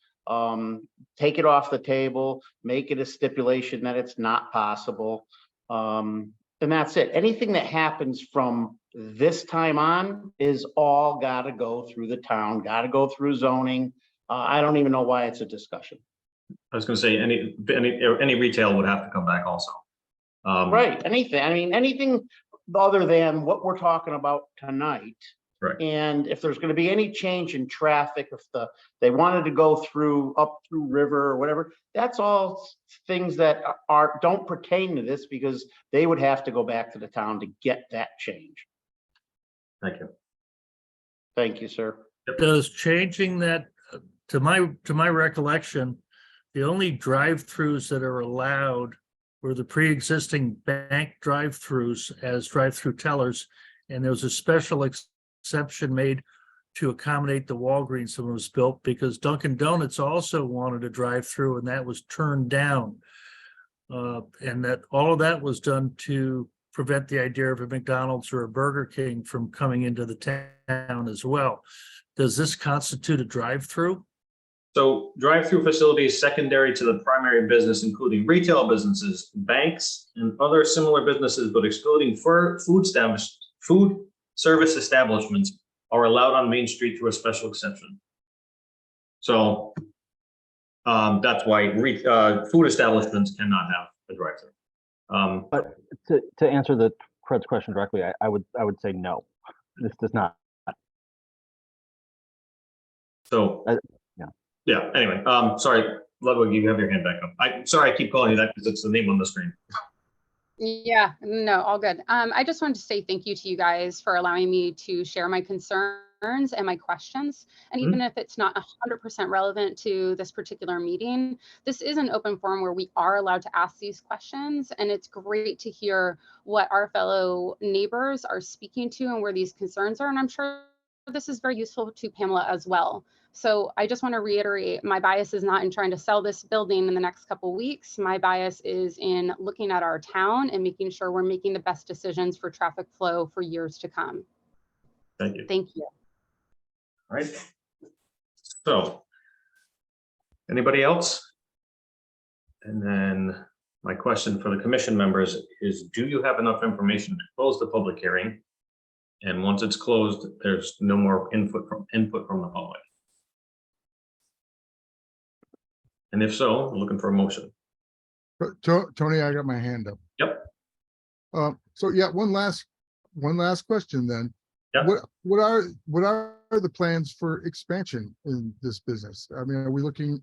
Take it off the table, make it a stipulation that it's not possible. And that's it. Anything that happens from this time on is all got to go through the town, got to go through zoning. I don't even know why it's a discussion. I was going to say any retail would have to come back also. Right. Anything. I mean, anything other than what we're talking about tonight. Right. And if there's going to be any change in traffic, if they wanted to go up through river or whatever, that's all things that don't pertain to this, because they would have to go back to the town to get that change. Thank you. Thank you, sir. Does changing that, to my recollection, the only drive-throughs that are allowed were the pre-existing bank drive-throughs as drive-through tellers, and there was a special exception made to accommodate the Walgreens that was built, because Dunkin' Donuts also wanted a drive-through, and that was turned down. And that all of that was done to prevent the idea of a McDonald's or a Burger King from coming into the town as well. Does this constitute a drive-through? So drive-through facilities secondary to the primary business, including retail businesses, banks, and other similar businesses, but excluding food service establishments, are allowed on Main Street through a special exception. So that's why food establishments cannot have a drive-through. But to answer Fred's question directly, I would say no. This does not. So, yeah. Yeah, anyway, sorry, Ludwig, you have your hand back up. Sorry, I keep calling you that because it's the name on the screen. Yeah, no, all good. I just wanted to say thank you to you guys for allowing me to share my concerns and my questions. And even if it's not 100% relevant to this particular meeting, this is an open forum where we are allowed to ask these questions. And it's great to hear what our fellow neighbors are speaking to and where these concerns are. And I'm sure this is very useful to Pamela as well. So I just want to reiterate, my bias is not in trying to sell this building in the next couple of weeks. My bias is in looking at our town and making sure we're making the best decisions for traffic flow for years to come. Thank you. Thank you. All right. So, anybody else? And then my question for the commission members is, do you have enough information to close the public hearing? And once it's closed, there's no more input from the public. And if so, we're looking for a motion. Tony, I got my hand up. Yep. So yeah, one last question then. Yep. What are the plans for expansion in this business? I mean, are we looking,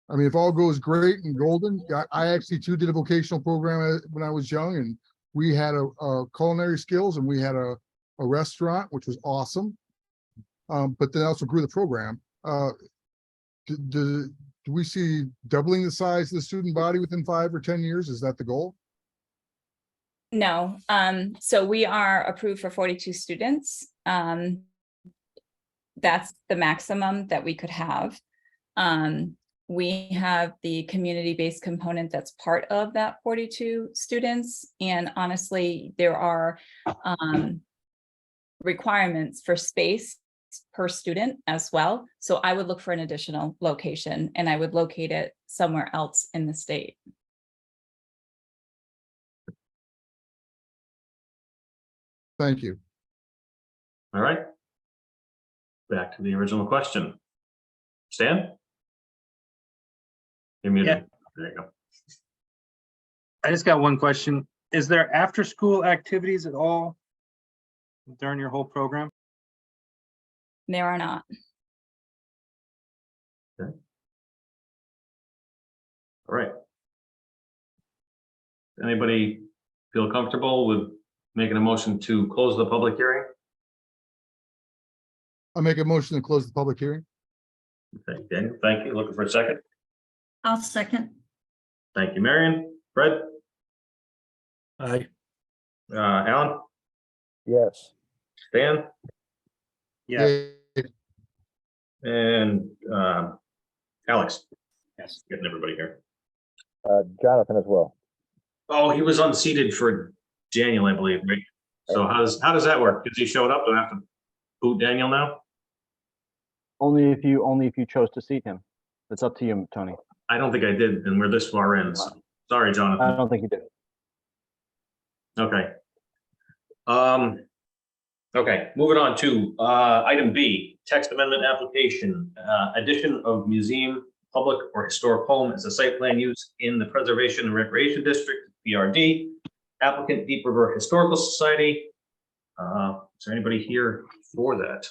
I mean, if all goes great and golden, I actually too did a vocational program when I was young, and we had a culinary skills, and we had a restaurant, which was awesome. But then also grew the program. Do we see doubling the size of the student body within 5 or 10 years? Is that the goal? No, so we are approved for 42 students. That's the maximum that we could have. We have the community-based component that's part of that 42 students. And honestly, there are requirements for space per student as well. So I would look for an additional location, and I would locate it somewhere else in the state. Thank you. All right. Back to the original question. Stan? You're muted. Yeah. There you go. I just got one question. Is there after-school activities at all during your whole program? There are not. Okay. All right. Anybody feel comfortable with making a motion to close the public hearing? I'll make a motion to close the public hearing. Okay, Daniel, thank you. Looking for a second. I'll second. Thank you, Marion. Fred? Aye. Alan? Yes. Stan? Yeah. And Alex? Yes, getting everybody here. Jonathan as well. Oh, he was unseated for Daniel, I believe, right? So how does that work? Because he showed up, do I have to boot Daniel now? Only if you chose to seat him. It's up to you, Tony. I don't think I did, and we're this far in. So. Sorry, Jonathan. I don't think you did. Okay. Okay, moving on to item B, text amendment application, addition of museum, public or historic home as a site plan use in the Preservation and Recreation District, PRD. Applicant Deep River Historical Society. Is there anybody here for that?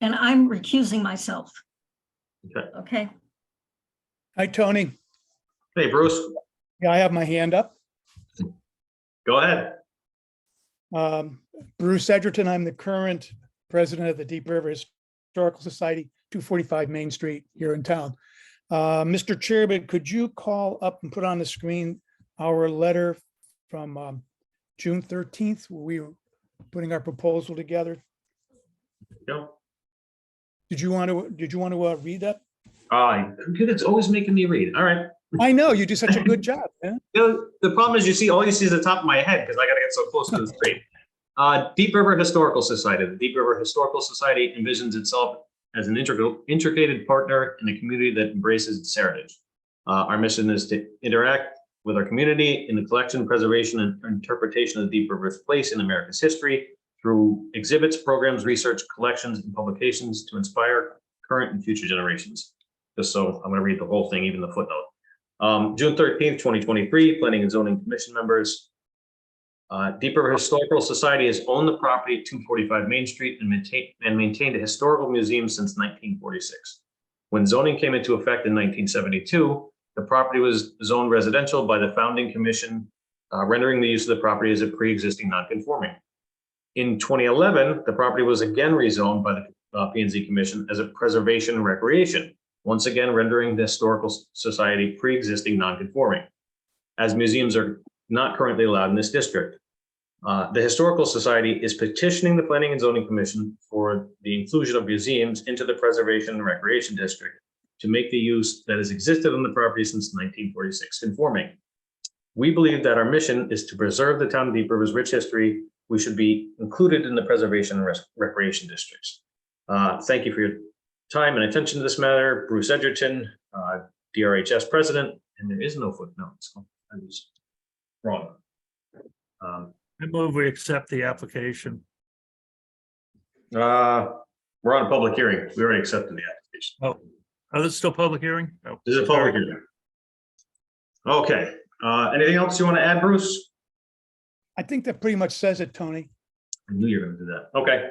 And I'm recusing myself. Okay. Okay. Hi, Tony. Hey, Bruce. Yeah, I have my hand up. Go ahead. Bruce Edgerton, I'm the current president of the Deep River Historical Society, 245 Main Street here in town. Mr. Chairman, could you call up and put on the screen our letter from June 13th, where we were putting our proposal together? Yeah. Did you want to read that? It's always making me read. All right. I know, you do such a good job. Yeah? You know, the problem is all you see is the top of my head because I got to get so close to the screen. Deep River Historical Society. The Deep River Historical Society envisions itself as an integrated partner in a community that embraces its heritage. Our mission is to interact with our community in the collection, preservation, and interpretation of the Deep River's place in America's history through exhibits, programs, research, collections, and publications to inspire, current and future generations. Just so I'm going to read the whole thing, even the footnote. June 13th, 2023, Planning and Zoning Commission members. Deep River Historical Society has owned the property at 245 Main Street and maintained a historical museum since 1946. When zoning came into effect in 1972, the property was zoned residential by the founding commission, rendering the use of the property as a pre-existing non-conforming. In 2011, the property was again rezoned by the P&Z Commission as a preservation and recreation, once again rendering the Historical Society pre-existing non-conforming, as museums are not currently allowed in this district. The Historical Society is petitioning the Planning and Zoning Commission for the inclusion of museums into the Preservation and Recreation District to make the use that has existed on the property since 1946 conforming. We believe that our mission is to preserve the town of Deep River's rich history. We should be included in the Preservation and Recreation Districts. Thank you for your time and attention to this matter. Bruce Edgerton, DRHS President, and there is no footnote, so I was wrong. I move we accept the application. We're on a public hearing. We already accepted the application. Oh, this is still public hearing? Oh, This is a public sorry. hearing. Okay, anything else you want to add, Bruce? I think that pretty much says it, Tony. I knew you were gonna do that. Okay.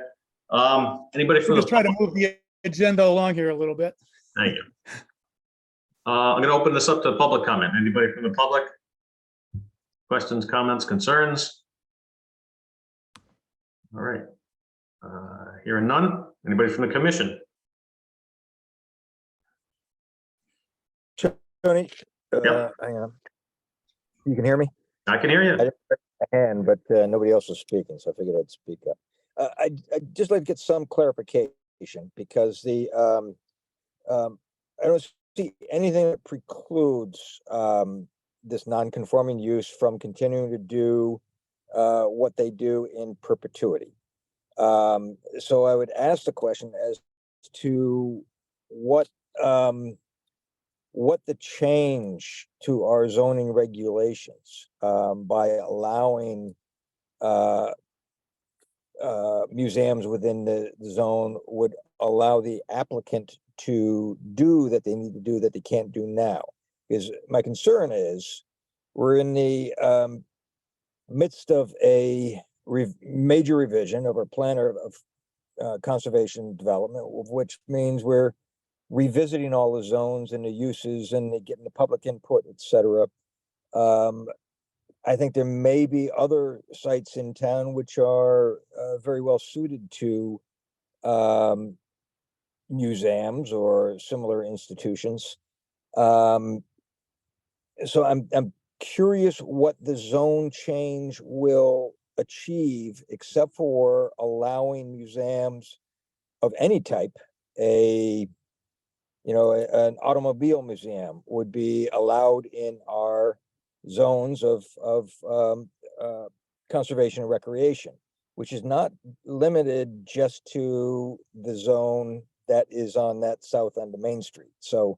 Anybody from We'll the just try to public? move the agenda along here a little bit. Thank you. I'm gonna open this up to public comment. Anybody from the public? Questions, comments, concerns? All right. Hearing none. Anybody from the commission? Tony, Yeah. hang on. You can hear me? I can hear you. I didn't raise my hand, but nobody else was speaking, so I figured I'd speak up. I'd just like to get some clarification because I don't see anything that precludes this non-conforming use from continuing to do what they do in perpetuity. So I would ask the question as to what the change to our zoning regulations by allowing museums within the zone would allow the applicant to do that they need to do that they can't do now. Because my concern is we're in the midst of a major revision of our plan of conservation development, which means we're revisiting all the zones and the uses and getting the public input, et cetera. I think there may be other sites in town which are very well suited to museums or similar institutions. So I'm curious what the zone change will achieve, except for allowing museums of any type, an automobile museum would be allowed in our zones of conservation and recreation, which is not limited just to the zone that is on that south end of Main Street. So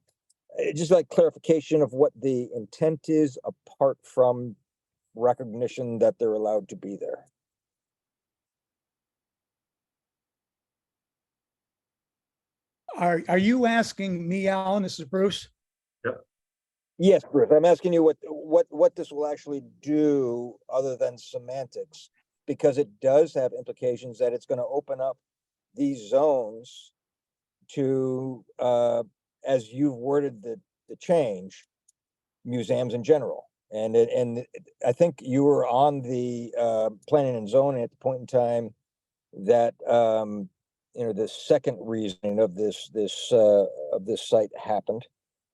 just like clarification of what the intent is apart from recognition that they're allowed to be there. Are you asking me, Alan? This is Bruce. Yep. Yes, Bruce, I'm asking you what this will actually do other than semantics, because it does have implications that it's going to open up these zones to, as you've worded the change, museums in general. And I think you were on the planning and zoning at the point in time that the second reasoning of this site happened,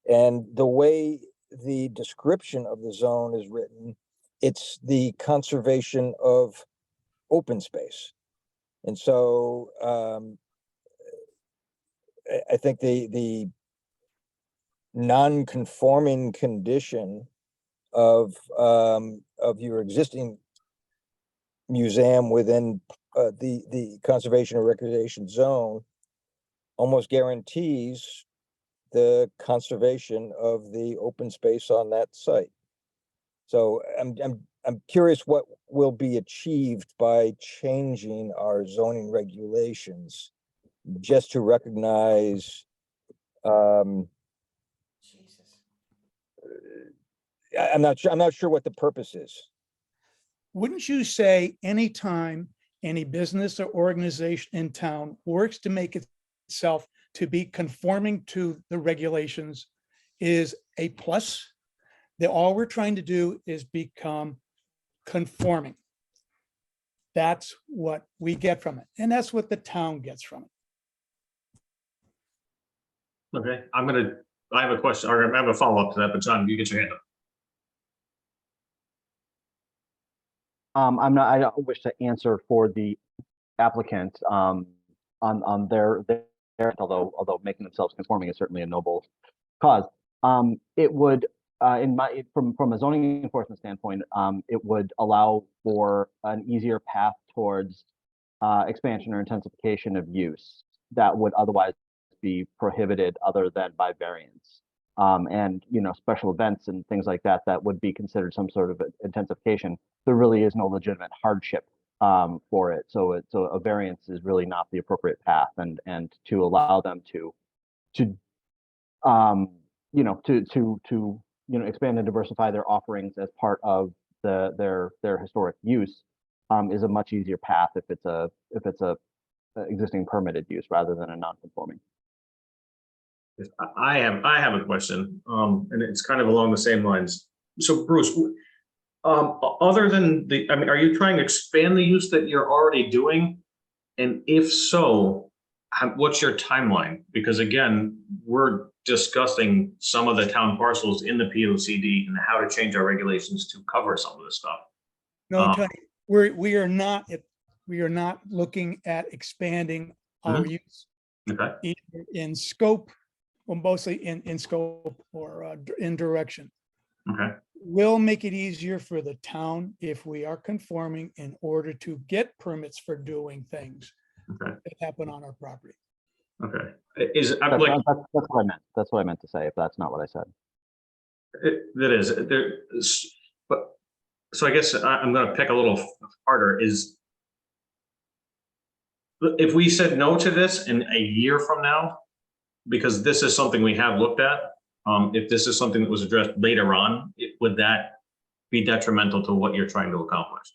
and the way the description of the zone is written, it's the conservation of open space, and so I think the non-conforming condition of your existing museum within the conservation and recreation zone almost guarantees the conservation of the open space on that site. So I'm curious what will be achieved by changing our zoning regulations just to recognize I'm not sure what the purpose is. Wouldn't you say anytime any business or organization in town works to make itself to be conforming to the regulations is a plus? That all we're trying to do is become conforming. That's what we get from it. And that's what the town gets from it. Okay, I have a question, or I have a follow-up to that, but John, you get your hand up. I don't wish to answer for the applicant, on their, although making themselves conforming is certainly a noble cause. It would, from a zoning enforcement standpoint, it would allow for an easier path towards expansion or intensification of use that would otherwise be prohibited other than by variance. And, special events and things like that, that would be considered some sort of intensification. There really is no legitimate hardship for it. So a variance is really not the appropriate path, and to allow them to expand and diversify their offerings as part of their historic use is a much easier path if it's a existing permitted use rather than a non-conforming. I have a question, and it's kind of along the same lines. So Bruce, other than are you trying to expand the use that you're already doing? And if so, what's your timeline? Because again, we're discussing some of the town parcels in the POCD and how to change our regulations to cover some of this stuff. No, Tony, we are not looking at expanding our use. Okay. Either in scope, or mostly in scope or in direction. Okay. Will make it easier for the town if we are conforming in order to get permits for doing things that happen on our property. Okay. That's what I meant. That's what I meant to say, if that's not what I said. That is, but so I guess I'm going to pick a little harder. Is if we said no to this in a year from now, because this is something we have looked at, if this is something that was addressed later on, would that be detrimental to what you're trying to accomplish?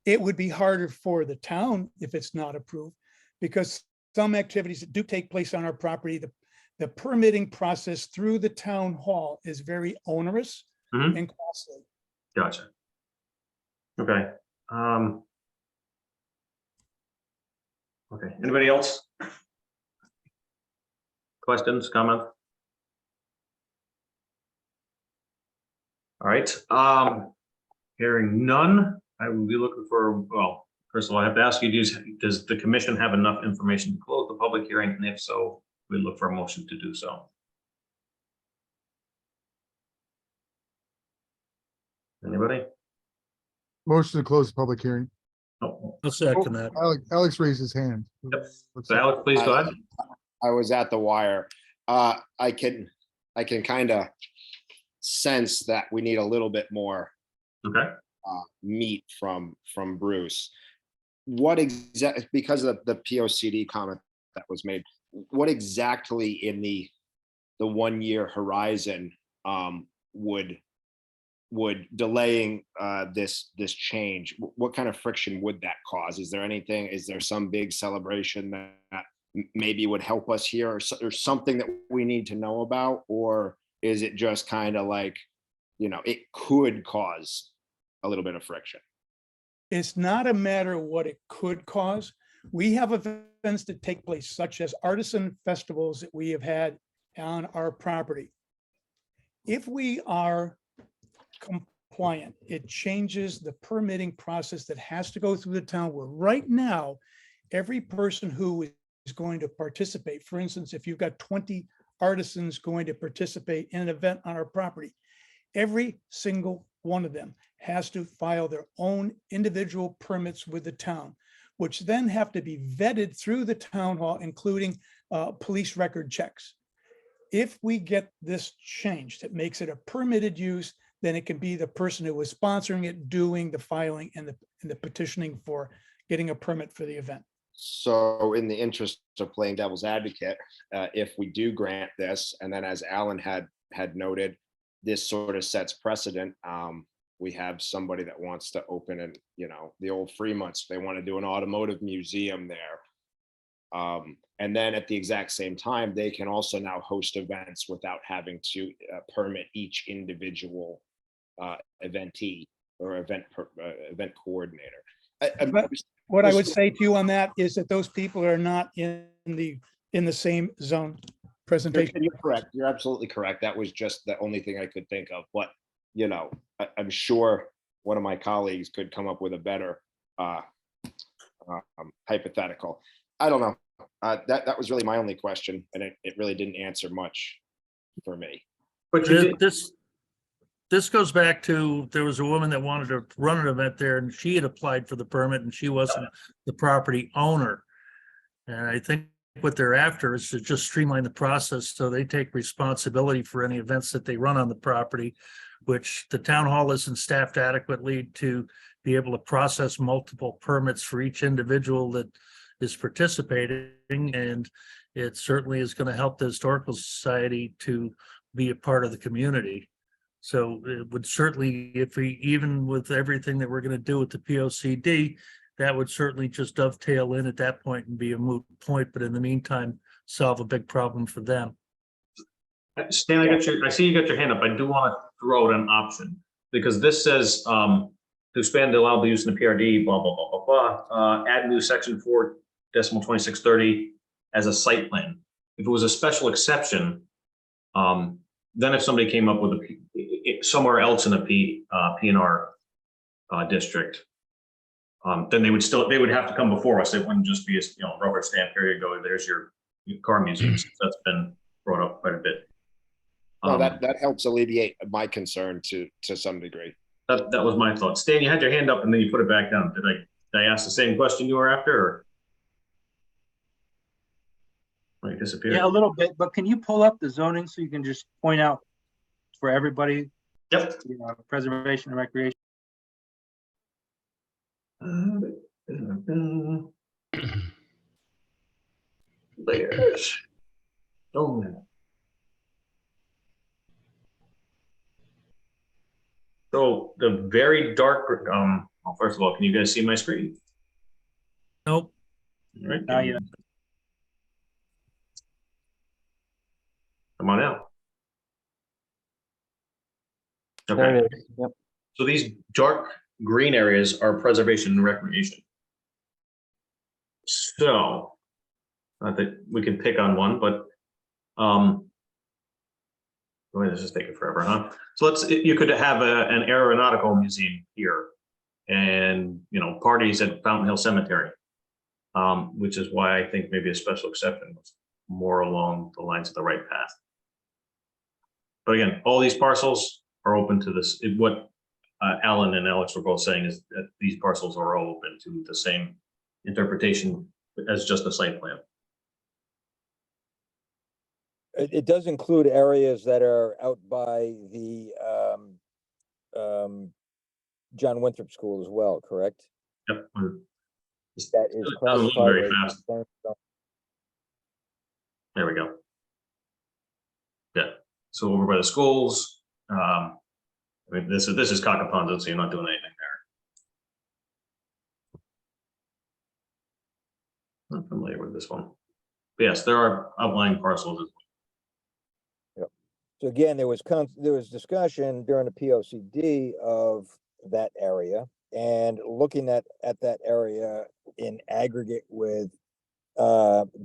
It would be harder for the town if it's not approved, because some activities that do take place on our property, the permitting process through the town hall is very onerous and costly. Gotcha. Okay. Okay. Anybody else? Questions, comments? All right. Hearing none, I will be looking for, well, first of all, I have to ask you, does the commission have enough information to close the public hearing? And if so, we look for a motion to do so. Anybody? Motion to close the public hearing. Oh, I'll second that. Alex raised his hand. yep. So Alex, please go ahead. I was at the wire. I can kind of sense that we need a little bit more meat from Bruce. What exactly, because of the POCD comment that was made, what exactly in the 1 year horizon would delaying this change, what kind of friction would that cause? Is there some big celebration that maybe would help us here, or something that we need to know about? Or is it just kind of like, it could cause a little bit of friction? It's not a matter of what it could cause. We have events that take place, such as artisan festivals that we have had on our property. If we are compliant, it changes the permitting process that has to go through the town, where right now, every person who is going to participate, for instance, if you've got 20 artisans going to participate in an event on our property, every single one of them has to file their own individual permits with the town, which then have to be vetted through the town hall, including police record checks. If we get this changed, that makes it a permitted use, then it can be the person who was sponsoring it, doing the filing and the petitioning for getting a permit for the event. So in the interest of playing devil's advocate, if we do grant this, and then as Alan had noted, this sort of sets precedent. We have somebody that wants to open and, the old Fremonts, they want to do an automotive museum there. And then at the exact same time, they can also now host events without having to permit each individual eventee or event coordinator. But what I would say to you on that is that those people are not in the same zone presentation. You're correct. You're absolutely correct. That was just the only thing I could think of. But, I'm sure one of my colleagues could come up with a better hypothetical. I don't know. That was really my only question, and it really didn't answer much for me. But This goes back to, there was a woman that wanted to run an event there and she had applied for the permit and she wasn't the property owner. And I think what they're after is to just streamline the process so they take responsibility for any events that they run on the property, which the town hall isn't staffed adequately to be able to process multiple permits for each individual that is participating. And it certainly is going to help the Historical Society to be a part of the community. So it would certainly, if we, even with everything that we're going to do with the POCD, that would certainly just dovetail in at that point and be a moot point. But in the meantime, solve a big problem for them. Stan, I see you got your hand up. I do want to throw out an option because this says to expand the allowable use in the PRD, blah, blah, blah, blah, blah. Add new section 4.2630 as a site plan. If it was a special exception, then if somebody came up with somewhere else in a PNR district, then they would have to come before us. It wouldn't just be a rubber stamp. Here you go. There's your car museum. That's been brought up quite a bit. No, that helps alleviate my concern to some degree. That was my thought. Stan, you had your hand up and then you put it back down. Did I ask the same question you were after, or it disappeared? Yeah, a little bit, but can you pull up the zoning so you can just point out for everybody? Yep. Preservation and recreation. Layers. Oh. So the very dark, well, first of all, can you guys see my screen? Nope. All right. Not yet. Come on out. There Okay. it is. Yep. So these dark green areas are preservation and recreation. So, not that we can pick on one, but boy, this is taking forever, huh? So you could have an aeronautical museum here, and parties at Fountain Hill Cemetery, which is why I think maybe a special exception was more along the lines of the right path. But again, all these parcels are open to this. What Alan and Alex were both saying is that these parcels are all open to the same interpretation as just a site plan. It does include areas that are out by the John Winthrop School as well, correct? Yep. That is It doesn't look very fast. classified. There we go. Yeah. So over by the schools, I mean, this is Cockapons, so you're not doing anything there. Not familiar with this one. But yes, there are outlying parcels as well. So again, there was discussion during the POCD of that area and looking at that area in aggregate with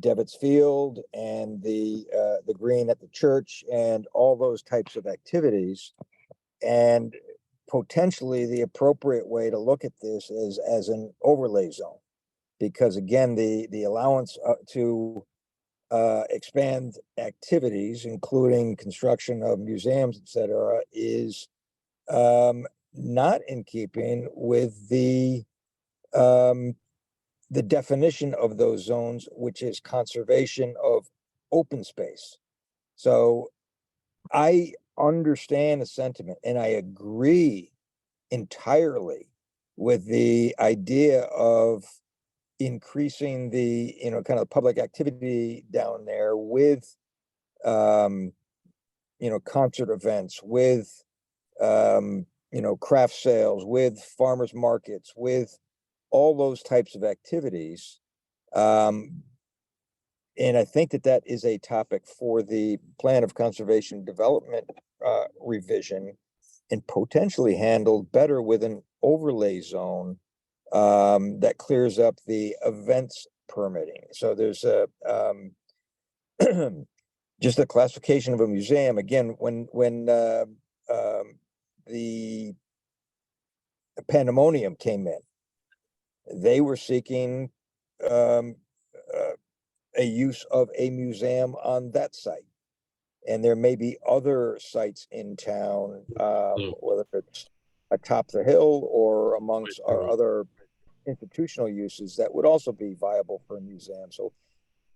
Devitt's Field and the green at the church and all those types of activities. And potentially the appropriate way to look at this is as an overlay zone. Because again, the allowance to expand activities, including construction of museums, et cetera, is not in keeping with the definition of those zones, which is conservation of open space. So I understand the sentiment and I agree entirely with the idea of increasing the, kind of public activity down there with, concert events, with, craft sales, with farmers markets, with all those types of activities. And I think that that is a topic for the Plan of Conservation Development revision, and potentially handled better with an overlay zone that clears up the events permitting. So there's a just a classification of a museum. Again, when the Pandemonium came in, they were seeking a use of a museum on that site. And there may be other sites in town, whether it's atop the hill or amongst our other institutional uses that would also be viable for a museum. So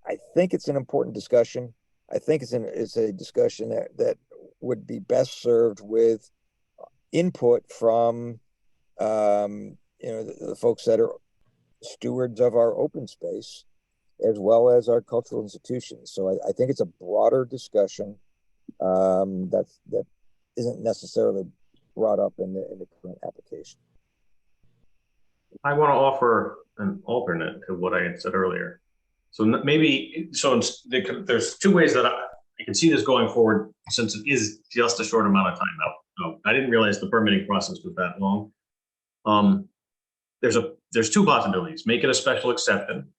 I think it's an important discussion. I think it's a discussion that would be best served with input from the folks that are stewards of our open space, as well as our cultural institutions. So I think it's a broader discussion that isn't necessarily brought up in the current application. I want to offer an alternate to what I had said earlier. So there's two ways that I can see this going forward, since it is just a short amount of time now. So I didn't realize the permitting process was that long. There's two possibilities: make it a special exception,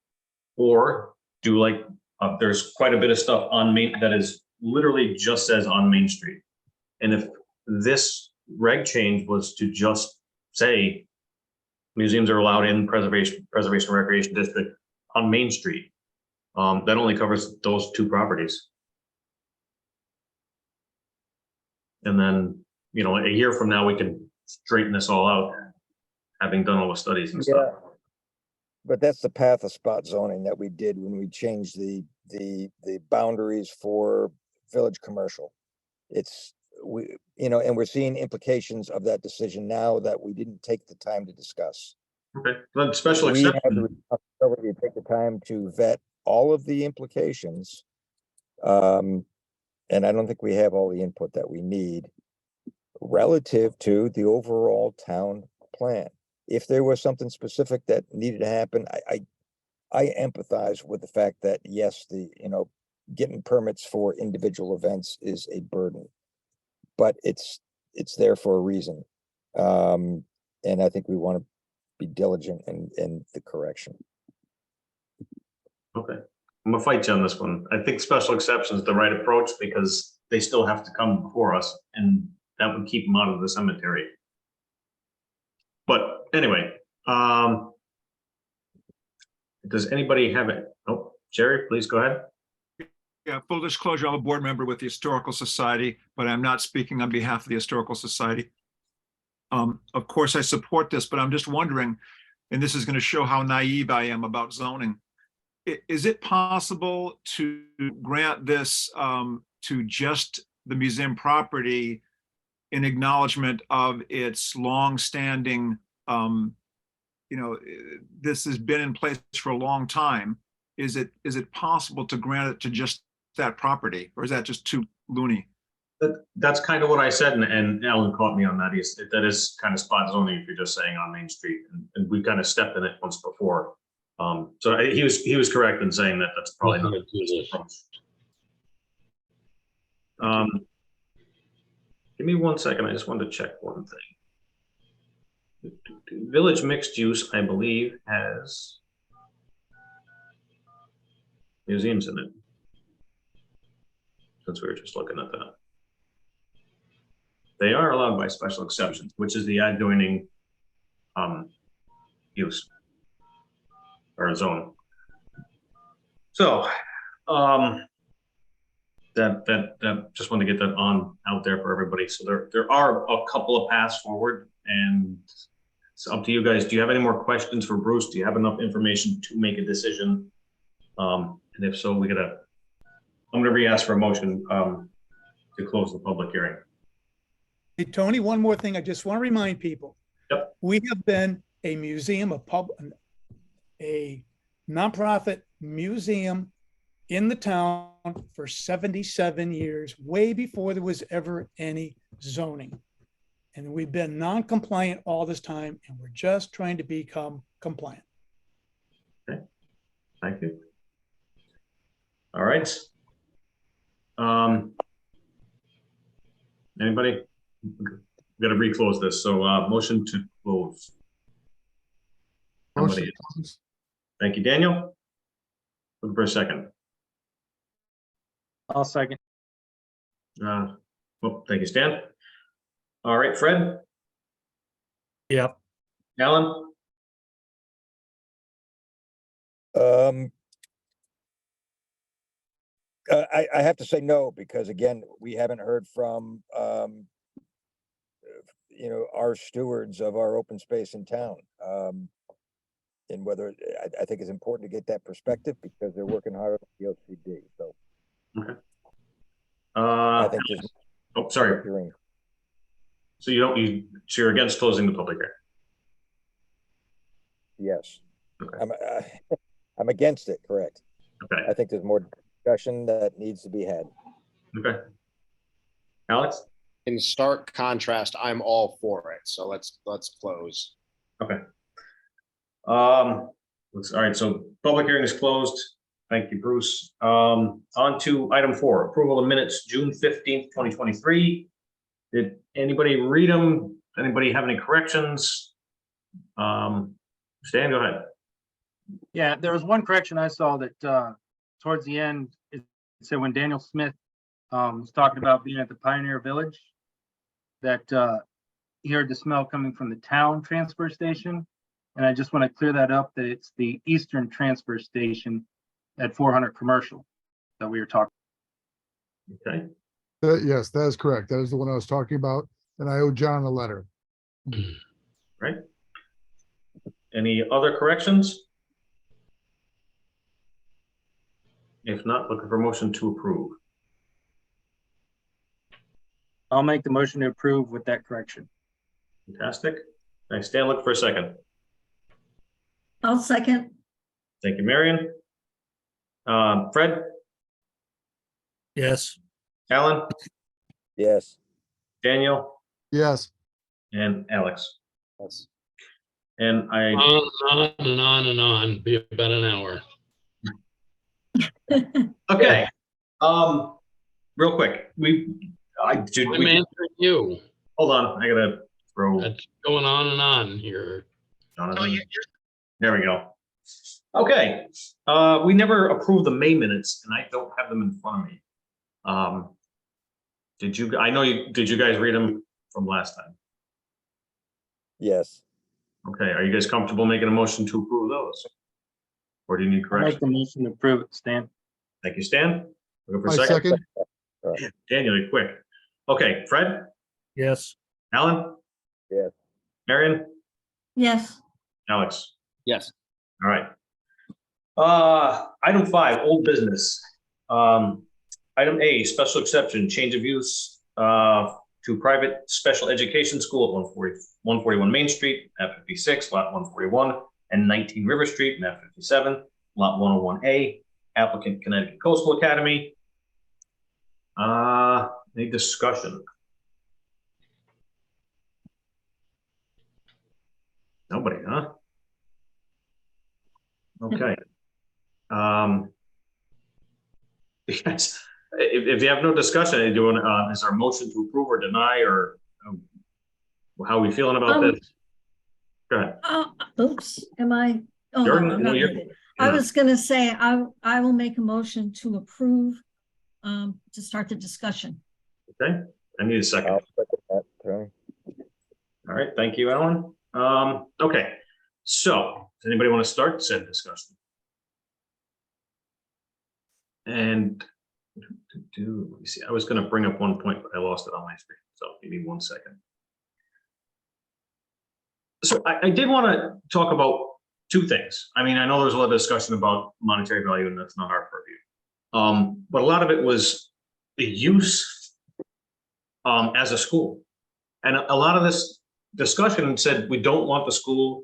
or do like there's quite a bit of stuff on Main that is literally just says on Main Street. And if this reg change was to just say museums are allowed in preservation recreation district on Main Street, that only covers those two properties. And then, a year from now, we can straighten this all out, having done all the studies and stuff. But that's the path of spot zoning that we did when we changed the boundaries for village commercial. And we're seeing implications of that decision now that we didn't take the time to discuss. Okay, then special We have exception. the responsibility to take the time to vet all of the implications. And I don't think we have all the input that we need relative to the overall town plan. If there was something specific that needed to happen, I empathize with the fact that, yes, getting permits for individual events is a burden, but it's there for a reason. And I think we want to be diligent in the correction. Okay, I'm gonna fight you on this one. I think special exception is the right approach because they still have to come before us, and that would keep them out of the cemetery. But anyway, does anybody have it? Oh, Jerry, please go ahead. Yeah, full disclosure, I'm a board member with the Historical Society, but I'm not speaking on behalf of the Historical Society. Of course, I support this, but I'm just wondering, and this is going to show how naive I am about zoning. Is it possible to grant this to just the museum property in acknowledgement of its long-standing, this has been in place for a long time? Is it possible to grant it to just that property, or is that just too loony? That's kind of what I said, and Alan caught me on that. That is kind of spot zoning if you're just saying on Main Street, and we kind of stepped in it once before. So he was correct in saying that that's probably not the approach. Give me 1 second. I just wanted to check one thing. Village mixed use, I believe, has museums in it. Since we were just looking at that. They are allowed by special exceptions, which is the adjoining use or zone. So that just want to get that out there for everybody. So there are a couple of paths forward, and it's up to you guys. Do you have any more questions for Bruce? Do you have enough information to make a decision? And if so, I'm going to re-ask for a motion to close the public hearing. Hey, Tony, one more thing. I just want to remind people. Yep. We have been a museum, a nonprofit museum in the town for 77 years, way before there was ever any zoning. And we've been non-compliant all this time, and we're just trying to become compliant. Thank you. All right. Anybody? Got to reclose this. So motion to close. Motion Somebody. to close. Thank you, Daniel. Looking for a second. I'll second. Well, thank you, Stan. All right, Fred, Yep. Alan, I have to say no, because again, we haven't heard from, our stewards of our open space in town. And whether, I think it's important to get that perspective because they're working hard on the OCD, so. Okay. I think there's. Oh, sorry. hearing. So so you're against closing the public hearing? Yes. Okay. I'm against it, correct. Okay. I think there's more discussion that needs to be had. Okay. Alex? In stark contrast, I'm all for it. So let's close. Okay. All right, so public hearing is closed. Thank you, Bruce. On to item 4, approval of minutes, June 15th, 2023. Did anybody read them? Anybody have any corrections? Stan, go ahead. Yeah, there was one correction I saw that towards the end, it said when Daniel Smith was talking about being at the Pioneer Village, that he heard the smell coming from the town transfer station. And I just want to clear that up, that it's the Eastern Transfer Station at 400 Commercial that we were talking. Okay. Yes, that is correct. That is the one I was talking about, and I owe John a letter. Right. Any other corrections? If not, looking for motion to approve. I'll make the motion to approve with that correction. Fantastic. Thanks, Stan. Look for a second. I'll second. Thank you, Marion. Fred, Yes. Alan, Yes. Daniel, Yes. and Alex. Yes. And I, On and on and on, be about an hour. okay. Real quick, I'm answering you. Hold on, I gotta throw. That's going on and on here. Jonathan. There we go. Okay, we never approved the May minutes, and I don't have them in front of me. Did you guys read them from last time? Yes. Okay, are you guys comfortable making a motion to approve those? Or do you need I'll correction? make the motion to approve it, Stan. Thank you, Stan. Looking for I a second. second. Daniel, you're quick. Okay, Fred, Yes. Alan, Yes. Marion, Yes. Alex. Yes. All right. Item 5, old business. Item A, special exception, change of use to private special education school at 141 Main Street, map 56, lot 141, and 19 River Street, map 57, lot 101A, applicant Connecticut Coastal Academy. Any discussion? Nobody, huh? Okay. Yes. If you have no discussion, do you want, is there a motion to approve or deny, or how are we feeling about this? Go ahead. Oops, am I? Oh, You're- no, I'm no, not you're- muted. I was gonna say, I will make a motion to approve, to start the discussion. Okay, I need a second. I'll second that, Tony. All right, thank you, Alan. Okay, so does anybody want to start said discussion? And let me see, I was going to bring up one point, but I lost it on my screen. So give me 1 second. So I did want to talk about 2 things. I mean, I know there's a lot of discussion about monetary value, and that's not our purview. But a lot of it was the use as a school. And a lot of this discussion said we don't want the school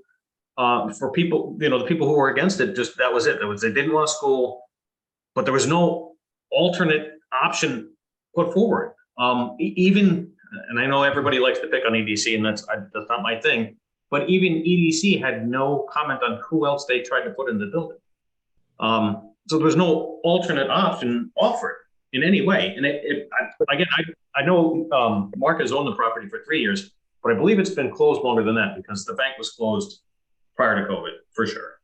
for people, the people who were against it, just that was it. They didn't want a school, but there was no alternate option put forward. Even, and I know everybody likes to pick on EDC, and that's not my thing, but even EDC had no comment on who else they tried to put in the building. So there was no alternate option offered in any way. And I know Mark has owned the property for 3 years, but I believe it's been closed longer than that because the bank was closed prior to COVID, for sure.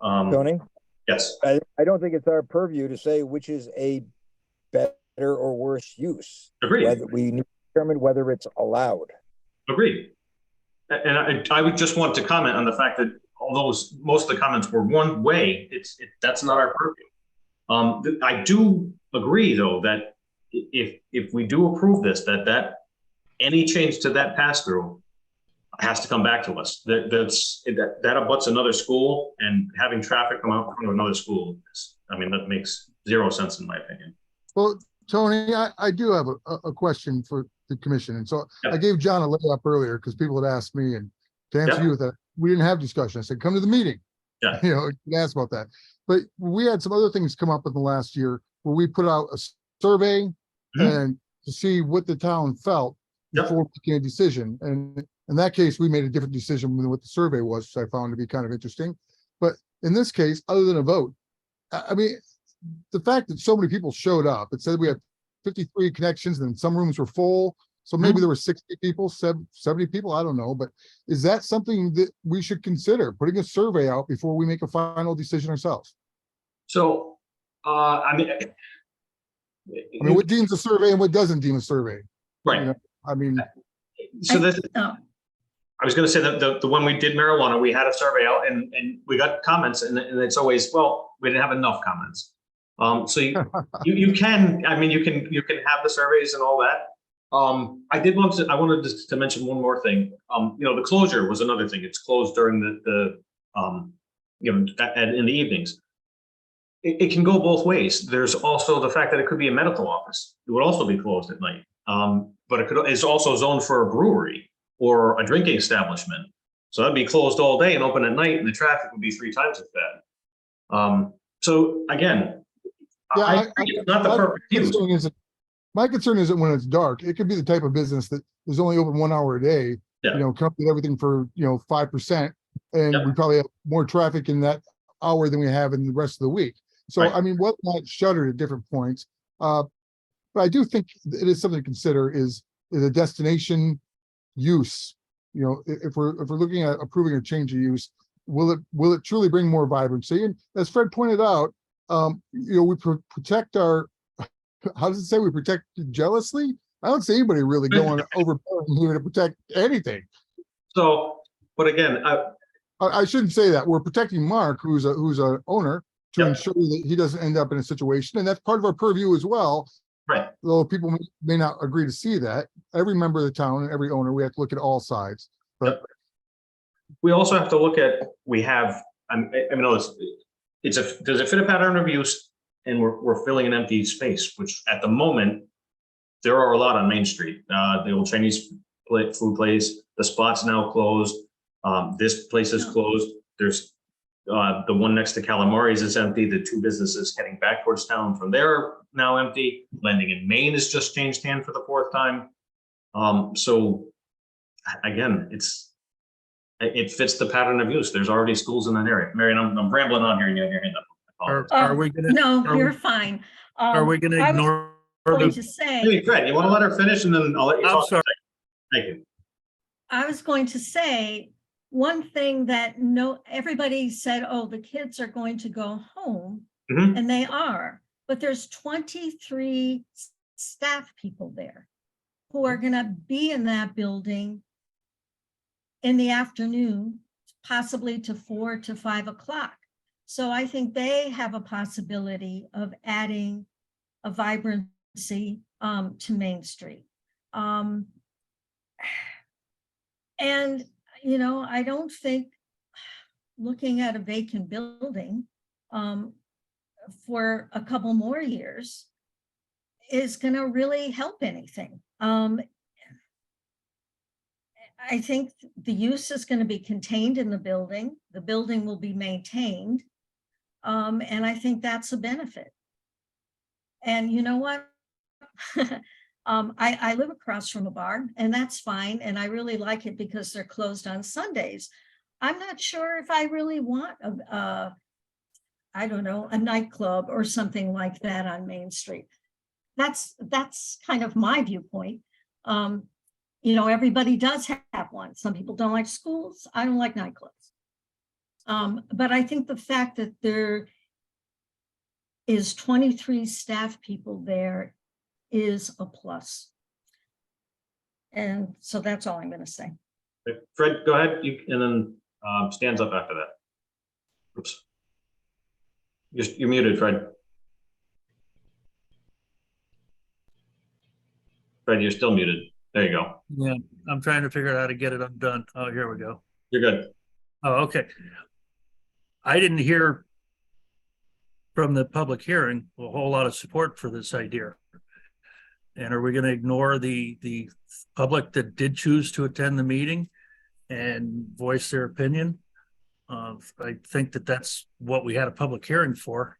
Tony? Yes. I don't think it's our purview to say which is a better or worse use. Agreed. Whether we need to determine whether it's allowed. Agreed. And I would just want to comment on the fact that although most of the comments were one way, that's not our purview. I do agree, though, that if we do approve this, that any change to that pass-through has to come back to us. That abuts another school, and having traffic come out from another school, that makes zero sense in my opinion. Well, Tony, I do have a question for the commission. And so I gave John a layup earlier because people had asked me, and to answer you with that, we didn't have discussion. I said, come to the meeting. Yeah. You can ask about that. But we had some other things come up in the last year where we put out a survey and to see what the town felt before making a decision. And in that case, we made a different decision than what the survey was, which I found to be kind of interesting. But in this case, other than a vote, I mean, the fact that so many people showed up, it said we had 53 connections and some rooms were full. So maybe there were 60 people, 70 people, I don't know. But is that something that we should consider, putting a survey out before we make a final decision ourselves? So, I mean, what deems a survey and what doesn't deem a survey? Right. I mean, so I was going to say that the one we did marijuana, we had a survey out and we got comments, and it's always, well, we didn't have enough comments. So you can, I mean, you can have the surveys and all that. I wanted to mention one more thing. The closure was another thing. It's closed during in the evenings. It can go both ways. There's also the fact that it could be a medical office. It would also be closed at night. But it's also zoned for a brewery or a drinking establishment. So that'd be closed all day and open at night, and the traffic would be 3 times as bad. So again, I agree, it's not the perfect use. My concern isn't when it's dark. It could be the type of business that is only open 1 hour a day, come with everything for, 5%. And we probably have more traffic in that hour than we have in the rest of the week. So, I mean, what might shutter at different points. But I do think it is something to consider is a destination use. If we're looking at approving a change of use, will it truly bring more vibrancy? And as Fred pointed out, we protect our, how does it say we protect jealously? I don't see anybody really going overboard here to protect anything. So, but again, I shouldn't say that. We're protecting Mark, who's a owner, to ensure that he doesn't end up in a situation, and that's part of our purview as well. Right. Though people may not agree to see that, every member of the town and every owner, we have to look at all sides. But we also have to look at, does it fit a pattern of use? And we're filling an empty space, which at the moment, there are a lot on Main Street. The old Chinese food place, the spot's now closed. This place is closed. There's the one next to Calamari's is empty. The 2 businesses heading back towards town from there are now empty. Lending in Maine has just changed hand for the 4th time. So again, it fits the pattern of use. There's already schools in that area. Marion, I'm rambling on here and you're hand up. Are we gonna? No, are you're we- fine. Are we gonna ignore? Going the- to say, Hey, Fred, you want to let her finish and then I'll let you I'm talk? sorry. Thank you. I was going to say, one thing that everybody said, oh, the kids are going to go home, and they are, but there's 23 staff people there who are going to be in that building in the afternoon, possibly to 4 to 5 o'clock. So I think they have a possibility of adding a vibrancy to Main Street. And, I don't think looking at a vacant building for a couple more years is going to really help anything. I think the use is going to be contained in the building. The building will be maintained. And I think that's a benefit. And you know what? I live across from a bar, and that's fine. And I really like it because they're closed on Sundays. I'm not sure if I really want I don't know, a nightclub or something like that on Main Street. That's kind of my viewpoint. You know, everybody does have one. Some people don't like schools. I don't like nightclubs. But I think the fact that there is 23 staff people there is a plus. And so that's all I'm going to say. Fred, go ahead. And then stands up after that. Oops. You're muted, Fred. Fred, you're still muted. There you go. Yeah, I'm trying to figure out how to get it undone. Oh, here we go. You're good. Oh, okay. I didn't hear from the public hearing a whole lot of support for this idea. And are we going to ignore the public that did choose to attend the meeting and voice their opinion? I think that that's what we had a public hearing for.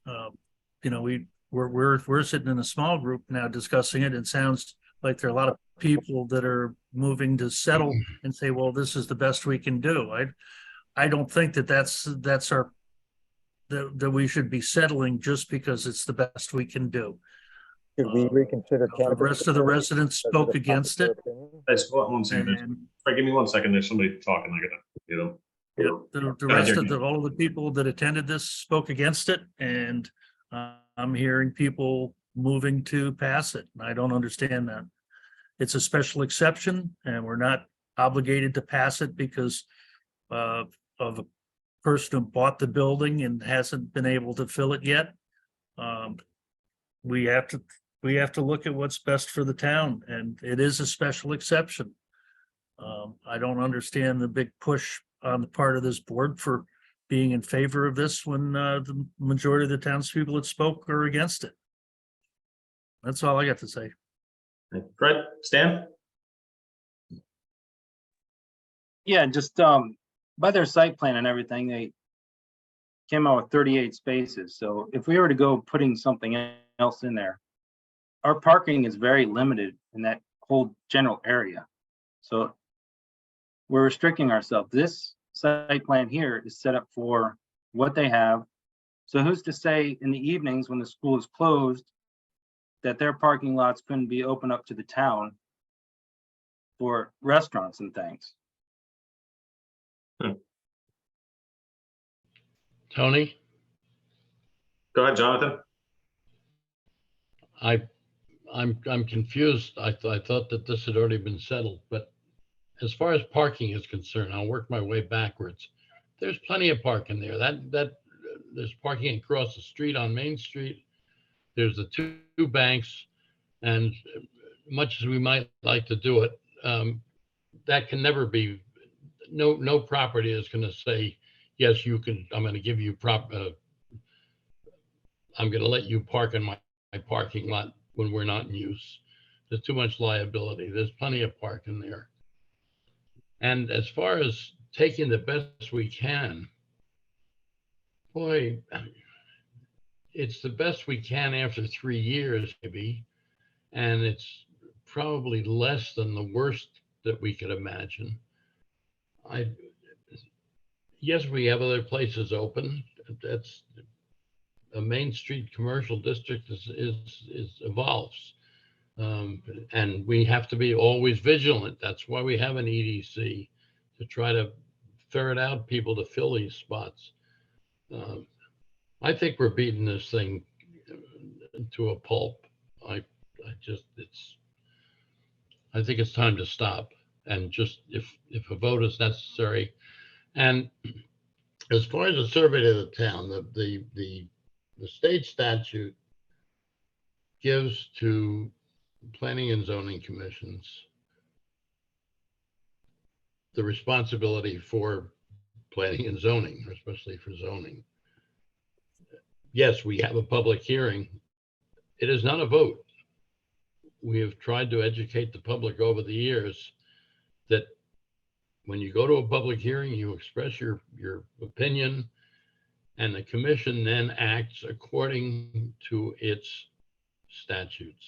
You know, we're sitting in a small group now discussing it. It sounds like there are a lot of people that are moving to settle and say, well, this is the best we can do. I don't think that that's our that we should be settling just because it's the best we can do. Should we reconsider? The rest of the residents spoke against it. One second. Give me 1 second. There's somebody talking. I gotta get them. The rest of all of the people that attended this spoke against it, and I'm hearing people moving to pass it. I don't understand that. It's a special exception, and we're not obligated to pass it because of a person who bought the building and hasn't been able to fill it yet. We have to look at what's best for the town, and it is a special exception. I don't understand the big push on the part of this board for being in favor of this when the majority of the townspeople that spoke are against it. That's all I got to say. Fred, Stan? Yeah, just by their site plan and everything, they came out with 38 spaces. So if we were to go putting something else in there, our parking is very limited in that whole general area. So we're restricting ourselves. This site plan here is set up for what they have. So who's to say in the evenings when the school is closed that their parking lots couldn't be open up to the town for restaurants and things? Tony? Go ahead, Jonathan. I'm confused. I thought that this had already been settled, but as far as parking is concerned, I'll work my way backwards. There's plenty of parking there. There's parking across the street on Main Street. There's the two banks, and much as we might like to do it, that can never be. No property is going to say, yes, you can. I'm going to give you I'm going to let you park in my parking lot when we're not in use. There's too much liability. There's plenty of parking there. And as far as taking the best we can, boy, it's the best we can after 3 years, maybe. And it's probably less than the worst that we could imagine. Yes, we have other places open. That's a Main Street commercial district evolves. And we have to be always vigilant. That's why we have an EDC, to try to ferret out people to fill these spots. I think we're beating this thing to a pulp. I think it's time to stop, and just if a vote is necessary. And as far as the survey of the town, the state statute gives to planning and zoning commissions the responsibility for planning and zoning, especially for zoning. Yes, we have a public hearing. It is not a vote. we have tried to educate the public over the years that when you go to a public hearing, you express your opinion, and the commission then acts according to its statutes.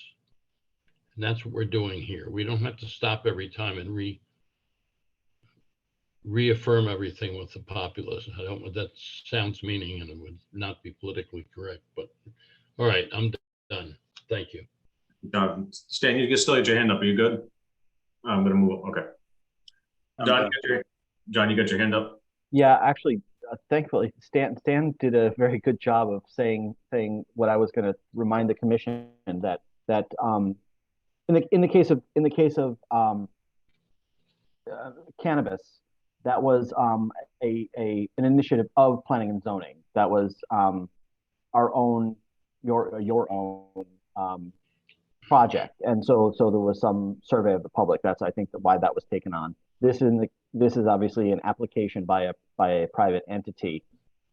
And that's what we're doing here. We don't have to stop every time and reaffirm everything with the populace. I don't, that sounds meaning and it would not be politically correct, but all right, I'm done. Thank you. Stan, you can still get your hand up. Are you good? I'm gonna move. Okay. John, you got your hand up? Yeah, actually, thankfully, Stan did a very good job of saying what I was going to remind the commission that in the case of cannabis, that was an initiative of planning and zoning. That was our own your own project, and so there was some survey of the public. That's, I think, why that was taken on. This is obviously an application by a private entity,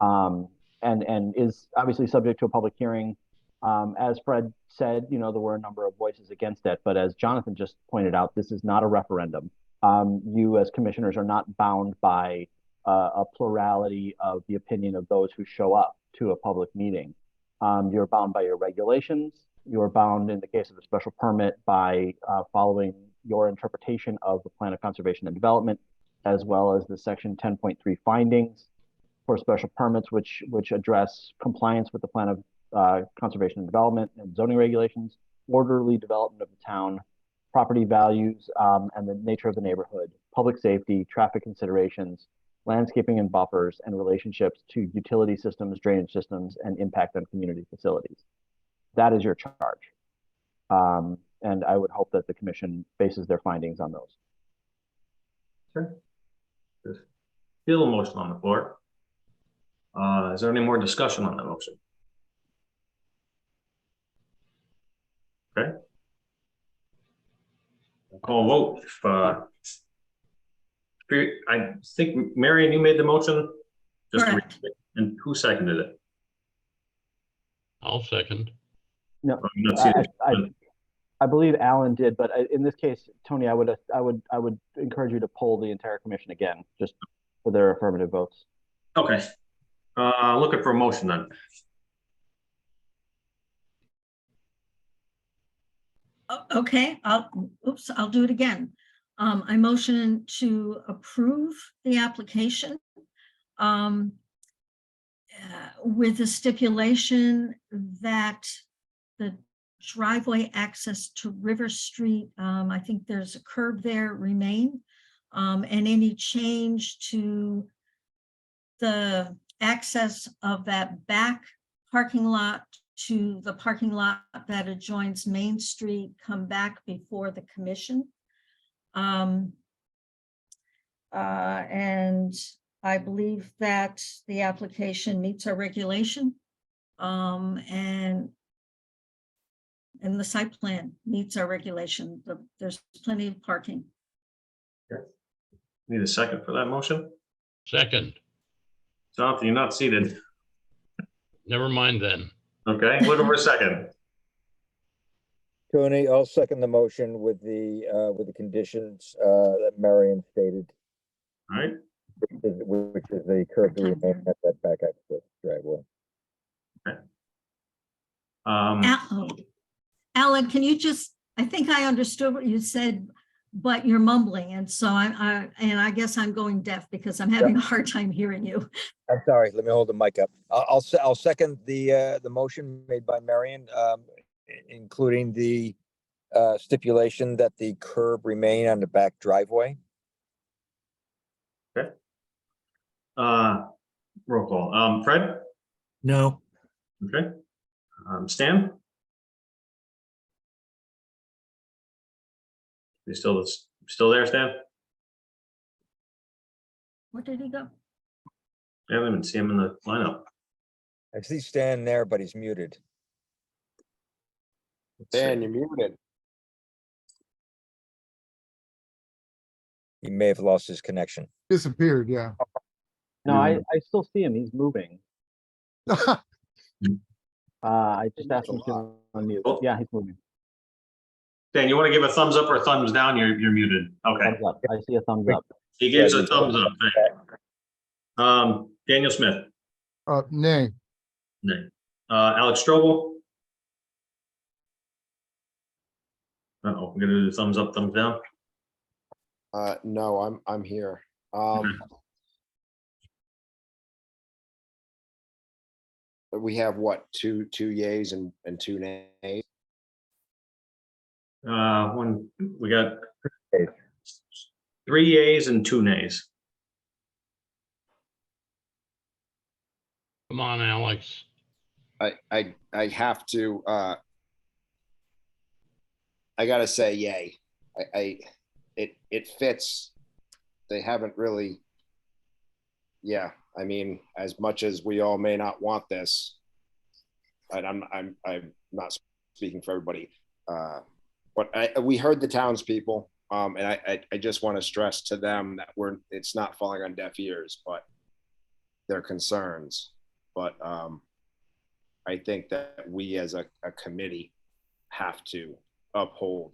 and is obviously subject to a public hearing. As Fred said, there were a number of voices against it, but as Jonathan just pointed out, this is not a referendum. You as commissioners are not bound by a plurality of the opinion of those who show up to a public meeting. You're bound by your regulations. You're bound, in the case of a special permit, by following your interpretation of the Plan of Conservation and Development, as well as the Section 10.3 findings for special permits, which address compliance with the Plan of Conservation and Development and zoning regulations, orderly development of the town, property values, and the nature of the neighborhood, public safety, traffic considerations, landscaping and buffers, and relationships to utility systems, drainage systems, and impact on community facilities. That is your charge. And I would hope that the commission bases their findings on those. Sure. There's still a motion on the floor. Is there any more discussion on that motion? Okay. I'll call a vote. I think, Marion, you made the motion? Correct. And who seconded it? I'll second. No, I'm not seeing it. I believe Alan did, but in this case, Tony, I would encourage you to poll the entire commission again, just for their affirmative votes. Okay. Looking for a motion then. Okay, I'll do it again. I motion to approve the application with the stipulation that the driveway access to River Street, I think there's a curb there, remain, and any change to the access of that back parking lot to the parking lot that adjoins Main Street come back before the commission. And I believe that the application meets our regulation, and the site plan meets our regulation. There's plenty of parking. Okay. Need a second for that motion? Second. Jonathan, you're not seated. Never mind then. Okay, looking for a second. Tony, I'll second the motion with the conditions that Marion stated. All right. Which is the curb to remain at that back access driveway. Okay. Alan, can you just, I think I understood what you said, but you're mumbling. And so I guess I'm going deaf because I'm having a hard time hearing you. I'm sorry, let me hold the mic up. I'll second the motion made by Marion, including the stipulation that the curb remain on the back driveway. Okay. Roll call. Fred? No. Okay. Stan? You still there, Stan? Where did he go? I haven't even seen him in the lineup. I see Stan there, but he's muted. Dan, you're muted. He may have lost his connection. Disappeared, yeah. No, I still see him. He's moving. I just asked him to unmute. Yeah, he's moving. Dan, you want to give a thumbs up or a thumbs down? You're muted. Okay. Thumbs up. I see a thumbs up. He gives a thumbs up. Daniel Smith. Nay. Nay. Alex Strobel. Uh-oh, we're gonna do the thumbs up, thumbs down. No, I'm here. But we have what, two yays and two nays? We got 3 yays and 2 nays. Come on, Alex. I have to, I gotta say yay. It fits. They haven't really, yeah, I mean, as much as we all may not want this, and I'm not speaking for everybody, but we heard the townspeople, and I just want to stress to them that it's not falling on deaf ears, but their concerns. But I think that we as a committee have to uphold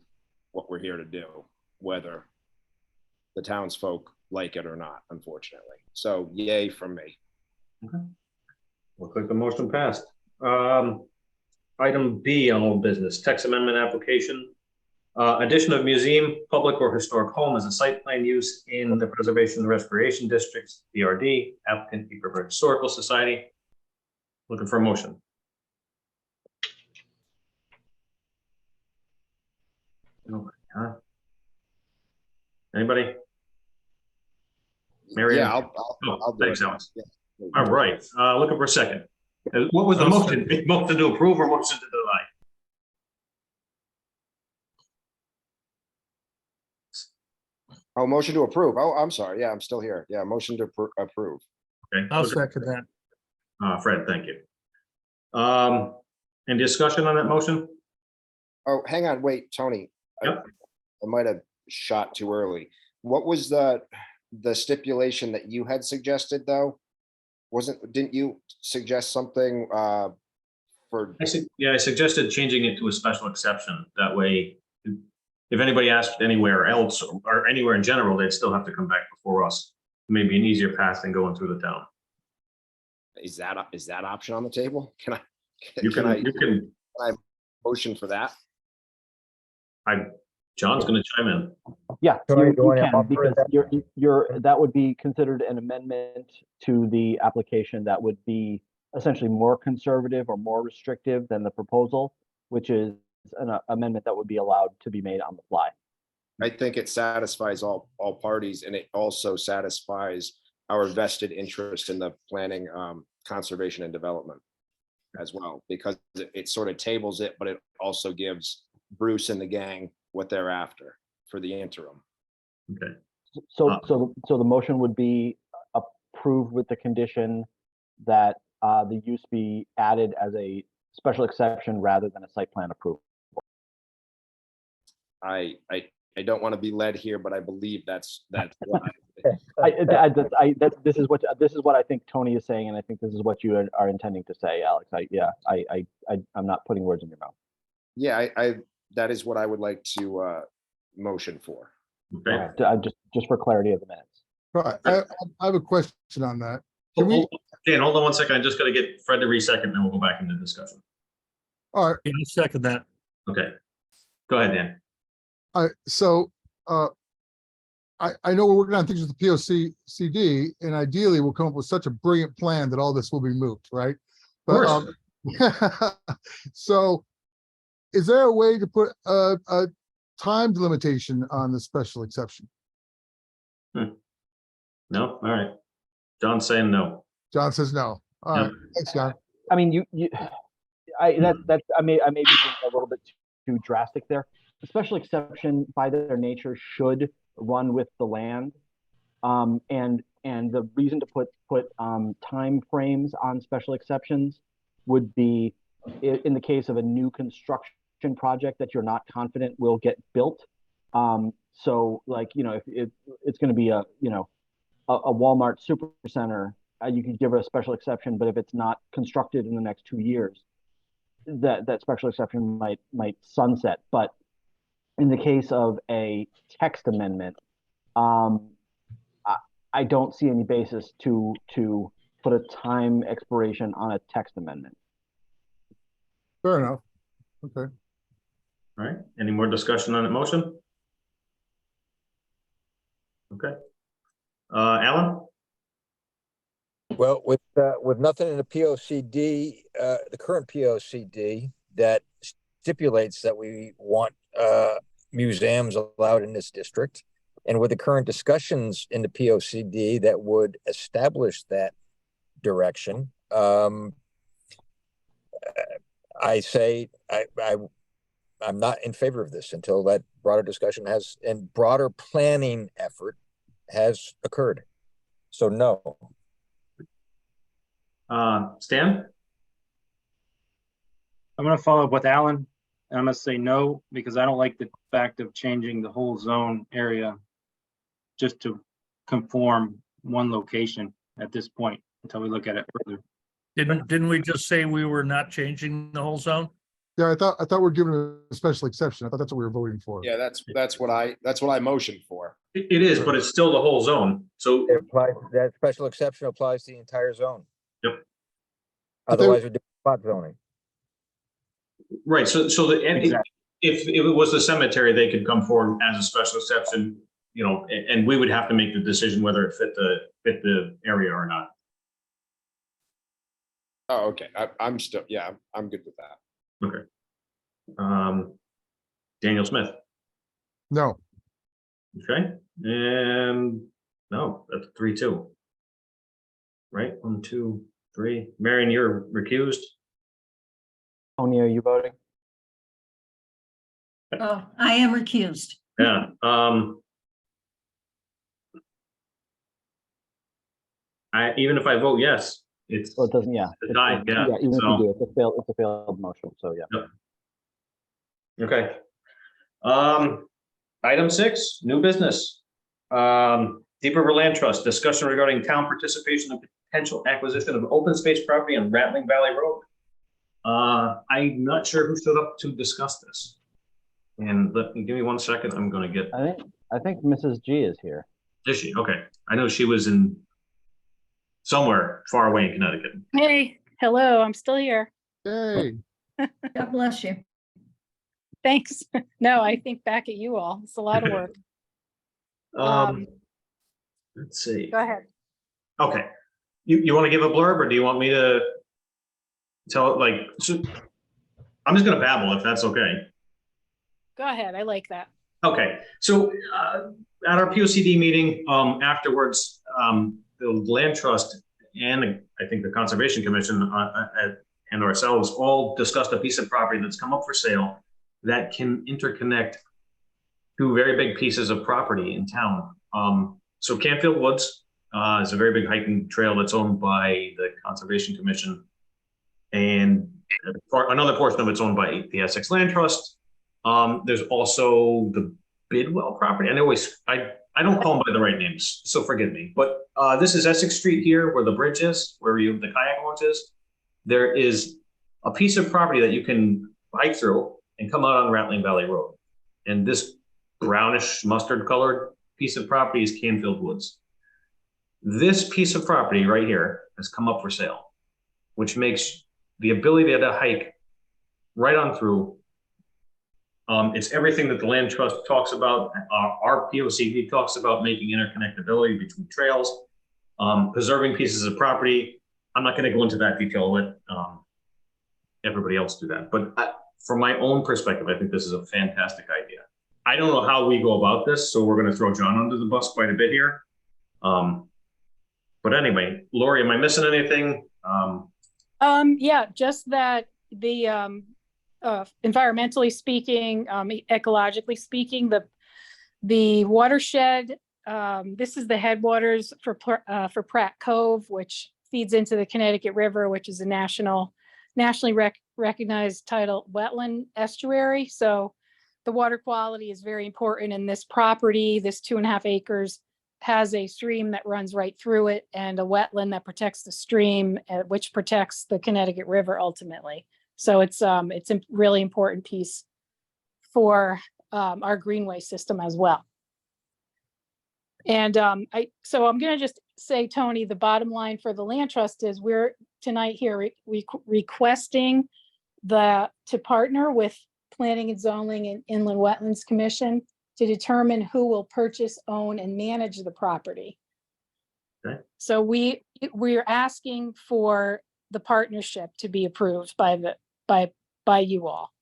what we're here to do, whether the townsfolk like it or not, unfortunately. So yay from me. Okay. Looks like the motion passed. Item B on old business, text amendment application. Addition of museum, public or historic home as a site plan use in the Preservation and Restoration Districts, PRD, applicant Deep River Historical Society. Looking for a motion. Nobody, huh? Anybody? Mary? Yeah, I'll do thanks, it. Alex. Yeah. All right, looking for a second. What was the motion? Motion to approve or motion to deny? Oh, motion to approve. Oh, I'm sorry. Yeah, I'm still here. Yeah, motion to approve. Okay. I'll second that. Fred, thank you. Any discussion on that motion? Oh, hang on, wait, Tony. Yep. I might have shot too early. What was the stipulation that you had suggested, though? Didn't you suggest something for? Yeah, I suggested changing it to a special exception. That way, if anybody asked anywhere else or anywhere in general, they'd still have to come back before us. Maybe an easier path than going through the town. Is that option on the table? Can I? You can. Can I motion for that? John's going to chime in. Yeah, you can, because that would be considered an amendment to the application that would be essentially more conservative or more restrictive than the proposal, which is an amendment that would be allowed to be made on the fly. I think it satisfies all parties, and it also satisfies our vested interest in the planning, conservation and development as well, because it sort of tables it, but it also gives Bruce and the gang what they're after for the interim. Okay. So the motion would be approved with the condition that the use be added as a special exception rather than a site plan approval. I don't want to be led here, but I believe that's what this is what I think Tony is saying, and I think this is what you are intending to say, Alex. I'm not putting words in your mouth. Yeah, that is what I would like to motion for. Okay. Just for clarity of the minutes. Right. I have a question on that. Dan, hold on one second. I'm just going to get Fred to re-second, and then we'll go back into discussion. All right. Yeah, second that. Okay. Go ahead, Dan. All right. So I know we're working on things with the POCD, and ideally we'll come up with such a brilliant plan that all this will be moved, right? But so is there a way to put a time limitation on the special exception? No? All right. John's saying no. John says no. All right. Thanks, John. I mean, I may be being a little bit too drastic there. The special exception by their nature should run with the land. And the reason to put time frames on special exceptions would be in the case of a new construction project that you're not confident will get built. So like, if it's going to be a Walmart supercenter, you could give it a special exception, but if it's not constructed in the next 2 years, that special exception might sunset. But in the case of a text amendment, um, I don't see any basis to put a time expiration on a text amendment. Fair enough. Okay. All right, any more discussion on the motion? Okay. Alan? Well, with nothing in the POCD, the current POCD that stipulates that we want museums allowed in this district, and with the current discussions in the POCD that would establish that direction, I say I'm not in favor of this until that broader discussion has and broader planning effort has occurred. So no. Stan? I'm gonna follow up with Alan. And I'm gonna say no, because I don't like the fact of changing the whole zone area just to conform one location at this point until we look at it further. Didn't we just say we were not changing the whole zone? Yeah, I thought we're giving a special exception. I thought that's what we were voting for. Yeah, that's what I motioned for. It is, but it's still the whole zone. So It applies, that special exception applies to the entire zone. Yep. Otherwise, we're doing spot zoning. right, so if it was the cemetery, they could come forward as a special exception, you know, and we would have to make the decision whether it fit the area or not. Oh, okay. I'm still, yeah, I'm good with that. Okay. Daniel Smith. No. Okay, and no, that's 3-2. Right, 1, 2, 3. Marion, you're recused. Tony, are you voting? Oh, I am recused. Yeah. Even if I vote yes, it's Well, it doesn't, yeah. a tie. Yeah. Even if So, you do, it's a failed motion, so yeah. yep. Okay. Item 6, new business. Deep River Land Trust, discussion regarding town participation in potential acquisition of open space property on Rattling Valley Road. I'm not sure who stood up to discuss this. And give me 1 second. I'm going to get. I think Mrs. G is here. Is she? Okay. I know she was in somewhere far away in Connecticut. Hey, hello, I'm still here. Hey. God bless you. Thanks. No, I think back at you all. It's a lot of work. Let's see. Go ahead. Okay. You want to give a blurb, or do you want me to tell, so I'm just going to babble if that's okay. Go ahead. I like that. Okay. So at our POCD meeting afterwards, the Land Trust and I think the Conservation Commission and ourselves all discussed a piece of property that's come up for sale that can interconnect two very big pieces of property in town. So Canfield Woods is a very big hiking trail that's owned by the Conservation Commission, and another portion of it's owned by the Essex Land Trust. There's also the Bidwell property, and I don't call them by the right names, so forgive me. But this is Essex Street here, where the bridge is, where the kayak launch is. There is a piece of property that you can hike through and come out on Rattling Valley Road. And this brownish mustard colored piece of property is Canfield Woods. This piece of property right here has come up for sale, which makes the ability to hike right on through. It's everything that the Land Trust talks about. Our POCD talks about making interconnectability between trails, preserving pieces of property. I'm not going to go into that detail. Let everybody else do that. But from my own perspective, I think this is a fantastic idea. I don't know how we go about this, so we're going to throw John under the bus quite a bit here. But anyway, Lori, am I missing anything? Yeah, just that the environmentally speaking, ecologically speaking, the watershed, this is the headwaters for Pratt Cove, which feeds into the Connecticut River, which is a nationally recognized tidal wetland estuary. So the water quality is very important in this property. This 2.5 acres has a stream that runs right through it and a wetland that protects the stream, which protects the Connecticut River ultimately. So it's a really important piece for our greenway system as well. And so I'm going to just say, Tony, the bottom line for the land trust is we're tonight here requesting to partner with Planning and Zoning and Inland Wetlands Commission to determine who will purchase, own, and manage the property. Okay. So we're asking for the partnership to be approved by you all,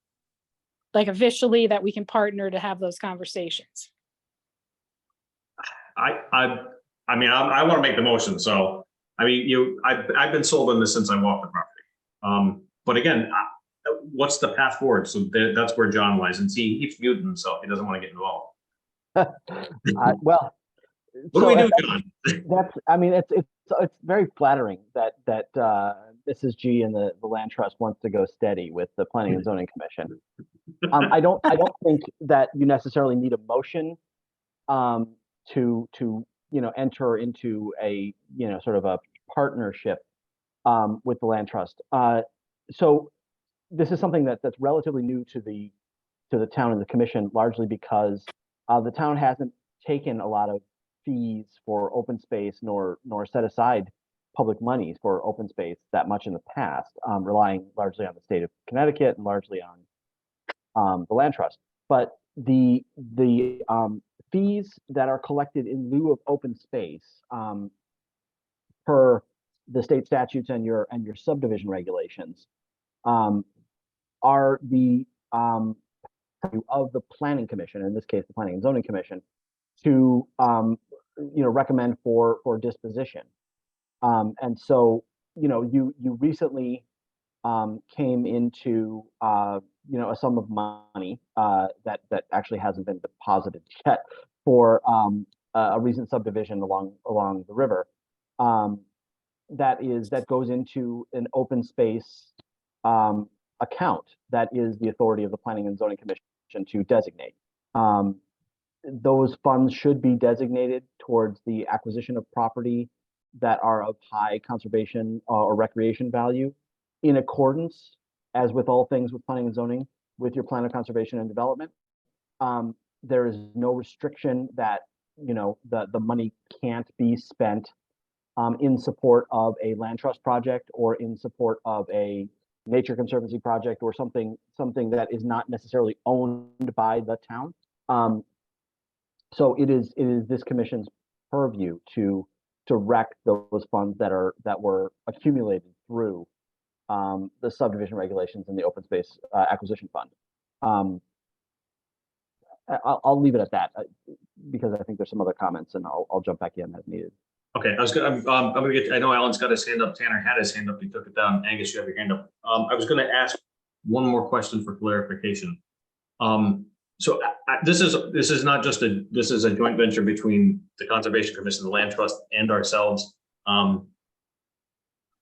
like officially, that we can partner to have those conversations. I mean, I want to make the motion, so, I mean, I've been sold on this since I walked the property. But again, what's the path forward? So that's where John lies, and see, he keeps muting himself, he doesn't want to get involved. Well, What do we do, John? that's, I mean, it's very flattering that Mrs. G and the Land Trust wants to go steady with the Planning and Zoning Commission. I don't think that you necessarily need a motion to enter into a sort of a partnership with the Land Trust. So this is something that's relatively new to the town and the commission, largely because the town hasn't taken a lot of fees for open space nor set aside public monies for open space that much in the past, relying largely on the state of Connecticut and largely on the Land Trust. But the fees that are collected in lieu of open space per the state statutes and your subdivision regulations are the of the Planning Commission, in this case the Planning and Zoning Commission, to recommend for disposition. And so you recently came into a sum of money that actually hasn't been deposited yet for a recent subdivision along the river that goes into an open space account that is the authority of the Planning and Zoning Commission to designate. Those funds should be designated towards the acquisition of property that are of high conservation or recreation value, in accordance, as with all things with planning and zoning, with your plan of conservation and development. There is no restriction that the money can't be spent in support of a land trust project or in support of a nature conservancy project or something that is not necessarily owned by the town. So it is this commission's purview to direct those funds that were accumulated through the subdivision regulations and the open space acquisition fund. I'll leave it at that because I think there's some other comments, and I'll jump back in as needed. Okay, I'm gonna get. I know Alan's got his hand up. Tanner had his hand up. He took it down. Angus, you have your hand up. I was going to ask one more question for clarification. So this is not just this is a joint venture between the Conservation Commission, the Land Trust, and ourselves.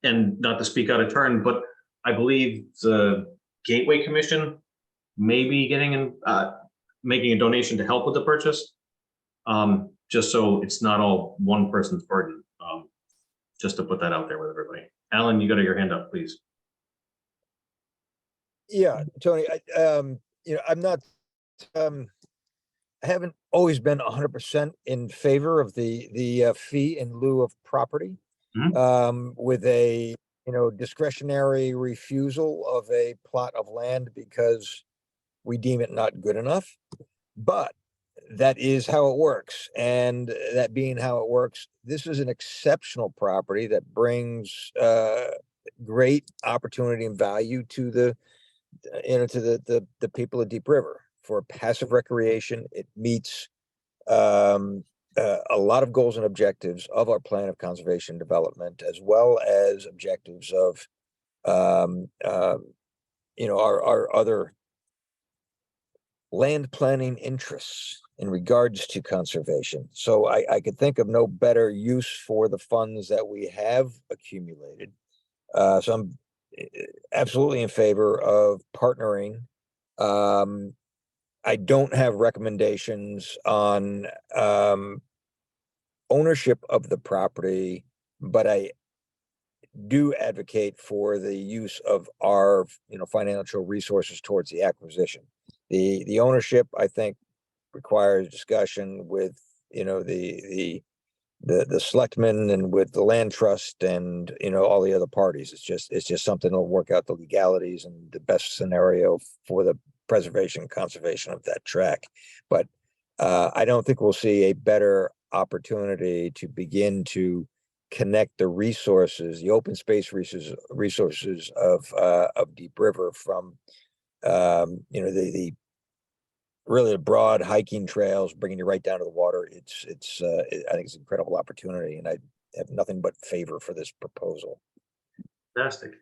And not to speak out of turn, but I believe the Gateway Commission may be getting making a donation to help with the purchase. Just so it's not all one person's burden. Just to put that out there with everybody. Alan, you got your hand up, please. Yeah, Tony, I'm not, I haven't always been 100% in favor of the fee in lieu of property. With a, discretionary refusal of a plot of land because we deem it not good enough. But that is how it works. And that being how it works, this is an exceptional property that brings great opportunity and value to the people of Deep River for passive recreation. It meets a lot of goals and objectives of our plan of conservation and development, as well as objectives of our other land planning interests in regards to conservation. So I could think of no better use for the funds that we have accumulated. So I'm absolutely in favor of partnering. I don't have recommendations on ownership of the property, but I do advocate for the use of our financial resources towards the acquisition. The ownership, I think, requires discussion with, you know, the selectmen and with the land trust and, you know, all the other parties. It's just something to work out the legalities and the best scenario for the preservation and conservation of that track. But I don't think we'll see a better opportunity to begin to connect the resources, the open space resources of Deep River from, you know, the really the broad hiking trails, bringing you right down to the water. I think it's an incredible opportunity, and I have nothing but favor for this proposal. Fantastic.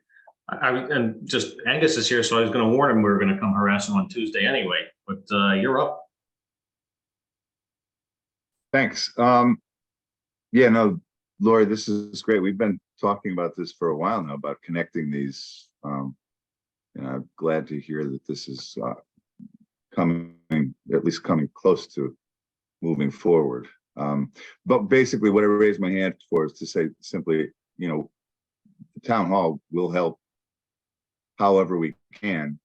And just Angus is here, so I was going to warn him we were going to come harass him on Tuesday anyway, but you're up. Thanks. Yeah, no, Lori, this is great. We've been talking about this for a while now, about connecting these. And I'm glad to hear that this is at least coming close to moving forward. But basically what I raised my hand for is to say simply, you know, the town hall will help however we can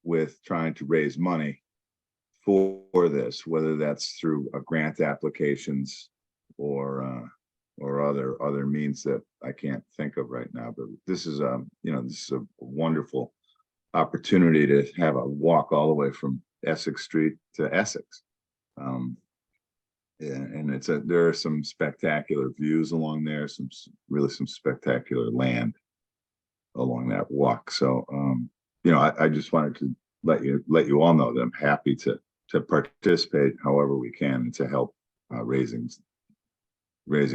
with trying to raise money for this, whether that's through grant applications or other means that I can't think of right now. But this is you know, this is a wonderful opportunity to have a walk all the way from Essex Street to Essex. And there are some spectacular views along there, some spectacular land along that walk. So you know, I just wanted to let you all know that I'm happy to participate however we can and to help raising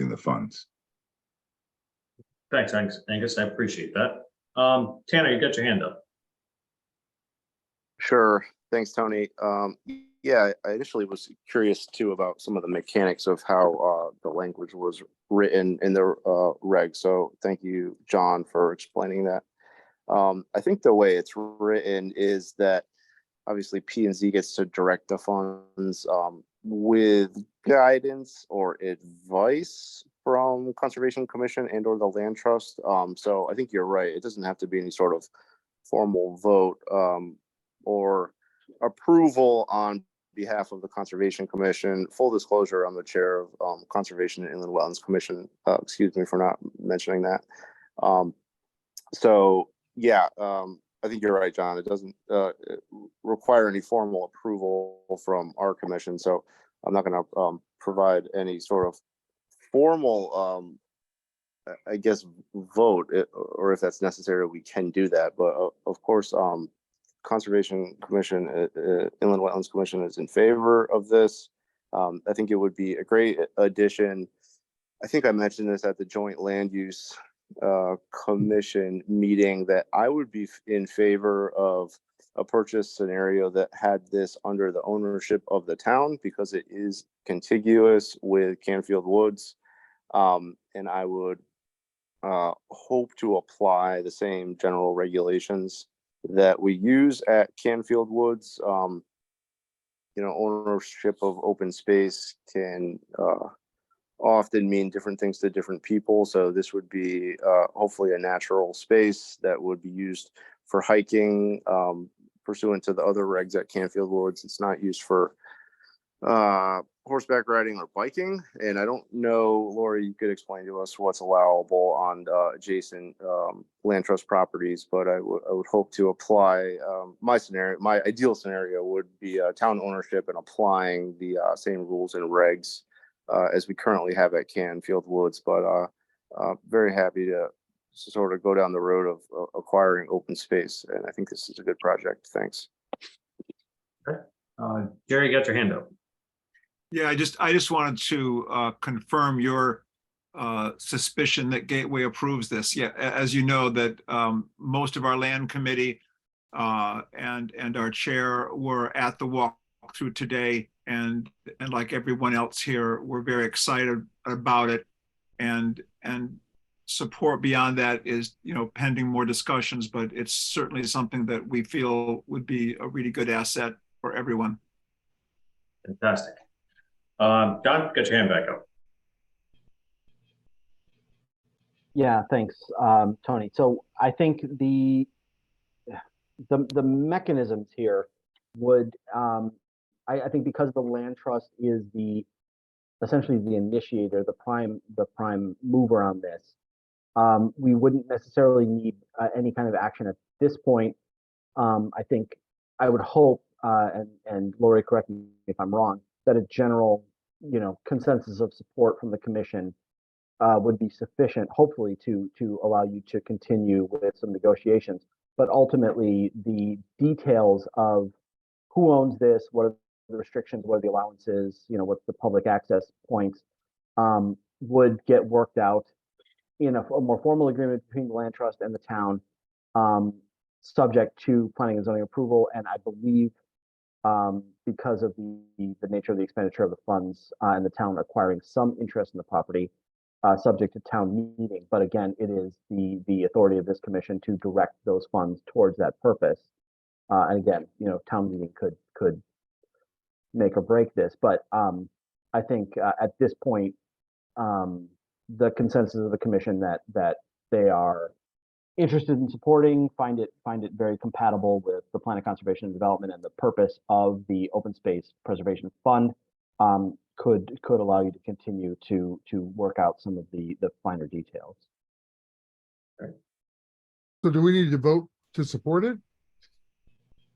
the funds. Thanks, Angus. I appreciate that. Tanner, you got your hand up. Sure. Thanks, Tony. Yeah, I initially was curious too about some of the mechanics of how the language was written in the reg. So thank you, John, for explaining that. I think the way it's written is that obviously P&Z gets to direct the funds with guidance or advice from Conservation Commission and or the Land Trust. So I think you're right. It doesn't have to be any sort of formal vote or approval on behalf of the Conservation Commission. Full disclosure, I'm the chair of Conservation and Inland Wetlands Commission. Excuse me for not mentioning that. So yeah, I think you're right, John. It doesn't require any formal approval from our commission. So I'm not going to provide any sort of formal, I guess, vote, or if that's necessary, we can do that. But of course, Conservation Commission, Inland Wetlands Commission is in favor of this. I think it would be a great addition. I think I mentioned this at the Joint Land Use Commission meeting that I would be in favor of a purchase scenario that had this under the ownership of the town because it is contiguous with Canfield Woods. And I would hope to apply the same general regulations that we use at Canfield Woods. You know, ownership of open space can often mean different things to different people. So this would be hopefully a natural space that would be used for hiking pursuant to the other regs at Canfield Woods. It's not used for horseback riding or biking. And I don't know, Lori, you could explain to us what's allowable on adjacent land trust properties, but I would hope to apply my ideal scenario would be town ownership and applying the same rules and regs as we currently have at Canfield Woods, but very happy to sort of go down the road of acquiring open space. And I think this is a good project. Thanks. Okay. Jerry, you got your hand up. Yeah, I just wanted to confirm your suspicion that Gateway approves this. Yeah, as you know, that most of our land committee and our chair were at the walkthrough today, and like everyone else here, we're very excited about it, and support beyond that is, you know, pending more discussions, but it's certainly something that we feel would be a really good asset for everyone. Fantastic. John, get your hand back up. Yeah, thanks, Tony. So I think the mechanisms here would, I think because the land trust is essentially the initiator, the prime mover on this, we wouldn't necessarily need any kind of action at this point. I think I would hope, and Lori, correct me if I'm wrong, that a general, consensus of support from the commission would be sufficient, hopefully, to allow you to continue with some negotiations. But ultimately, the details of who owns this, what are the restrictions, what are the allowances, what's the public access points, would get worked out in a more formal agreement between the land trust and the town, subject to planning and zoning approval. And I believe because of the nature of the expenditure of the funds and the town acquiring some interest in the property, subject to town meeting. But again, it is the authority of this commission to direct those funds towards that purpose. And again, town meeting could make or break this. But I think at this point, the consensus of the commission that they are interested in supporting, find it very compatible with the plan of conservation and development and the purpose of the open space preservation fund, could allow you to continue to work out some of the finer details. So do we need to vote to support it?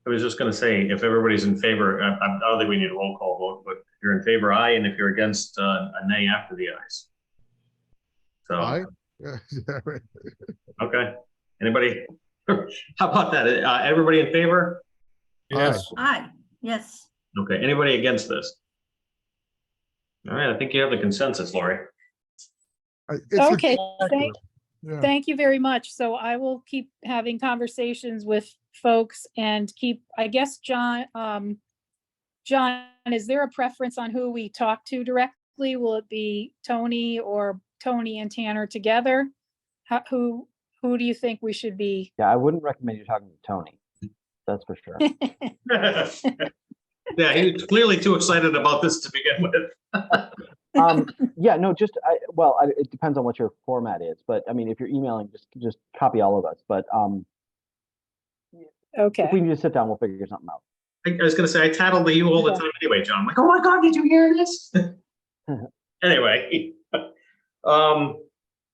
I was just going to say, if everybody's in favor, I don't think we need a roll call vote, but if you're in favor, aye, and if you're against, a nay after the ayes. So, Aye. Yeah, right. okay. Anybody? How about that? Everybody in favor? Yes. Aye, yes. Okay. Anybody against this? All right. I think you have the consensus, Lori. Okay, Yeah. thank you very much. So I will keep having conversations with folks and I guess, John, is there a preference on who we talk to directly? Will it be Tony or Tony and Tanner together? Who do you think we should be? Yeah, I wouldn't recommend you talking to Tony. That's for sure. Yeah, he was clearly too excited about this to begin with. Yeah, no, it depends on what your format is, but I mean, if you're emailing, just copy all of us. But okay, if we need to sit down, we'll figure something out. I was going to say, I tattled to you all the time anyway, John. I'm like, oh my God, did you hear this? Anyway, all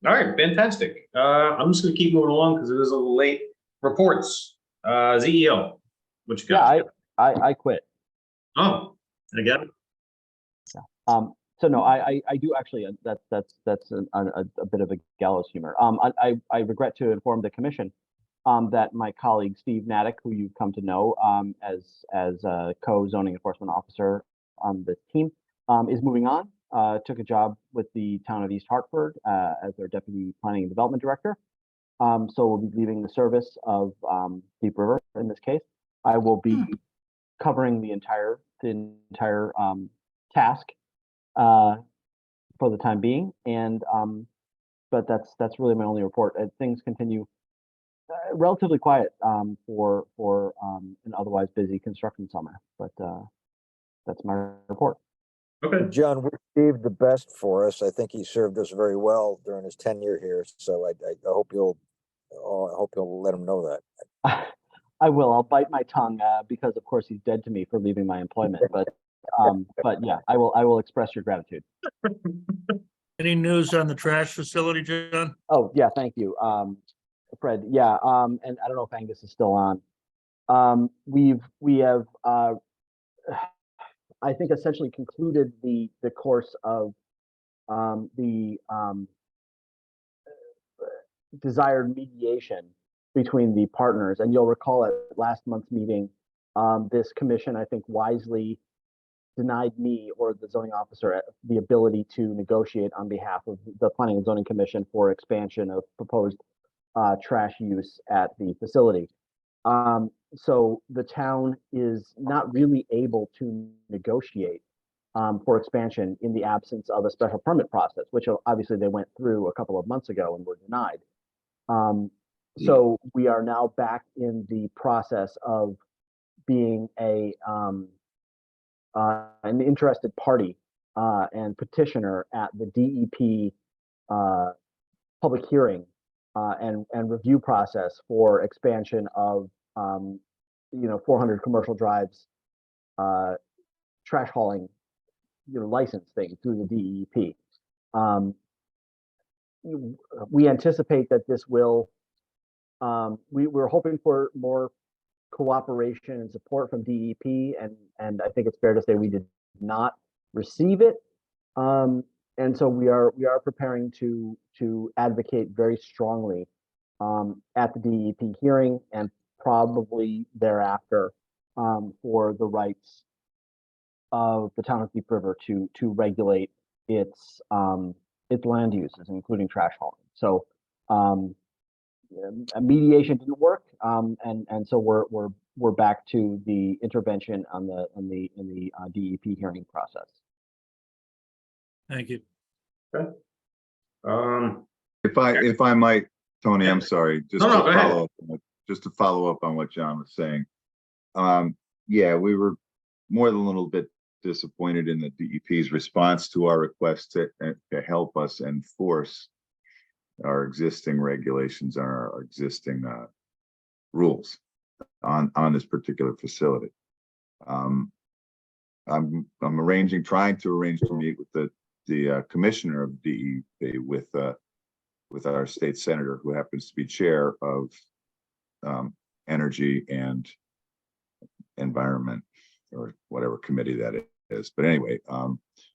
right, fantastic. I'm just going to keep moving along because it is a little late. Reports, ZEO, what you got? Yeah, I quit. Oh, and again? So no, I do actually. That's a bit of a gallows humor. I regret to inform the commission that my colleague Steve Natick, who you've come to know as a co-zoning enforcement officer on the team, is moving on. Took a job with the town of East Hartford as their deputy planning and development director. So we'll be leaving the service of Deep River in this case. I will be covering the entire task for the time being, and but that's really my only report. Things continue relatively quiet for an otherwise busy construction summer, but that's my report. Okay. John, wish Steve the best for us. I think he served us very well during his tenure here. So I hope you'll let him know that. I will. I'll bite my tongue because, of course, he's dead to me for leaving my employment. But yeah, I will express your gratitude. Any news on the trash facility, John? Oh yeah, thank you, Fred. Yeah, and I don't know if Angus is still on. We have I think essentially concluded the course of the desired mediation between the partners. And you'll recall at last month's meeting, this commission, I think, wisely denied me or the zoning officer the ability to negotiate on behalf of the Planning and Zoning Commission for expansion of proposed trash use at the facility. So the town is not really able to negotiate for expansion in the absence of a special permit process, which obviously they went through a couple of months ago and were denied. So we are now back in the process of being an interested party and petitioner at the DEP public hearing and review process for expansion of 400 commercial drives trash hauling, license thing through the DEP. We anticipate that this will, we're hoping for more cooperation and support from DEP, and I think it's fair to say we did not receive it. And so we are preparing to advocate very strongly at the DEP hearing and probably thereafter for the rights of the town of Deep River to regulate its land uses, including trash hauling. So a mediation didn't work, and so we're back to the intervention in the DEP hearing process. Thank you. Okay. If I might, Tony, I'm sorry, just No, to go ahead. follow up, just to follow up on what John was saying. Yeah, we were more than a little bit disappointed in the DEP's response to our request to help us enforce our existing regulations and our existing rules on this particular facility. I'm trying to arrange to meet with the commissioner of DEP with our state senator, who happens to be chair of energy and environment, or whatever committee that is. But anyway,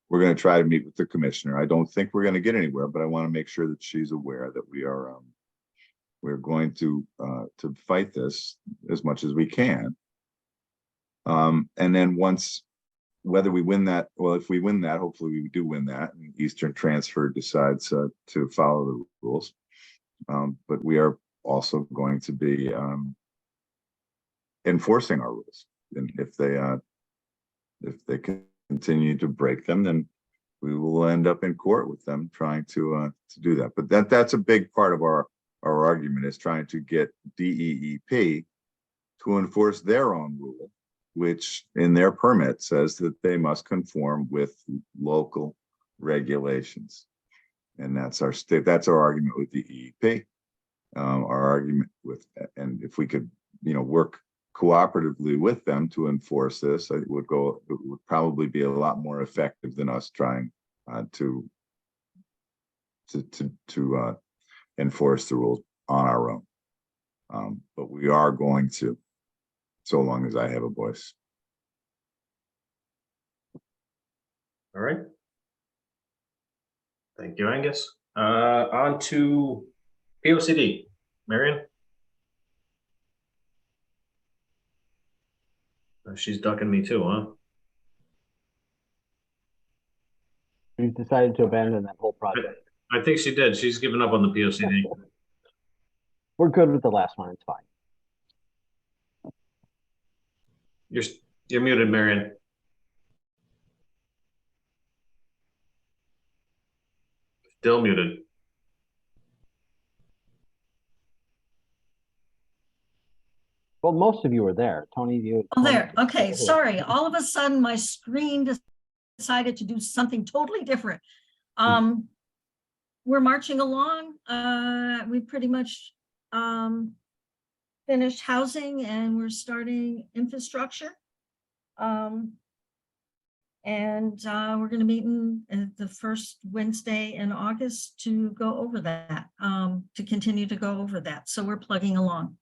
we're going to try to meet with the commissioner. I don't think we're going to get anywhere, but I want to make sure that she's aware that we're going to fight this as much as we can. And then whether we win that, well, if we win that, hopefully we do win that, and Eastern Transfer decides to follow the rules. But we are also going to be enforcing our rules. And if they continue to break them, then we will end up in court with them trying to do that. But that's a big part of our argument, is trying to get DEP to enforce their own rule, which in their permit says that they must conform with local regulations. And that's our argument with DEP. Our argument with, and if we could, work cooperatively with them to enforce this, it would probably be a lot more effective than us trying to enforce the rules on our own. But we are going to, so long as I have a voice. All right. Thank you, Angus. On to POCD. Marion? She's ducking me too, huh? We've decided to abandon that whole project. I think she did. She's given up on the POCD. We're good with the last one. It's fine. You're muted, Marion. Still muted. Well, most of you were there. Tony, you. Oh, there. Okay, sorry. All of a sudden, my screen decided to do something totally different. We're marching along. We pretty much finished housing, and we're starting infrastructure. And we're going to meet the first Wednesday in August to go over that, to continue to go over that. So we're plugging along.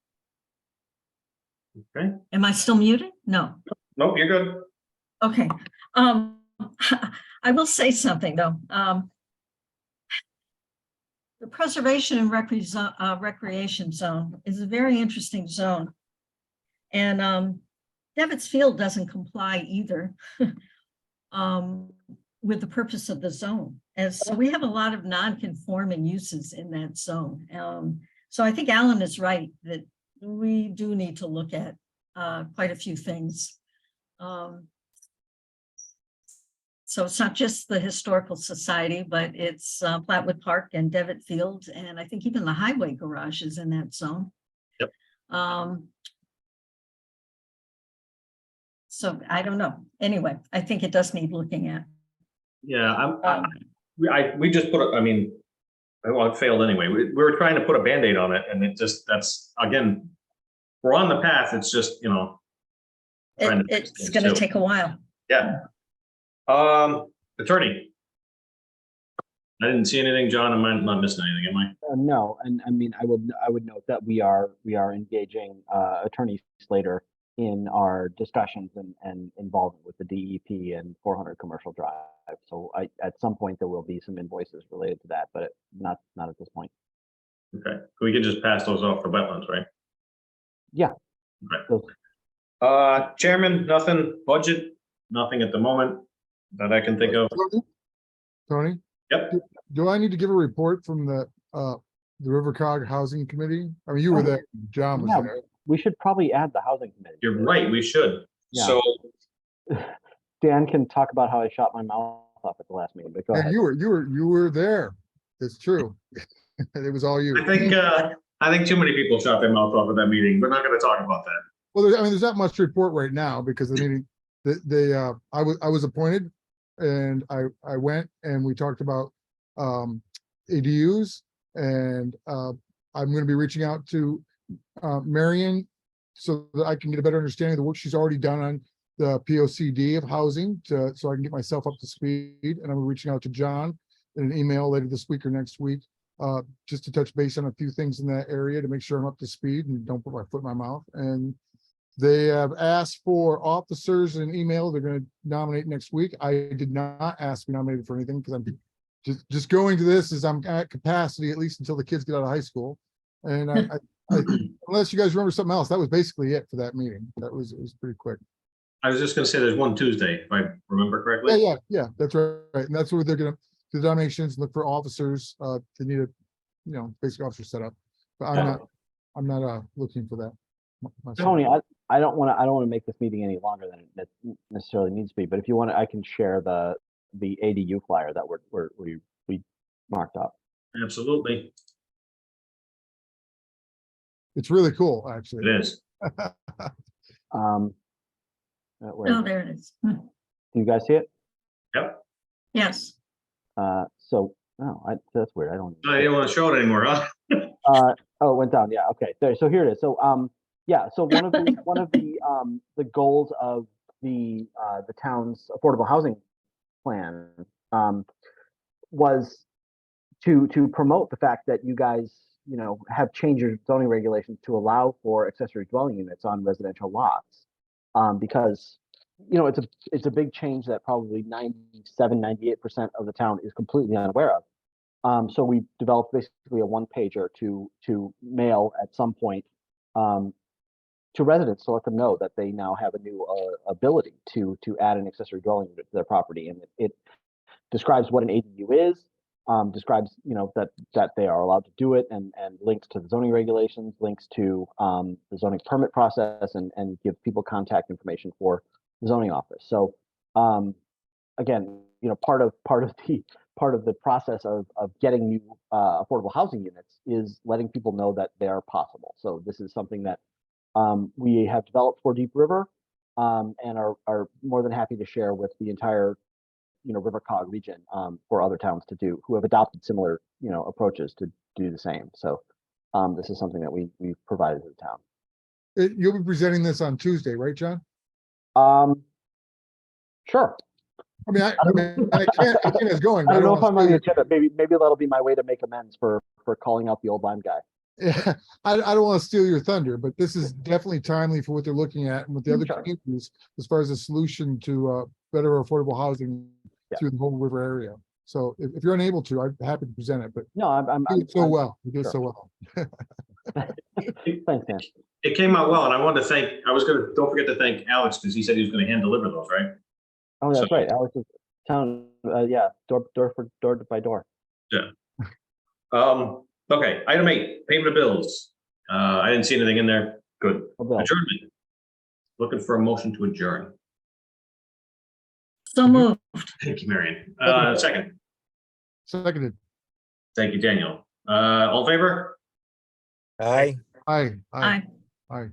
Okay. Am I still muted? No. Nope, you're good. Okay. I will say something though. The preservation and recreation zone is a very interesting zone. And Devitt's Field doesn't comply either with the purpose of the zone. And so we have a lot of non-conforming uses in that zone. So I think Alan is right that we do need to look at quite a few things. So it's not just the Historical Society, but it's Flatwood Park and Devitt Field, and I think even the highway garage is in that zone. Yep. So I don't know. Anyway, I think it does need looking at. Yeah, we just put, well, it failed anyway. We were trying to put a Band-Aid on it, and that's, again, we're on the path. It's just, trying to fix It's things, gonna too. take a while. Yeah. Attorney. I didn't see anything, John. Am I not missing anything, am I? No, and I mean, I would note that we are engaging Attorney Slater in our discussions and involvement with the DEP and 400 Commercial Drive. So at some point there will be some invoices related to that, but not at this point. Okay, we can just pass those off for wetlands, right? Yeah. Okay. Chairman, nothing, budget, nothing at the moment that I can think of. Tony? Yep. Do I need to give a report from the River Cog Housing Committee? I mean, you were there, John was Yeah, there. we should probably add the housing committee. You're right, we should. Yeah. So, Dan can talk about how I shot my mouth off at the last meeting, but go And ahead. you were there. It's true. It was all you. I think too many people shot their mouth off at that meeting. We're not gonna talk about that. Well, I mean, there's not much to report right now because the meeting, I was appointed and I went and we talked about ADUs and I'm going to be reaching out to Marion so that I can get a better understanding of the work she's already done on the POCD of housing so I can get myself up to speed. And I'm reaching out to John in an email later this week or next week, just to touch base on a few things in that area to make sure I'm up to speed and don't put my foot in my mouth. And they have asked for officers in an email they're going to nominate next week. I did not ask to be nominated for anything because I'm just going to this as I'm at capacity, at least until the kids get out of high school. And I unless you guys remember something else, that was basically it for that meeting. It was pretty quick. I was just gonna say there's one Tuesday, if I remember correctly. Yeah, that's right. And that's where they're gonna do the nominations, look for officers. They need a, basic officer set up. But I'm not looking for that myself. Tony, I don't want to make this meeting any longer than it necessarily needs to be, but if you want to, I can share the ADU flyer that we marked up. Absolutely. It's really cool, actually. It is. Oh, there it is. Hmm. Do you guys see it? Yep. Yes. So, that's weird. I don't. I didn't want to show it anymore, huh? Oh, it went down. Yeah. Okay. There. So here it is. So, yeah. So one of the goals of the town's affordable housing plan, was to promote the fact that you guys, have changed your zoning regulations to allow for accessory dwelling units on residential lots. Because, it's a big change that probably 97-98% of the town is completely unaware of. So we developed basically a one-pager to mail at some point to residents to let them know that they now have a new ability to add an accessory dwelling unit to their property, and it describes what an ADU is, describes that they are allowed to do it, and links to the zoning regulations, links to the zoning permit process, and give people contact information for the zoning office. So again, part of the process of getting new affordable housing units is letting people know that they are possible. So this is something that we have developed for Deep River, and are more than happy to share with the entire River Cog region for other towns to do who have adopted similar approaches to do the same. So this is something that we've provided to the town. You'll be presenting this on Tuesday, right, John? Sure. I mean, I can't as going. I don't know if wanna I'm on the steal agenda. Maybe that'll be my way to make amends for calling out the old Lime guy. Yeah, I don't want to steal your thunder, but this is definitely timely for what they're looking at and what the other Sure. communities as far as a solution to better affordable housing through the whole river area. So if you're unable to, I'm happy to present it, but no, I'm you did so I'm- well. You did sure. so well. Thanks, Dan. It came out well, and I wanted to thank, don't forget to thank Alex, because he said he was gonna hand deliver those, right? Oh, that's So- right. Alex is town. Yeah, door by door. Yeah. Okay, item 8, payment of bills. I didn't see anything in there. Good. No bill. Adjournment. Looking for a motion to adjourn. So moved. Thank you, Marion. Second. Seconded. Thank you, Daniel. All in favor? Aye. Aye. Aye. Aye.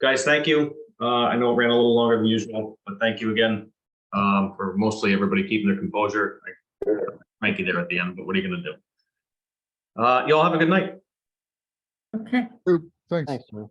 Guys, thank you. I know it ran a little longer than usual, but thank you again for mostly everybody keeping their composure. Frankie there at the end, but what are you gonna do? Y'all have a good night. Okay. Thanks. Thanks, man.